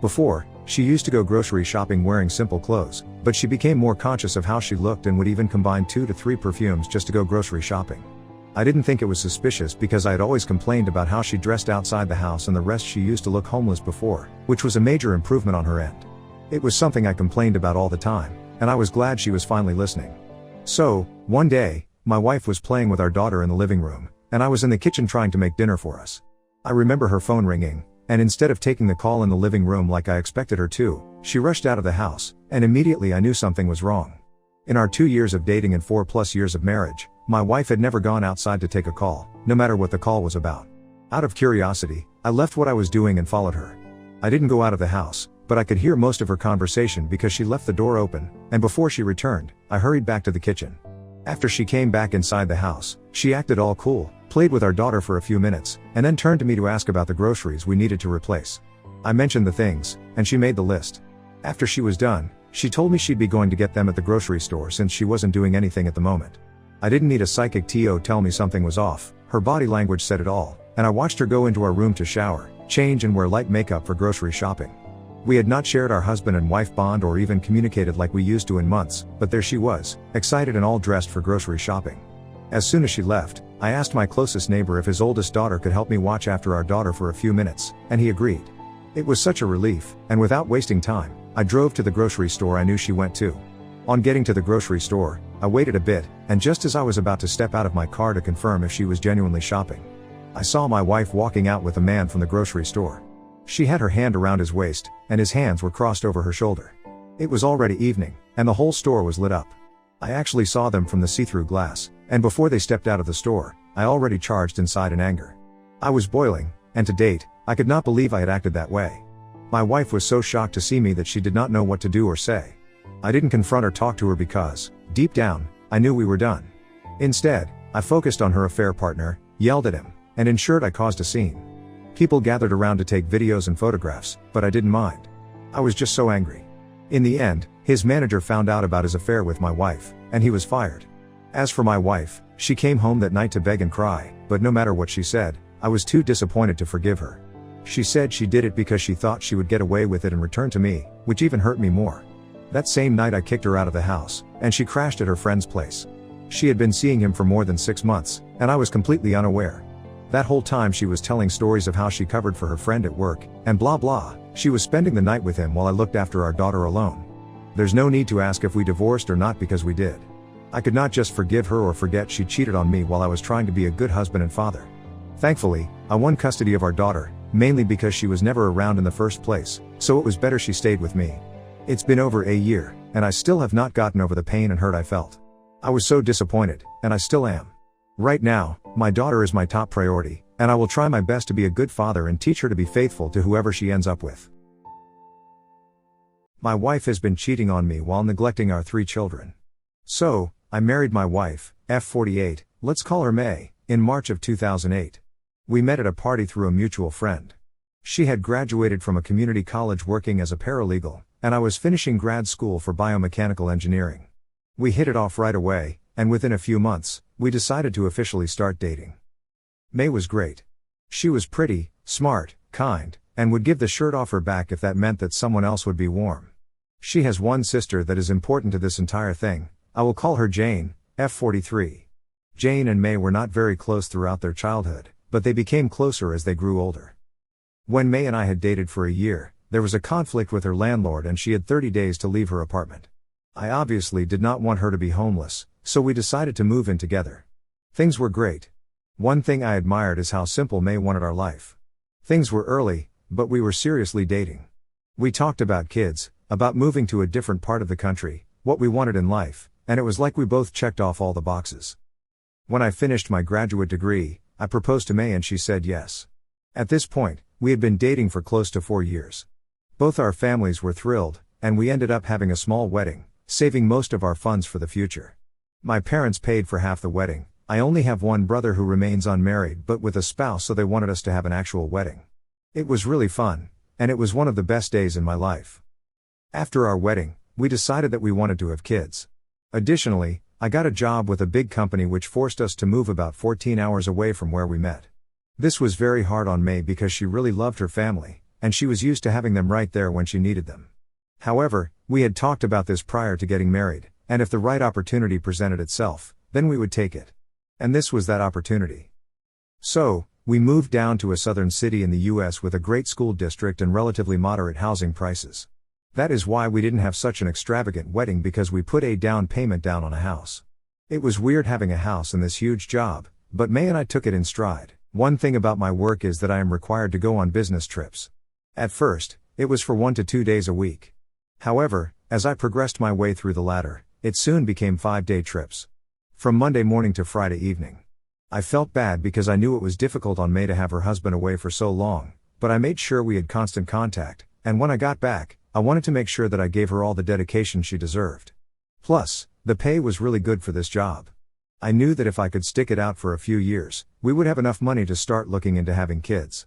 Before, she used to go grocery shopping wearing simple clothes, but she became more conscious of how she looked and would even combine 2 to 3 perfumes just to go grocery shopping. I didn't think it was suspicious because I had always complained about how she dressed outside the house and the rest. She used to look homeless before, which was a major improvement on her end. It was something I complained about all the time, and I was glad she was finally listening. So, one day, my wife was playing with our daughter in the living room, and I was in the kitchen trying to make dinner for us. I remember her phone ringing, and instead of taking the call in the living room like I expected her to, she rushed out of the house, and immediately I knew something was wrong. In our 2 years of dating and 4+ years of marriage, my wife had never gone outside to take a call, no matter what the call was about. Out of curiosity, I left what I was doing and followed her. I didn't go out of the house, but I could hear most of her conversation because she left the door open, and before she returned, I hurried back to the kitchen. After she came back inside the house, she acted all cool, played with our daughter for a few minutes, and then turned to me to ask about the groceries we needed to replace. I mentioned the things, and she made the list. After she was done, she told me she'd be going to get them at the grocery store since she wasn't doing anything at the moment. I didn't need a psychic to tell me something was off, her body language said it all, and I watched her go into our room to shower, change and wear light makeup for grocery shopping. We had not shared our husband and wife bond or even communicated like we used to in months, but there she was, excited and all dressed for grocery shopping. As soon as she left, I asked my closest neighbor if his oldest daughter could help me watch after our daughter for a few minutes, and he agreed. It was such a relief, and without wasting time, I drove to the grocery store I knew she went to. On getting to the grocery store, I waited a bit, and just as I was about to step out of my car to confirm if she was genuinely shopping, I saw my wife walking out with a man from the grocery store. She had her hand around his waist, and his hands were crossed over her shoulder. It was already evening, and the whole store was lit up. I actually saw them from the see-through glass, and before they stepped out of the store, I already charged inside in anger. I was boiling, and to date, I could not believe I had acted that way. My wife was so shocked to see me that she did not know what to do or say. I didn't confront or talk to her because, deep down, I knew we were done. Instead, I focused on her affair partner, yelled at him, and ensured I caused a scene. People gathered around to take videos and photographs, but I didn't mind. I was just so angry. In the end, his manager found out about his affair with my wife, and he was fired. As for my wife, she came home that night to beg and cry, but no matter what she said, I was too disappointed to forgive her. She said she did it because she thought she would get away with it and return to me, which even hurt me more. That same night I kicked her out of the house, and she crashed at her friend's place. She had been seeing him for more than 6 months, and I was completely unaware. That whole time she was telling stories of how she covered for her friend at work, and blah blah, she was spending the night with him while I looked after our daughter alone. There's no need to ask if we divorced or not because we did. I could not just forgive her or forget she cheated on me while I was trying to be a good husband and father. Thankfully, I won custody of our daughter, mainly because she was never around in the first place, so it was better she stayed with me. It's been over a year, and I still have not gotten over the pain and hurt I felt. I was so disappointed, and I still am. Right now, my daughter is my top priority, and I will try my best to be a good father and teach her to be faithful to whoever she ends up with. My wife has been cheating on me while neglecting our 3 children. So, I married my wife, F48, let's call her May, in March of 2008. We met at a party through a mutual friend. She had graduated from a community college working as a paralegal, and I was finishing grad school for biomechanical engineering. We hit it off right away, and within a few months, we decided to officially start dating. May was great. She was pretty, smart, kind, and would give the shirt off her back if that meant that someone else would be warm. She has one sister that is important to this entire thing. I will call her Jane, F43. Jane and May were not very close throughout their childhood, but they became closer as they grew older. When May and I had dated for a year, there was a conflict with her landlord and she had 30 days to leave her apartment. I obviously did not want her to be homeless, so we decided to move in together. Things were great. One thing I admired is how simple May wanted our life. Things were early, but we were seriously dating. We talked about kids, about moving to a different part of the country, what we wanted in life, and it was like we both checked off all the boxes. When I finished my graduate degree, I proposed to May and she said yes. At this point, we had been dating for close to 4 years. Both our families were thrilled, and we ended up having a small wedding, saving most of our funds for the future. My parents paid for half the wedding. I only have one brother who remains unmarried but with a spouse, so they wanted us to have an actual wedding. It was really fun, and it was one of the best days in my life. After our wedding, we decided that we wanted to have kids. Additionally, I got a job with a big company which forced us to move about 14 hours away from where we met. This was very hard on May because she really loved her family, and she was used to having them right there when she needed them. However, we had talked about this prior to getting married, and if the right opportunity presented itself, then we would take it. And this was that opportunity. So, we moved down to a southern city in the US with a great school district and relatively moderate housing prices. That is why we didn't have such an extravagant wedding, because we put a down payment down on a house. It was weird having a house and this huge job, but May and I took it in stride. One thing about my work is that I am required to go on business trips. At first, it was for 1 to 2 days a week. However, as I progressed my way through the ladder, it soon became 5-day trips. From Monday morning to Friday evening. I felt bad because I knew it was difficult on May to have her husband away for so long, but I made sure we had constant contact, and when I got back, I wanted to make sure that I gave her all the dedication she deserved. Plus, the pay was really good for this job. I knew that if I could stick it out for a few years, we would have enough money to start looking into having kids.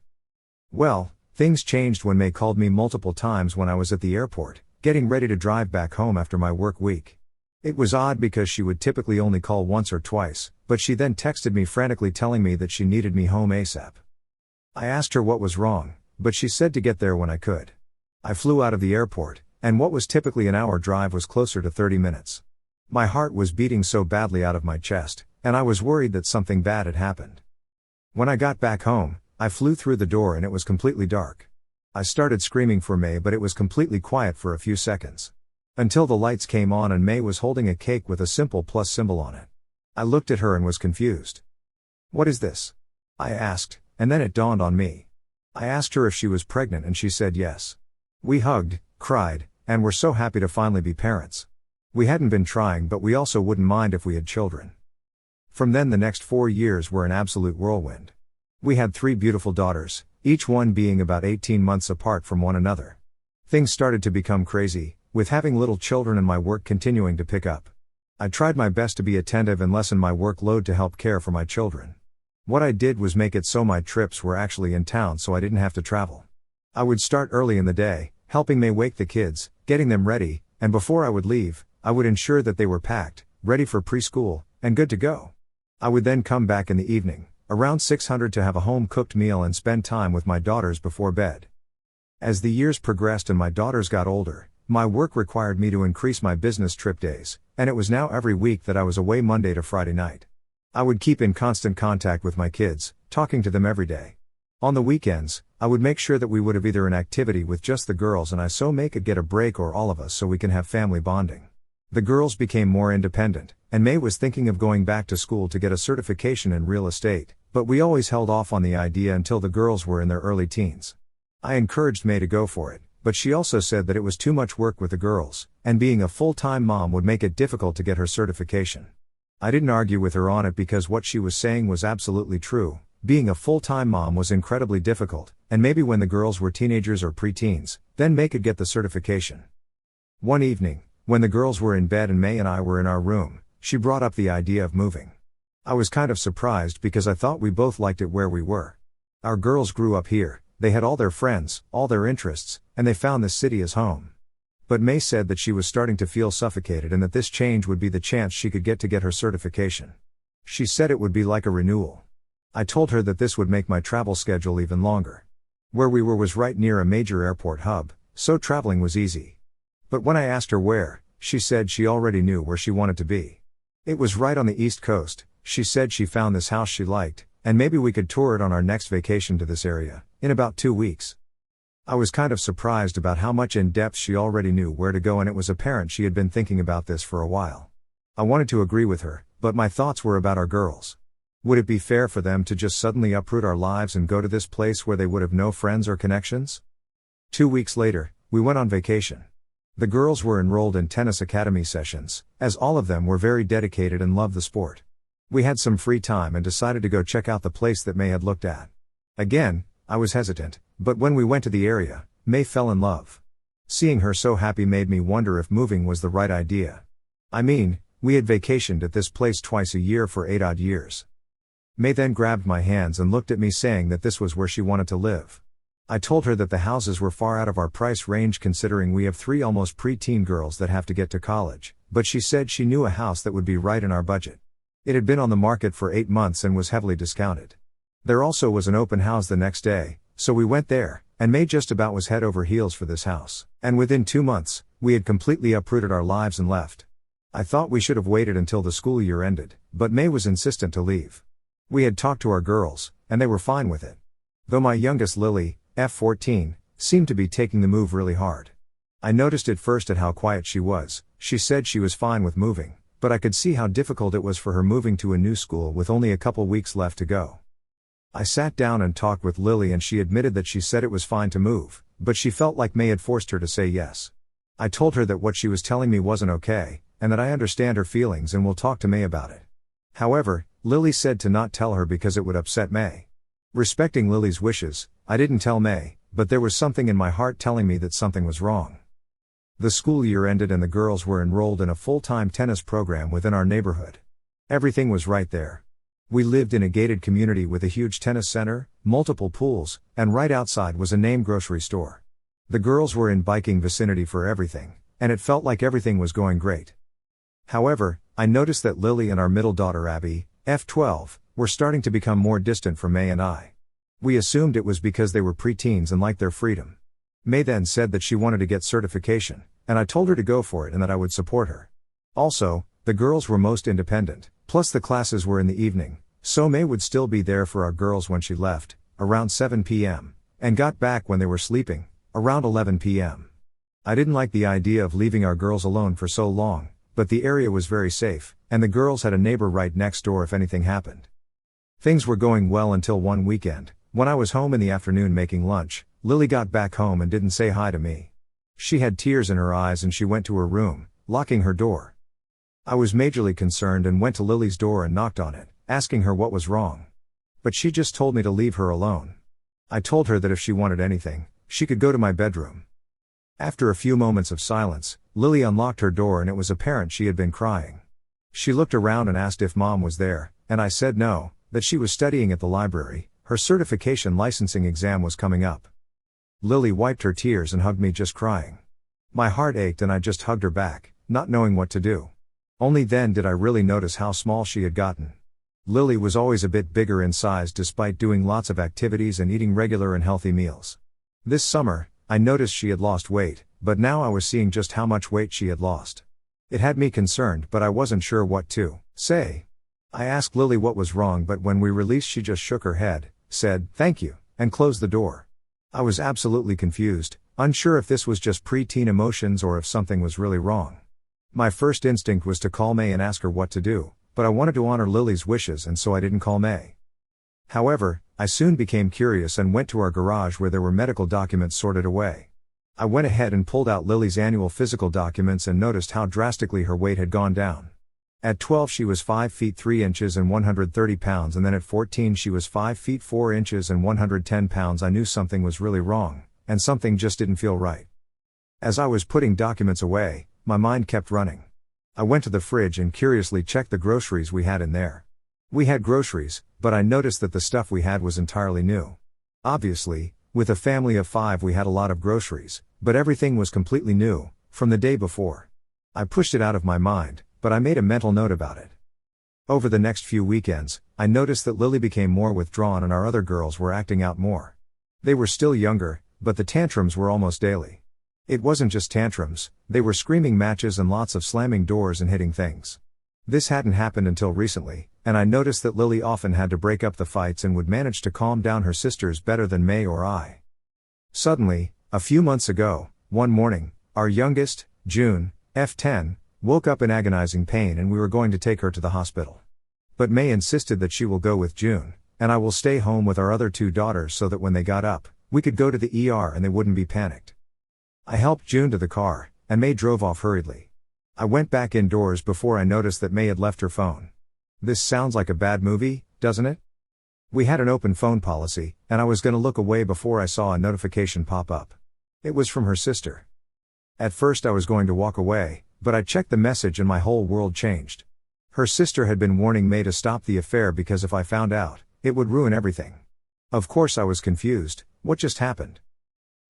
Well, things changed when May called me multiple times when I was at the airport, getting ready to drive back home after my work week. It was odd because she would typically only call once or twice, but she then texted me frantically telling me that she needed me home ASAP. I asked her what was wrong, but she said to get there when I could. I flew out of the airport, and what was typically an hour drive was closer to 30 minutes. My heart was beating so badly out of my chest, and I was worried that something bad had happened. When I got back home, I flew through the door and it was completely dark. I started screaming for May, but it was completely quiet for a few seconds. Until the lights came on and May was holding a cake with a simple plus symbol on it. I looked at her and was confused. "What is this?" I asked, and then it dawned on me. I asked her if she was pregnant and she said yes. We hugged, cried, and were so happy to finally be parents. We hadn't been trying, but we also wouldn't mind if we had children. From then the next 4 years were an absolute whirlwind. We had 3 beautiful daughters, each one being about 18 months apart from one another. Things started to become crazy, with having little children and my work continuing to pick up. I tried my best to be attentive and lessen my workload to help care for my children. What I did was make it so my trips were actually in town so I didn't have to travel. I would start early in the day, helping May wake the kids, getting them ready, and before I would leave, I would ensure that they were packed, ready for preschool, and good to go. I would then come back in the evening, around 600, to have a home-cooked meal and spend time with my daughters before bed. As the years progressed and my daughters got older, my work required me to increase my business trip days, and it was now every week that I was away Monday to Friday night. I would keep in constant contact with my kids, talking to them every day. On the weekends, I would make sure that we would have either an activity with just the girls and I so May could get a break, or all of us so we can have family bonding. The girls became more independent, and May was thinking of going back to school to get a certification in real estate, but we always held off on the idea until the girls were in their early teens. I encouraged May to go for it, but she also said that it was too much work with the girls, and being a full-time mom would make it difficult to get her certification. I didn't argue with her on it because what she was saying was absolutely true. Being a full-time mom was incredibly difficult, and maybe when the girls were teenagers or pre-teens, then May could get the certification. One evening, when the girls were in bed and May and I were in our room, she brought up the idea of moving. I was kind of surprised because I thought we both liked it where we were. Our girls grew up here, they had all their friends, all their interests, and they found this city as home. But May said that she was starting to feel suffocated and that this change would be the chance she could get her certification. She said it would be like a renewal. I told her that this would make my travel schedule even longer. Where we were was right near a major airport hub, so traveling was easy. But when I asked her where, she said she already knew where she wanted to be. It was right on the East Coast. She said she found this house she liked, and maybe we could tour it on our next vacation to this area, in about 2 weeks. I was kind of surprised about how much in depth she already knew where to go, and it was apparent she had been thinking about this for a while. I wanted to agree with her, but my thoughts were about our girls. Would it be fair for them to just suddenly uproot our lives and go to this place where they would have no friends or connections? 2 weeks later, we went on vacation. The girls were enrolled in tennis academy sessions, as all of them were very dedicated and loved the sport. We had some free time and decided to go check out the place that May had looked at. Again, I was hesitant, but when we went to the area, May fell in love. Seeing her so happy made me wonder if moving was the right idea. I mean, we had vacationed at this place twice a year for 8 odd years. May then grabbed my hands and looked at me, saying that this was where she wanted to live. I told her that the houses were far out of our price range considering we have 3 almost pre-teen girls that have to get to college, but she said she knew a house that would be right in our budget. It had been on the market for 8 months and was heavily discounted. There also was an open house the next day, so we went there, and May just about was head over heels for this house, and within 2 months, we had completely uprooted our lives and left. I thought we should have waited until the school year ended, but May was insistent to leave. We had talked to our girls, and they were fine with it. Though my youngest Lily, F14, seemed to be taking the move really hard. I noticed at first at how quiet she was. She said she was fine with moving, but I could see how difficult it was for her moving to a new school with only a couple weeks left to go. I sat down and talked with Lily, and she admitted that she said it was fine to move, but she felt like May had forced her to say yes. I told her that what she was telling me wasn't okay, and that I understand her feelings and will talk to May about it. However, Lily said to not tell her because it would upset May. Respecting Lily's wishes, I didn't tell May, but there was something in my heart telling me that something was wrong. The school year ended and the girls were enrolled in a full-time tennis program within our neighborhood. Everything was right there. We lived in a gated community with a huge tennis center, multiple pools, and right outside was a name grocery store. The girls were in biking vicinity for everything, and it felt like everything was going great. However, I noticed that Lily and our middle daughter Abby, F12, were starting to become more distant from May and I. We assumed it was because they were preteens and liked their freedom. May then said that she wanted to get certification, and I told her to go for it and that I would support her. Also, the girls were most independent, plus the classes were in the evening, so May would still be there for our girls when she left, around 7 p.m., and got back when they were sleeping, around 11 p.m. I didn't like the idea of leaving our girls alone for so long, but the area was very safe, and the girls had a neighbor right next door if anything happened. Things were going well until one weekend. When I was home in the afternoon making lunch, Lily got back home and didn't say hi to me. She had tears in her eyes and she went to her room, locking her door. I was majorly concerned and went to Lily's door and knocked on it, asking her what was wrong. But she just told me to leave her alone. I told her that if she wanted anything, she could go to my bedroom. After a few moments of silence, Lily unlocked her door and it was apparent she had been crying. She looked around and asked if Mom was there, and I said no, that she was studying at the library. Her certification licensing exam was coming up. Lily wiped her tears and hugged me, just crying. My heart ached and I just hugged her back, not knowing what to do. Only then did I really notice how small she had gotten. Lily was always a bit bigger in size despite doing lots of activities and eating regular and healthy meals. This summer, I noticed she had lost weight, but now I was seeing just how much weight she had lost. It had me concerned, but I wasn't sure what to say. I asked Lily what was wrong, but when we released she just shook her head, said, "Thank you," and closed the door. I was absolutely confused, unsure if this was just preteen emotions or if something was really wrong. My first instinct was to call May and ask her what to do, but I wanted to honor Lily's wishes and so I didn't call May. However, I soon became curious and went to our garage where there were medical documents sorted away. I went ahead and pulled out Lily's annual physical documents and noticed how drastically her weight had gone down. At 12 she was 5 feet 3 inches and 130 pounds, and then at 14 she was 5 feet 4 inches and 110 pounds. I knew something was really wrong, and something just didn't feel right. As I was putting documents away, my mind kept running. I went to the fridge and curiously checked the groceries we had in there. We had groceries, but I noticed that the stuff we had was entirely new. Obviously, with a family of 5 we had a lot of groceries, but everything was completely new, from the day before. I pushed it out of my mind, but I made a mental note about it. Over the next few weekends, I noticed that Lily became more withdrawn and our other girls were acting out more. They were still younger, but the tantrums were almost daily. It wasn't just tantrums, they were screaming matches and lots of slamming doors and hitting things. This hadn't happened until recently, and I noticed that Lily often had to break up the fights and would manage to calm down her sisters better than May or I. Suddenly, a few months ago, one morning, our youngest, June, F10, woke up in agonizing pain and we were going to take her to the hospital. But May insisted that she will go with June, and I will stay home with our other 2 daughters so that when they got up, we could go to the ER and they wouldn't be panicked. I helped June to the car, and May drove off hurriedly. I went back indoors before I noticed that May had left her phone. This sounds like a bad movie, doesn't it? We had an open phone policy, and I was going to look away before I saw a notification pop up. It was from her sister. At first I was going to walk away, but I checked the message and my whole world changed. Her sister had been warning May to stop the affair because if I found out, it would ruin everything. Of course I was confused. What just happened?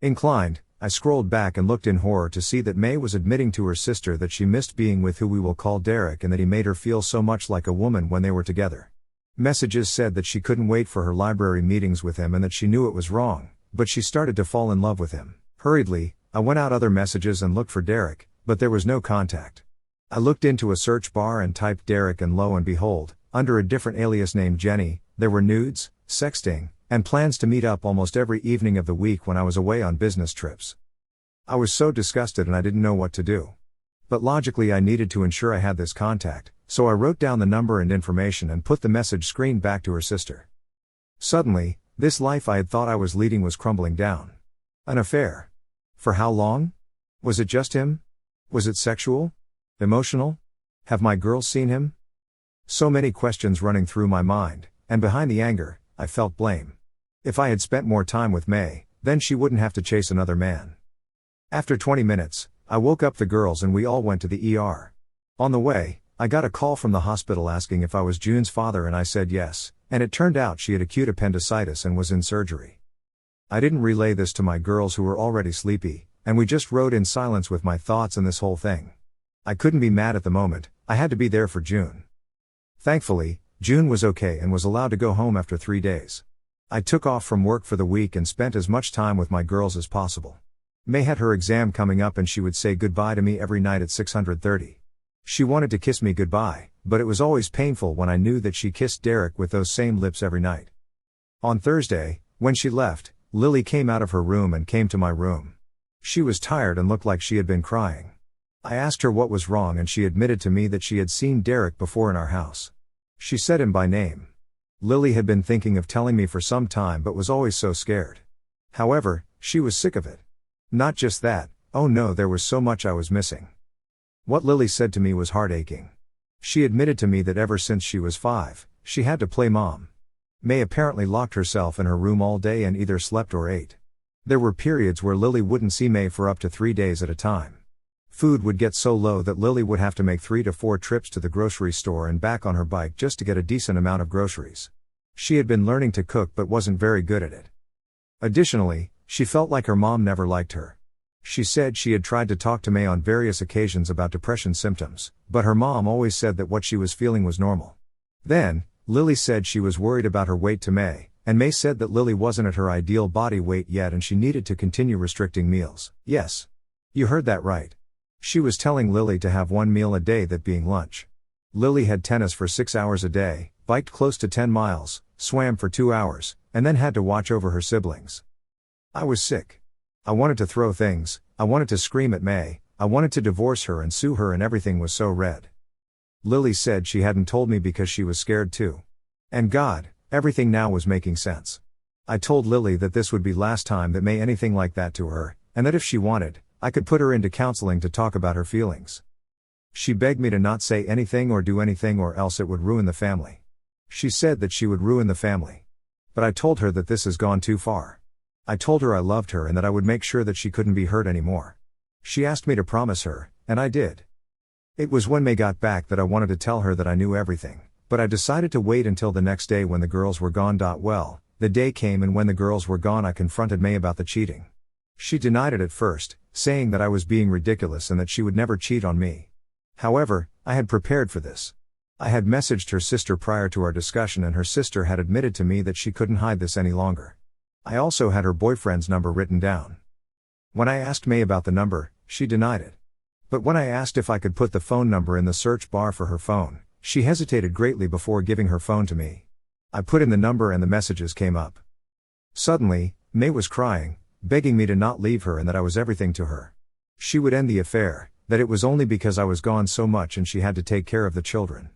Inclined, I scrolled back and looked in horror to see that May was admitting to her sister that she missed being with who we will call Derek and that he made her feel so much like a woman when they were together. Messages said that she couldn't wait for her library meetings with him and that she knew it was wrong, but she started to fall in love with him. Hurriedly, I went out other messages and looked for Derek, but there was no contact. I looked into a search bar and typed Derek and lo and behold, under a different alias named Jenny, there were nudes, sexting, and plans to meet up almost every evening of the week when I was away on business trips. I was so disgusted and I didn't know what to do. But logically I needed to ensure I had this contact, so I wrote down the number and information and put the message screen back to her sister. Suddenly, this life I had thought I was leading was crumbling down. An affair. For how long? Was it just him? Was it sexual? Emotional? Have my girls seen him? So many questions running through my mind, and behind the anger, I felt blame. If I had spent more time with May, then she wouldn't have to chase another man. After 20 minutes, I woke up the girls and we all went to the ER. On the way, I got a call from the hospital asking if I was June's father and I said yes, and it turned out she had acute appendicitis and was in surgery. I didn't relay this to my girls who were already sleepy, and we just rode in silence with my thoughts and this whole thing. I couldn't be mad at the moment, I had to be there for June. Thankfully, June was okay and was allowed to go home after 3 days. I took off from work for the week and spent as much time with my girls as possible. May had her exam coming up and she would say goodbye to me every night at 6:30. She wanted to kiss me goodbye, but it was always painful when I knew that she kissed Derek with those same lips every night. On Thursday, when she left, Lily came out of her room and came to my room. She was tired and looked like she had been crying. I asked her what was wrong and she admitted to me that she had seen Derek before in our house. She said him by name. Lily had been thinking of telling me for some time but was always so scared. However, she was sick of it. Not just that, oh no, there was so much I was missing. What Lily said to me was heart-aching. She admitted to me that ever since she was 5, she had to play mom. May apparently locked herself in her room all day and either slept or ate. There were periods where Lily wouldn't see May for up to 3 days at a time. Food would get so low that Lily would have to make 3 to 4 trips to the grocery store and back on her bike just to get a decent amount of groceries. She had been learning to cook but wasn't very good at it. Additionally, she felt like her mom never liked her. She said she had tried to talk to May on various occasions about depression symptoms, but her mom always said that what she was feeling was normal. Then, Lily said she was worried about her weight to May, and May said that Lily wasn't at her ideal body weight yet and she needed to continue restricting meals. Yes. You heard that right. She was telling Lily to have 1 meal a day, that being lunch. Lily had tennis for 6 hours a day, biked close to 10 miles, swam for 2 hours, and then had to watch over her siblings. I was sick. I wanted to throw things, I wanted to scream at May, I wanted to divorce her and sue her, and everything was so red. Lily said she hadn't told me because she was scared too. And God, everything now was making sense. I told Lily that this would be last time that May anything like that to her, and that if she wanted, I could put her into counseling to talk about her feelings. She begged me to not say anything or do anything or else it would ruin the family. She said that she would ruin the family. But I told her that this has gone too far. I told her I loved her and that I would make sure that she couldn't be hurt anymore. She asked me to promise her, and I did. It was when May got back that I wanted to tell her that I knew everything, but I decided to wait until the next day when the girls were gone. Well, the day came, and when the girls were gone I confronted May about the cheating. She denied it at first, saying that I was being ridiculous and that she would never cheat on me. However, I had prepared for this. I had messaged her sister prior to our discussion, and her sister had admitted to me that she couldn't hide this any longer. I also had her boyfriend's number written down. When I asked May about the number, she denied it. But when I asked if I could put the phone number in the search bar for her phone, she hesitated greatly before giving her phone to me. I put in the number and the messages came up. Suddenly, May was crying, begging me to not leave her and that I was everything to her. She would end the affair, that it was only because I was gone so much and she had to take care of the children.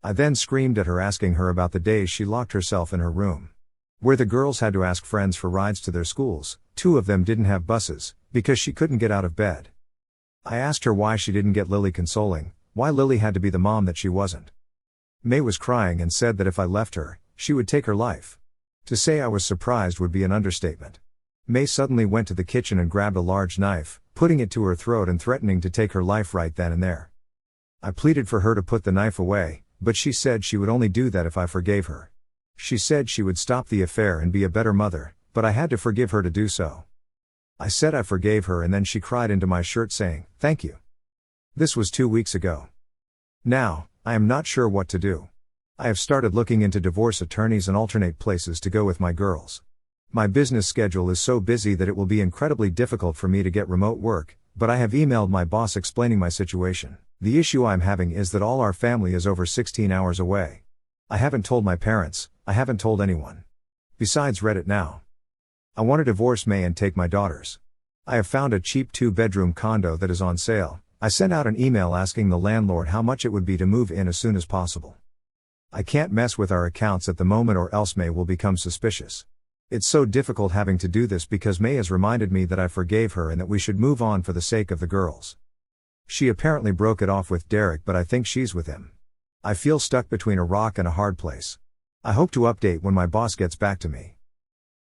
I then screamed at her, asking her about the days she locked herself in her room, where the girls had to ask friends for rides to their schools. 2 of them didn't have buses, because she couldn't get out of bed. I asked her why she didn't get Lily consoling, why Lily had to be the mom that she wasn't. May was crying and said that if I left her, she would take her life. To say I was surprised would be an understatement. May suddenly went to the kitchen and grabbed a large knife, putting it to her throat and threatening to take her life right then and there. I pleaded for her to put the knife away, but she said she would only do that if I forgave her. She said she would stop the affair and be a better mother, but I had to forgive her to do so. I said I forgave her, and then she cried into my shirt saying, "Thank you." This was 2 weeks ago. Now, I am not sure what to do. I have started looking into divorce attorneys and alternate places to go with my girls. My business schedule is so busy that it will be incredibly difficult for me to get remote work, but I have emailed my boss explaining my situation. The issue I'm having is that all our family is over 16 hours away. I haven't told my parents, I haven't told anyone. Besides Reddit now. I want to divorce May and take my daughters. I have found a cheap 2-bedroom condo that is on sale. I sent out an email asking the landlord how much it would be to move in as soon as possible. I can't mess with our accounts at the moment or else May will become suspicious. It's so difficult having to do this because May has reminded me that I forgave her and that we should move on for the sake of the girls. She apparently broke it off with Derek, but I think she's with him. I feel stuck between a rock and a hard place. I hope to update when my boss gets back to me.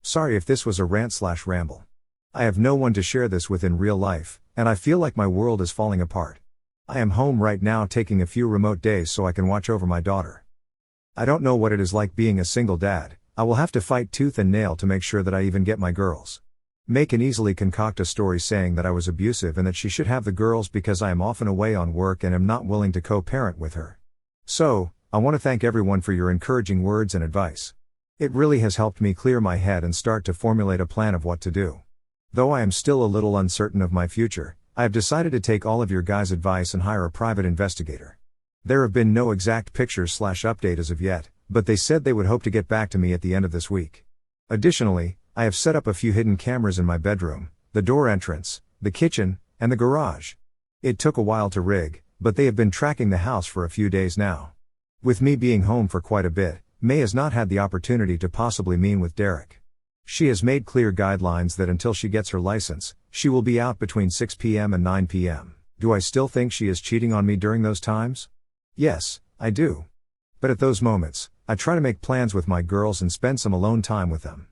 Sorry if this was a rant/ramble. I have no one to share this with in real life, and I feel like my world is falling apart. I am home right now taking a few remote days so I can watch over my daughter. I don't know what it is like being a single dad. I will have to fight tooth and nail to make sure that I even get my girls. May can easily concoct a story saying that I was abusive and that she should have the girls because I am often away on work and am not willing to co-parent with her. So, I want to thank everyone for your encouraging words and advice. It really has helped me clear my head and start to formulate a plan of what to do. Though I am still a little uncertain of my future, I have decided to take all of your guys' advice and hire a private investigator. There have been no exact pictures/update as of yet, but they said they would hope to get back to me at the end of this week. Additionally, I have set up a few hidden cameras in my bedroom, the door entrance, the kitchen, and the garage. It took a while to rig, but they have been tracking the house for a few days now. With me being home for quite a bit, May has not had the opportunity to possibly meet with Derek. She has made clear guidelines that until she gets her license, she will be out between 6 p.m. and 9 p.m. Do I still think she is cheating on me during those times? Yes, I do. But at those moments, I try to make plans with my girls and spend some alone time with them.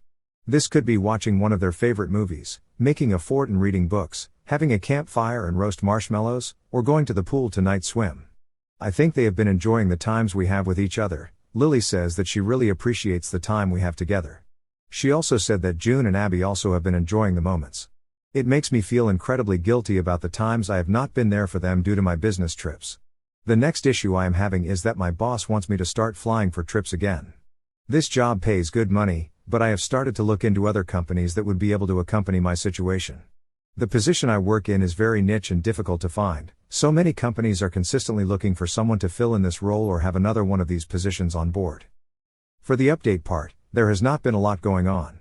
This could be watching one of their favorite movies, making a fort and reading books, having a campfire and roast marshmallows, or going to the pool to night swim. I think they have been enjoying the times we have with each other. Lily says that she really appreciates the time we have together. She also said that June and Abby also have been enjoying the moments. It makes me feel incredibly guilty about the times I have not been there for them due to my business trips. The next issue I am having is that my boss wants me to start flying for trips again. This job pays good money, but I have started to look into other companies that would be able to accompany my situation. The position I work in is very niche and difficult to find, so many companies are consistently looking for someone to fill in this role or have another one of these positions on board. For the update part, There has not been a lot going on.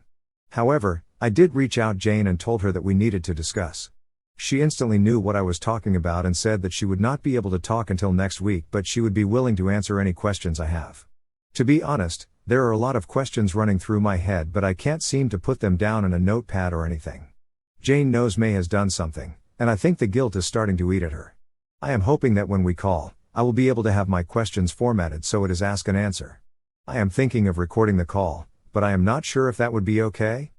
However, I did reach out Jane and told her that we needed to discuss. She instantly knew what I was talking about and said that she would not be able to talk until next week, but she would be willing to answer any questions I have. To be honest, there are a lot of questions running through my head, but I can't seem to put them down in a notepad or anything. Jane knows May has done something, and I think the guilt is starting to eat at her. I am hoping that when we call, I will be able to have my questions formatted so it is ask and answer. I am thinking of recording the call, but I am not sure if that would be okay.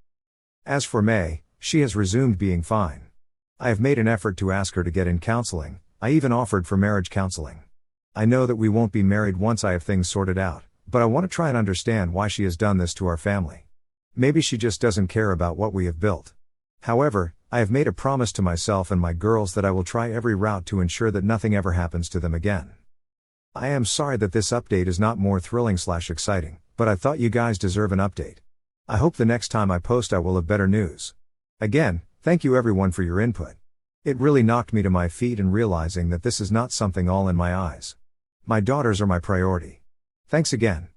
As for May, she has resumed being fine. I have made an effort to ask her to get in counseling. I even offered for marriage counseling. I know that we won't be married once I have things sorted out, but I want to try and understand why she has done this to our family. Maybe she just doesn't care about what we have built. However, I have made a promise to myself and my girls that I will try every route to ensure that nothing ever happens to them again. I am sorry that this update is not more thrilling/exciting, but I thought you guys deserve an update. I hope the next time I post I will have better news. Again, thank you everyone for your input. It really knocked me to my feet in realizing that this is not something all in my eyes. My daughters are my priority. Thanks again.